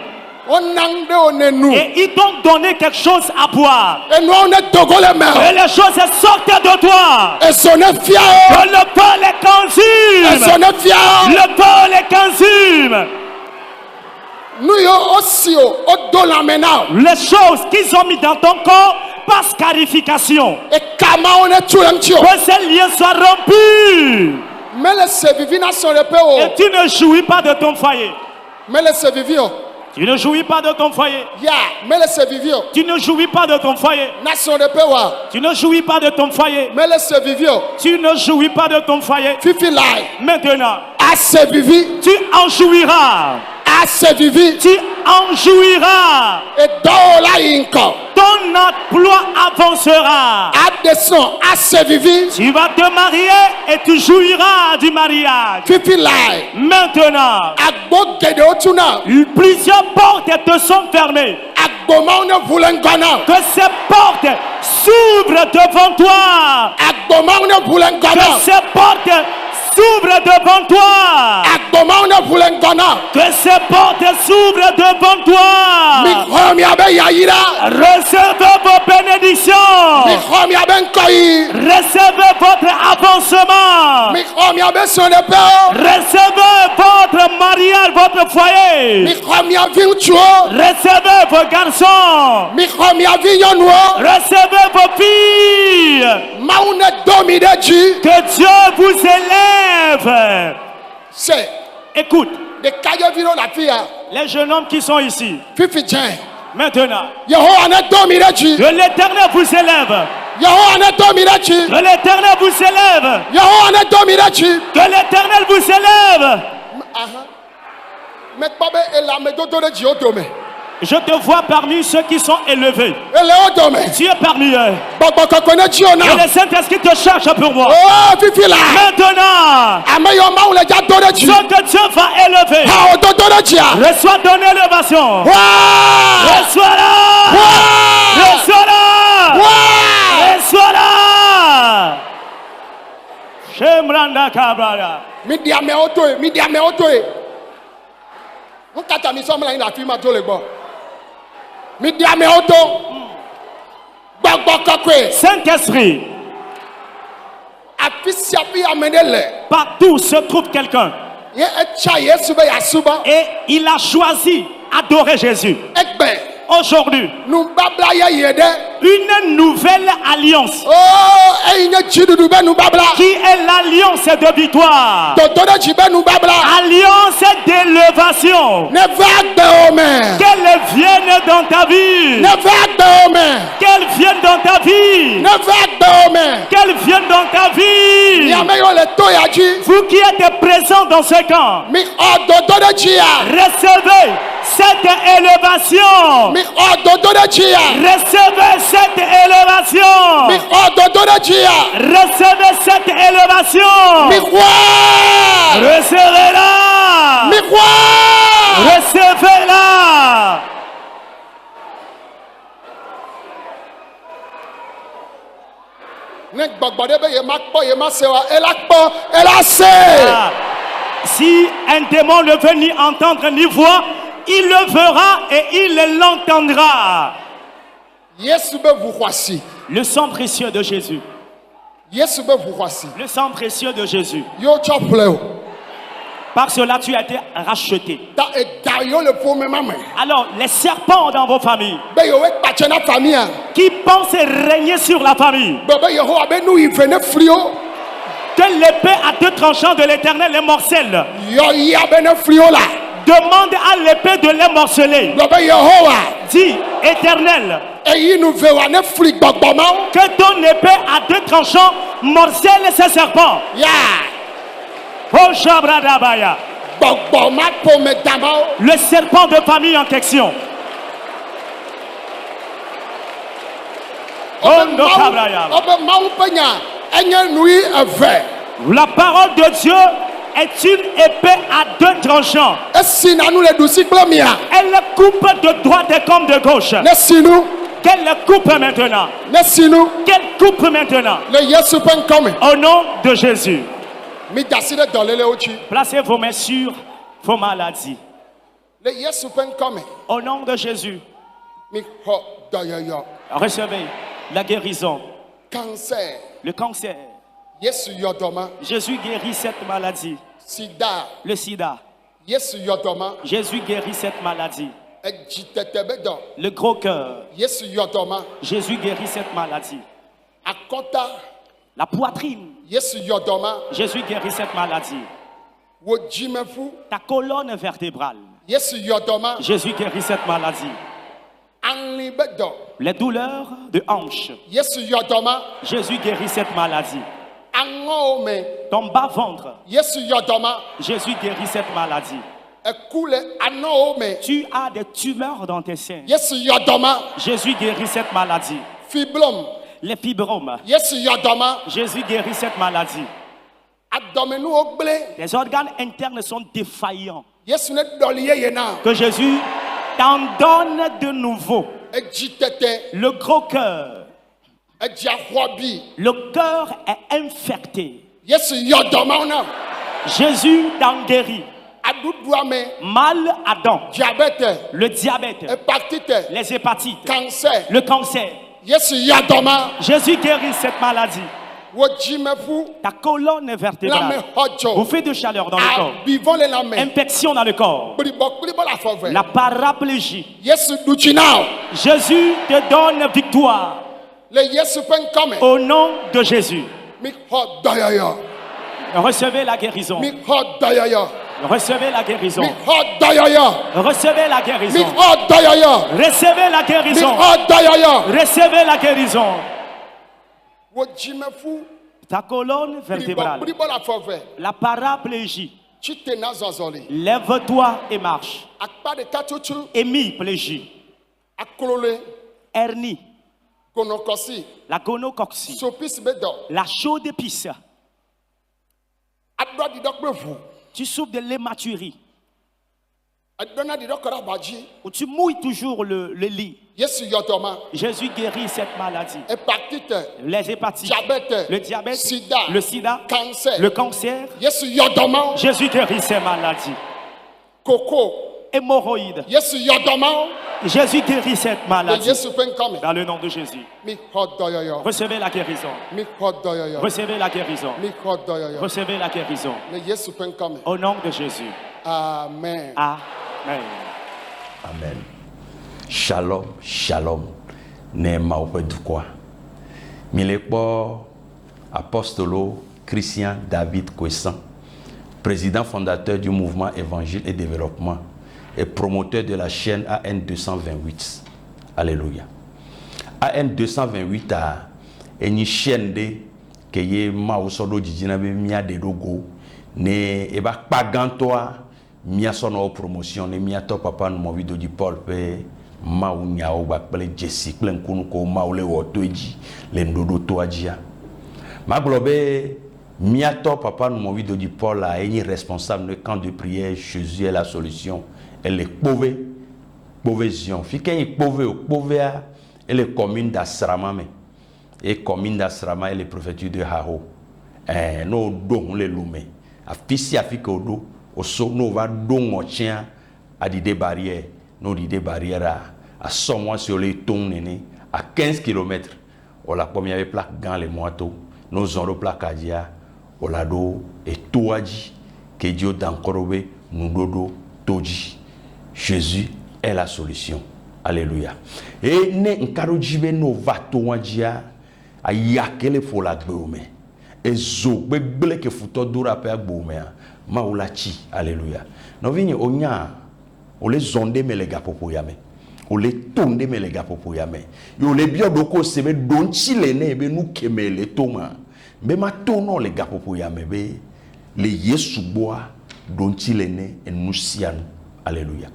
B: Onangde onenu.
C: et ils t'ont donné quelque chose à boire.
B: Et nous on est togo le
C: Et
B: mer.
C: les choses sortent de toi.
B: Et son est
C: Que
B: fiao.
C: le feu les
B: Et
C: consume.
B: son est fiao.
C: Le feu les consume.
B: Nous yo aussi au do la mena.
C: Les choses qu'ils ont mis dans ton corps par scarification.
B: Et kama on est tout l'entio.
C: Que ces liens soient rompus.
B: Mais le sevivi na son repé o.
C: Et tu ne jouis pas de ton foyer.
B: Mais le sevivi o.
C: Tu ne jouis pas de ton foyer.
B: Ya. Mais le sevivi o.
C: Tu ne jouis pas de ton foyer.
B: Na son repé wa.
C: Tu ne jouis pas de ton foyer.
B: Mais le sevivi o.
C: Tu ne jouis pas de ton foyer.
B: Fifi lai.
C: Maintenant,
B: A sevivi.
C: tu en jouiras.
B: asevivi
C: Tu en jouiras.
B: edɔwɔla yi ŋkɔ
C: Ton emploi avancera.
B: adesɔn asevivi
C: Tu vas te marier et tu jouiras du mariage.
B: fifi lae
C: Maintenant,
B: agbo geɖewo tuna
C: plusieurs portes te sont fermées.
B: agbomawo ne ʋu le ŋgɔ na
C: Que ces portes s'ouvrent devant toi.
B: agbomawo ne ʋu le ŋgɔ
C: Que
B: na
C: ces portes s'ouvrent devant toi.
B: agbomawo ne ʋu le ŋgɔ na
C: Que ces portes s'ouvrent devant toi.
B: mixɔ miabe yayira
C: Recevez vos bénédictions.
B: mixɔ miabe ŋkɔyi
C: Recevez votre avancement.
B: mixɔ miabe sɔɖeƒewo
C: Recevez votre mariage, votre foyer.
B: mixɔ miavi ŋutsuwo
C: Recevez vos garçons.
B: mixɔ miavi nyɔnuwo
C: Recevez vos filles.
B: mawu ne do mi ɖe dzi
C: Que Dieu vous élève.
B: se
C: Écoute,
B: ɖekadzevi ɖewo le afi ya
C: les jeunes hommes qui sont ici,
B: fifi dzɛ
C: maintenant,
B: yehowa ne do mi ɖe dzi
C: que l'Éternel vous élève.
B: yehowa ne do mi ɖe dzi
C: Que l'Éternel vous élève.
B: yehowa ne do mi ɖe dzi
C: Que l'Éternel vous élève.
B: mekpɔ be ele amedodo ɖe dziwo dome
C: Je te vois parmi ceux qui sont élevés.
B: ele wo dome
C: Tu es parmi eux.
B: gbɔgbɔ kɔkɔ ne dziwo na
C: Et le Saint-Esprit te cherche pour moi.
B: o fifi la
C: Maintenant,
B: ame yiwo mawu le dza do ɖe dzi
C: ce que Dieu va élever,
B: ha o dodo ɖe dzia
C: reçois ton élévation.
B: waa
C: Reçois-la.
B: waa
C: Reçois-la.
B: waa
C: Reçois-la. Shemranda Kabraya.
B: mi di amewo toe mi di amewo toe nu kata mi sɔmi le anyi le afi ma dzo le gbɔ mi di amewo to gbɔgbɔ kɔkɔe
C: Saint-Esprit,
B: afi sia afi ame ɖe le
C: partout se trouve quelqu'un.
B: ye etsa yesu be yasubɔ
C: Et il a choisi adorer Jésus.
B: egbe
C: Aujourd'hui,
B: nubabla yeye ɖe
C: une nouvelle alliance
B: o eyi nye dziɖuɖu be nubabla
C: qui est l'alliance de victoire.
B: dodo ɖe dzi be nubabla
C: Alliance d'élévation.
B: ne va agbewo me
C: Qu'elle vienne dans ta vie.
B: ne va agbewo me
C: Qu'elle vienne dans ta vie.
B: ne va agbewo me
C: Qu'elle vienne dans ta vie.
B: miame yiwo le to ya dzi
C: Vous qui êtes présents dans ce camp,
B: mi xɔ dodo ɖe dzi ya
C: recevez cette élévation.
B: mi xɔ dodo ɖe dzi ya
C: Recevez cette élévation.
B: mi xɔ dodo ɖe dzi ya
C: Recevez cette élévation.
B: mi xɔa
C: Recevez-la.
B: mi xɔa
C: Recevez-la.
B: ne gbɔgbɔ ɖe be ye ma kpɔ ye ma se wa ela kpɔ ela se
C: Ah. Si un démon ne veut ni entendre ni voir, il le verra et il l'entendra.
B: yesu be ʋu xɔasi
C: Le sang précieux de Jésus.
B: yesu be ʋu xɔasi
C: Le sang précieux de Jésus.
B: yewo tsɔ ƒle o
C: Par cela, tu as été racheté.
B: ta ega yiwo le ƒome ma me
C: Alors, les serpents dans vos familles
B: be yewoe kpatsɛ na famia
C: qui pensent régner sur la famille,
B: be yehowa be nu yi ve ne fli wo
C: que l'épée à deux tranchants de l'Éternel les morcelle.
B: yɔya be ne fli wo la
C: Demande à l'épée de les morceler.
B: be yehowa
C: Dis, Éternel,
B: eyi nu ve wa ne fli gbɔgbɔ mawo
C: que ton épée à deux tranchants morcelle ces serpents.
B: ya
C: Oh, Shabradabaya.
B: gbɔgbɔ ma ƒome damawo
C: Le serpent de famille en question. Ondo Kabraya.
B: wobe mawu ƒe nya enye nu yi eve
C: La parole de Dieu est une épée à deux tranchants.
B: esi na nu le ɖusi kple mia
C: Elle coupe de droite et comme de gauche.
B: ne si nu
C: Qu'elle coupe maintenant.
B: ne si nu
C: Qu'elle coupe maintenant.
B: le yesu ƒe ŋkɔ me
C: Au nom de Jésus.
B: mi da asi ɖe dɔlélewo dzi
C: Placez vos mains sur vos maladies.
B: le yesu ƒe ŋkɔ me
C: Au nom de Jésus.
B: mi xɔ dɔyɔyɔ
C: Recevez la guérison.
B: cancer
C: Le cancer.
B: yesu yɔdɔma
C: Jésus guérit cette maladie.
B: sida
C: Le sida.
B: yesu yɔdɔma
C: Jésus guérit cette maladie.
B: edzitete be dɔ
C: Le gros cœur.
B: yesu yɔdɔma
C: Jésus guérit cette maladie.
B: akɔta
C: La poitrine.
B: yesu yɔdɔma
C: Jésus guérit cette maladie.
B: wo dzimeƒu
C: Ta colonne vertébrale.
B: yesu yɔdɔma
C: Jésus guérit cette maladie.
B: anli be dɔ
C: Les douleurs de hanche.
B: yesu yɔdɔma
C: Jésus guérit cette maladie.
B: aŋɔwo me
C: Ton bas-ventre.
B: yesu yɔdɔma
C: Jésus guérit cette maladie. Tu as des tumeurs dans tes seins.
B: Yesu yɔdɔma.
C: Jésus guérit cette maladie.
B: Fibrome.
C: Les fibromes.
B: Yesu yɔdɔma.
C: Jésus guérit cette maladie.
B: Adɔmenuwo gblẽ.
C: Les organes internes sont défaillants.
B: Yesu ne dɔli yeye na.
C: Que Jésus t'en donne de nouveau.
B: Edzi tete.
C: Le gros cœur.
B: Edzi axɔbi.
C: Le cœur est infecté.
B: Yesu yɔdɔma na.
C: Jésus t'en guérit.
B: Aduduame.
C: Mal à dents.
B: Diabète.
C: Le diabète.
B: Hépatite.
C: Les hépatites.
B: Cancer.
C: Le cancer.
B: Yesu yɔdɔma.
C: Jésus guérit cette maladie.
B: Wo dzimeƒu.
C: Ta colonne vertébrale. Vous faites de chaleur dans le corps.
B: Abivɔ le lame.
C: Infection dans le corps.
B: Blibɔ la fɔve.
C: La paraplégie.
B: Yesu dutsi na.
C: Jésus te donne victoire.
B: Le Yesu ƒe ŋkɔme.
C: Au nom de Jésus.
B: Mi xɔ dɔyɔyɔ.
C: Recevez la guérison.
B: Mi xɔ dɔyɔyɔ.
C: Recevez la guérison.
B: Mi xɔ dɔyɔyɔ.
C: Recevez la
B: Mi
C: guérison.
B: xɔ dɔyɔyɔ.
C: Recevez la
B: Mi
C: guérison.
B: xɔ dɔyɔyɔ.
C: Recevez la guérison.
B: Wo dzimeƒu.
C: Ta colonne vertébrale.
B: Blibɔ la fɔve.
C: La paraplégie.
B: Tsite na zɔzɔli.
C: Lève-toi et marche.
B: Akpa ɖeka tsotso.
C: Hémiplégie.
B: Aklole.
C: Hernie.
B: Gonokɔsi.
C: La gonocoxie.
B: Sopisi be dɔ.
C: La chaude épice.
B: Aɖɔ ɖiɖɔ kple ʋu.
C: Tu souffres de l'hématurie.
B: Aɖɔna ɖiɖɔ kɔ ɖe aba dzi.
C: Où tu mouilles toujours le lit.
B: Yesu yɔdɔma.
C: Jésus guérit cette maladie.
B: Hépatite.
C: Les hépatites.
B: Diabète.
C: Le diabète.
B: Sida.
C: Le sida.
B: Cancer.
C: Le cancer.
B: Yesu yɔdɔma.
C: Jésus guérit ces maladies.
B: Koko.
C: Hémorroïdes.
B: Yesu yɔdɔma.
C: Jésus guérit cette
B: Le
C: maladie.
B: Yesu ƒe ŋkɔme.
C: Dans le nom de Jésus.
B: Mi xɔ dɔyɔyɔ.
C: Recevez la guérison.
B: Mi xɔ dɔyɔyɔ.
C: Recevez la guérison.
B: Mi xɔ dɔyɔyɔ.
C: Recevez la guérison.
B: Le Yesu ƒe ŋkɔme.
C: Au nom de Jésus.
B: Amen.
C: Amen.
A: Amen. Shalom, shalom. Ne maope dukwa. Milekpo apostolo Christian David Kwessan, président fondateur du mouvement Évangile et Développement et promoteur de la chaîne AN 228. Alléluia. AN 228 a une chaîne de que ye maosodo jijina be mia de dogo ne eba pagantoa mia sono promotion ne mia to papa no movido di Paul pe mawu nyawo ba ple Jesse ple nkunu ko mawle woto eji le ndodo to ajia maglobe mia to papa no movido di Paul a eni responsable de camp de prière Jésus est la solution elle est pauvre Zion fike yi pauvre a elle est commune d'Asrama me et commune d'Asrama et les préfectures de Haro no do le lume afisi afika odo oso no va do ngotien a des barrières no des barrières à 100 mois sur les tons à 15 km on la première plaque dans les motos nos zoro plaque adia on la do et toaji que Dieu d'ankorobe nous dodo toji Jésus est la solution alléluia et ne nkaro jibe no va toadia ayakele fo la gbeume ezo gbegbele ke futo dura pe agbome maulachi alléluia no vigne onya o le zonde me le gapopo yame o le tonde me le gapopo yame yo le biodoko sebe donchi le ne be nu keme le toma be ma tono le gapopo yame be le yesu boa donchi le ne enusianu alléluia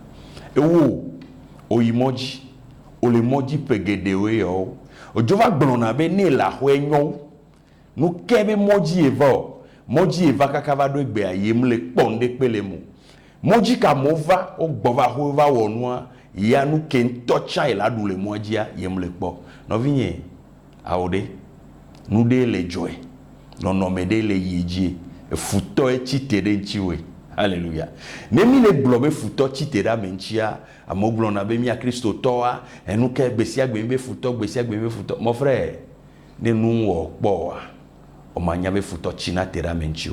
A: e wo o imoji o le moji pegedewe yo o jova gbona be ne la ho enyo nu kebe moji eva kakava do egbe ayem le ponde pelemu moji ka mova o gbova ho va wonua ya nu ken tocha ila du le mojia yem le po no vinye aode nu de le joy no no me de le yeji e futo e chitere nchiwe alléluia ne mi le globe futo chitera menchia amoglo na be mi a Kristo toa enu ke gbesia gbe be futo mon frère ne nu wo po o manya be futo china tera menchio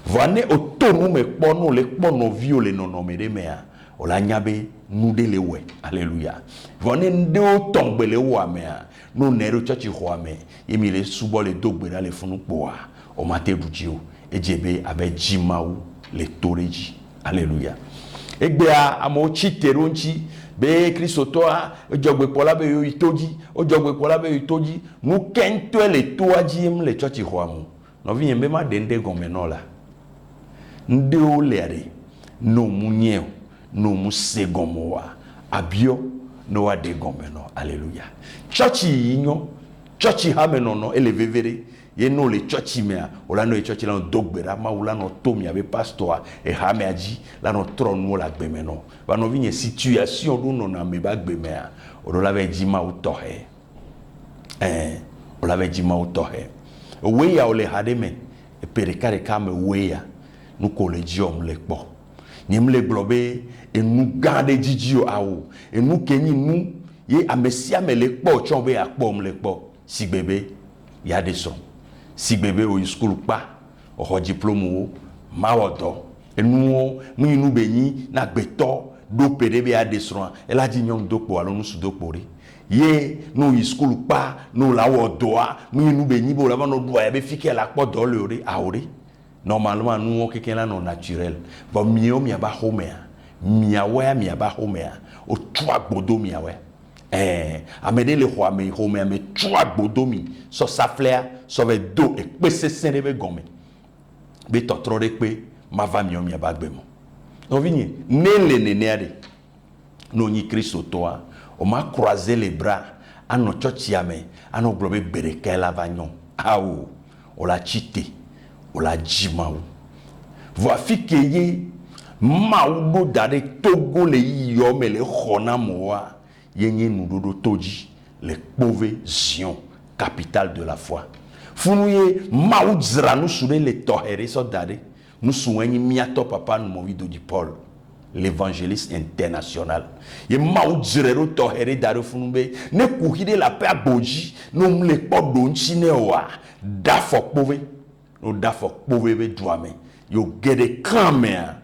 A: vane otonu me pono le pono viole no no me de mea o la nyabe nu de le we alléluia vane nde o tombe le wa mea no nero chachi ho ame yemi le subo le dogbe na le funu poa o mate dujio ejebe abe jimawu le toreji alléluia egbea amo chiteronchi be Kristo toa ojogbe pola be yo itoji ojogbe pola be yo itoji nu kento le toaji m le chachi ho amu no vi mbe ma dende gomenola nde o leare no munye no musegomoa abio no wa de gomeno hallelujah churchi yinyo churchi hamenono elevevere ye no le churchi mea ola no churchi la dogbera ma ola no tomi ave pastor e hameaji la no tron la gbemeno ba no vinye situation do no na me ba gbemea ola ve jima utohe ola ve jima utohe we ya ole hademe e perekare kame we ya nu collegium le po nyem le globe e nu gade jijio awo e nu kenyi nu ye amesia me le po chombe akpom le po si bebe ya de son si bebe o school pa o diplôme o mawodo e nu mu nu benyi na gbeto do pere ya de son e la di nyom do po alo nu su do pore ye no school pa no la wodoa mu nu benyi bo la no do ya be fike la po do le ore aore normalement nous on quelqu'un là non naturel bon mio mi aba homea miawe mi aba homea o trois bodo miawe amede le roi me homea me trois bodo mi so sa flair so ve do e pese sene be gome be totro de pe ma va mio mi aba gbemo no vini nele nenere no ni Christ toa o ma croiser les bras ano chochiame ano globe bereke la vagnon aou o la chité la jimaou va fikeye maoudo dare togo le yome le khona moa yenye nudodo toji le pove Zion capitale de la foi funouye maou zra nous soule le tohere so dare nous souwenyi miato papa nous movido di Paul l'évangéliste international ye maou zrero tohere dare funube ne kuhide la pe aboji no mle podo nchine wa da fo pove no dafo poveve douame yo gede kamea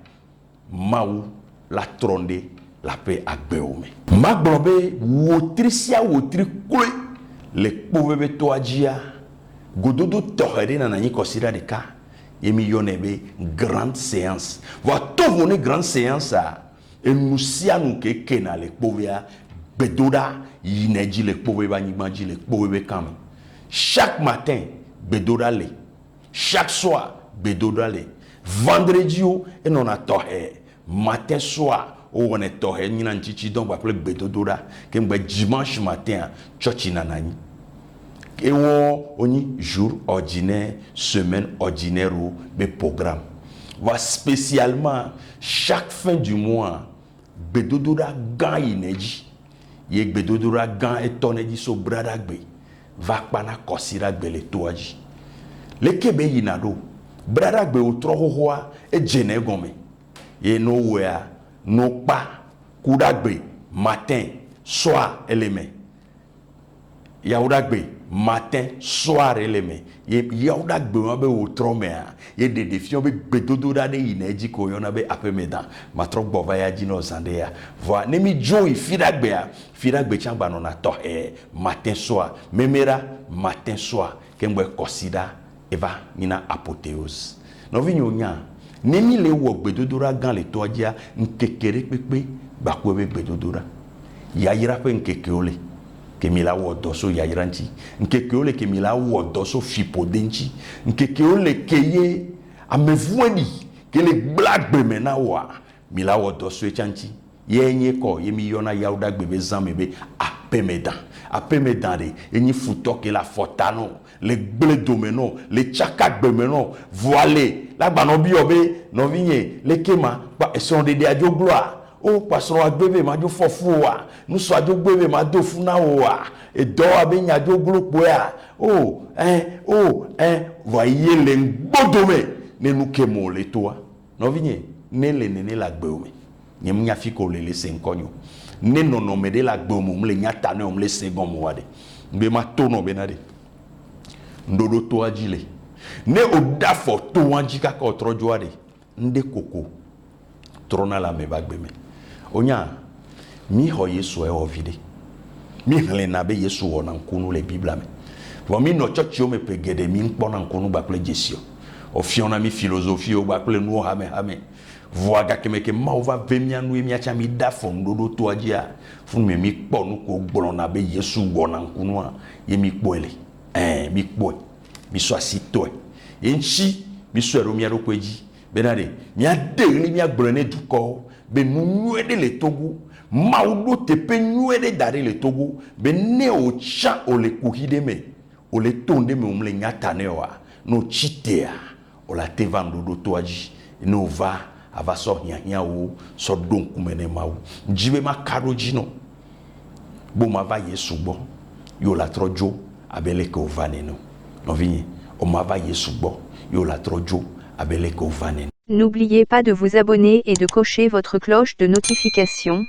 A: maou la tronde la paix agbeome maglobe wotrisia wotri kule le poveve toajia gododo tohere na nani kosira de ka yemi yonebe grande séance va to vone grande séance a enusia nu ke kena le povea bedoda yineji le poveva nyimanji le poveve kam chaque matin bedoda le chaque soir bedodale vendredi et non a tohe matin soir on est tohe ni na nchichi donc ba ple bedodora ke mbe dimanche matin church nanani et oni jour ordinaire semaine ordinaire ou be programme va spécialement chaque fin du mois bedodora gan ineji ye bedodora gan et toneji so brada gbe va pana kosira gbe le toaji le kebe yinado brada gbe otro hohoa e jene gome ye no wea no pa kudagbe matin soir eleme yaudagbe matin soir eleme ye yaudagbe mabe otro mea ye de defio be bedodo da de yineji ko yona be apemeda matro gbova ya jino zande ya voi nemi joy fidagbe chamba no na to matin soir memera matin soir kembe kosida eva nina apothéose no vinyo nya nemi le wo gbedodora gan le toja nkekere pepe bakwebe gbedodora yayira pe nkekeole kemila wo doso yayiranchi nkekeole kemila wo doso fipodenchi nkekeole keye amevueni kele blagbe mena wa mila wo doso echanchi yenye ko yemi yona yauda gbebe zamebe apemeda de enyi futo ke la fotano le ble domeno le chaka gbemeno voilé la banobi obe no vinye le kema pa son de ajo gloire o pasoro agbebe ma jo fofuwa nu so ajo gbebe ma do funa wa e do abenya ajo glopo ya voyez le gbodome ne nu kemo le toa no vinye ne le nene la gbeume nyem nya fiko le senkonyo ne nono me de la gbeume mle nyata ne omle segon wade mbe ma tono benade ndodo to ajile ne odafo to wanjika ka otrojo ade nde koko trona la me bagbeme onya mi ho Yesu e ovide mi hle na be Yesu wona nkunu le bibla me wa mi no church yo me pegede mi nkpo na nkunu ba ple jesio o fiona mi philosophie o ba ple nu hame voaga kemeke ma ova vemia nu emi acha mi dafo ndodo to ajia fun me mi kpo nu ko gboro na be Yesu wona nkunu a ye mi kpo ele mi kpo mi so asito enchi mi so ero mi aro kweji benade mia deli mia gbrene duko be nuede le Togo maudo tepe nuede dare le Togo be ne o cha o le kuhide me o le tonde me umle nyatane wa no chitea o la te vandodo toaji no va ava so hia o so don kumene mawu jibe ma karoji no bo ma va Yesu gbo yo la trojo abele ko vaneno no vi o ma va Yesu gbo yo la trojo abele ko vaneno.
H: N'oubliez pas de vous abonner et de cocher votre cloche de notification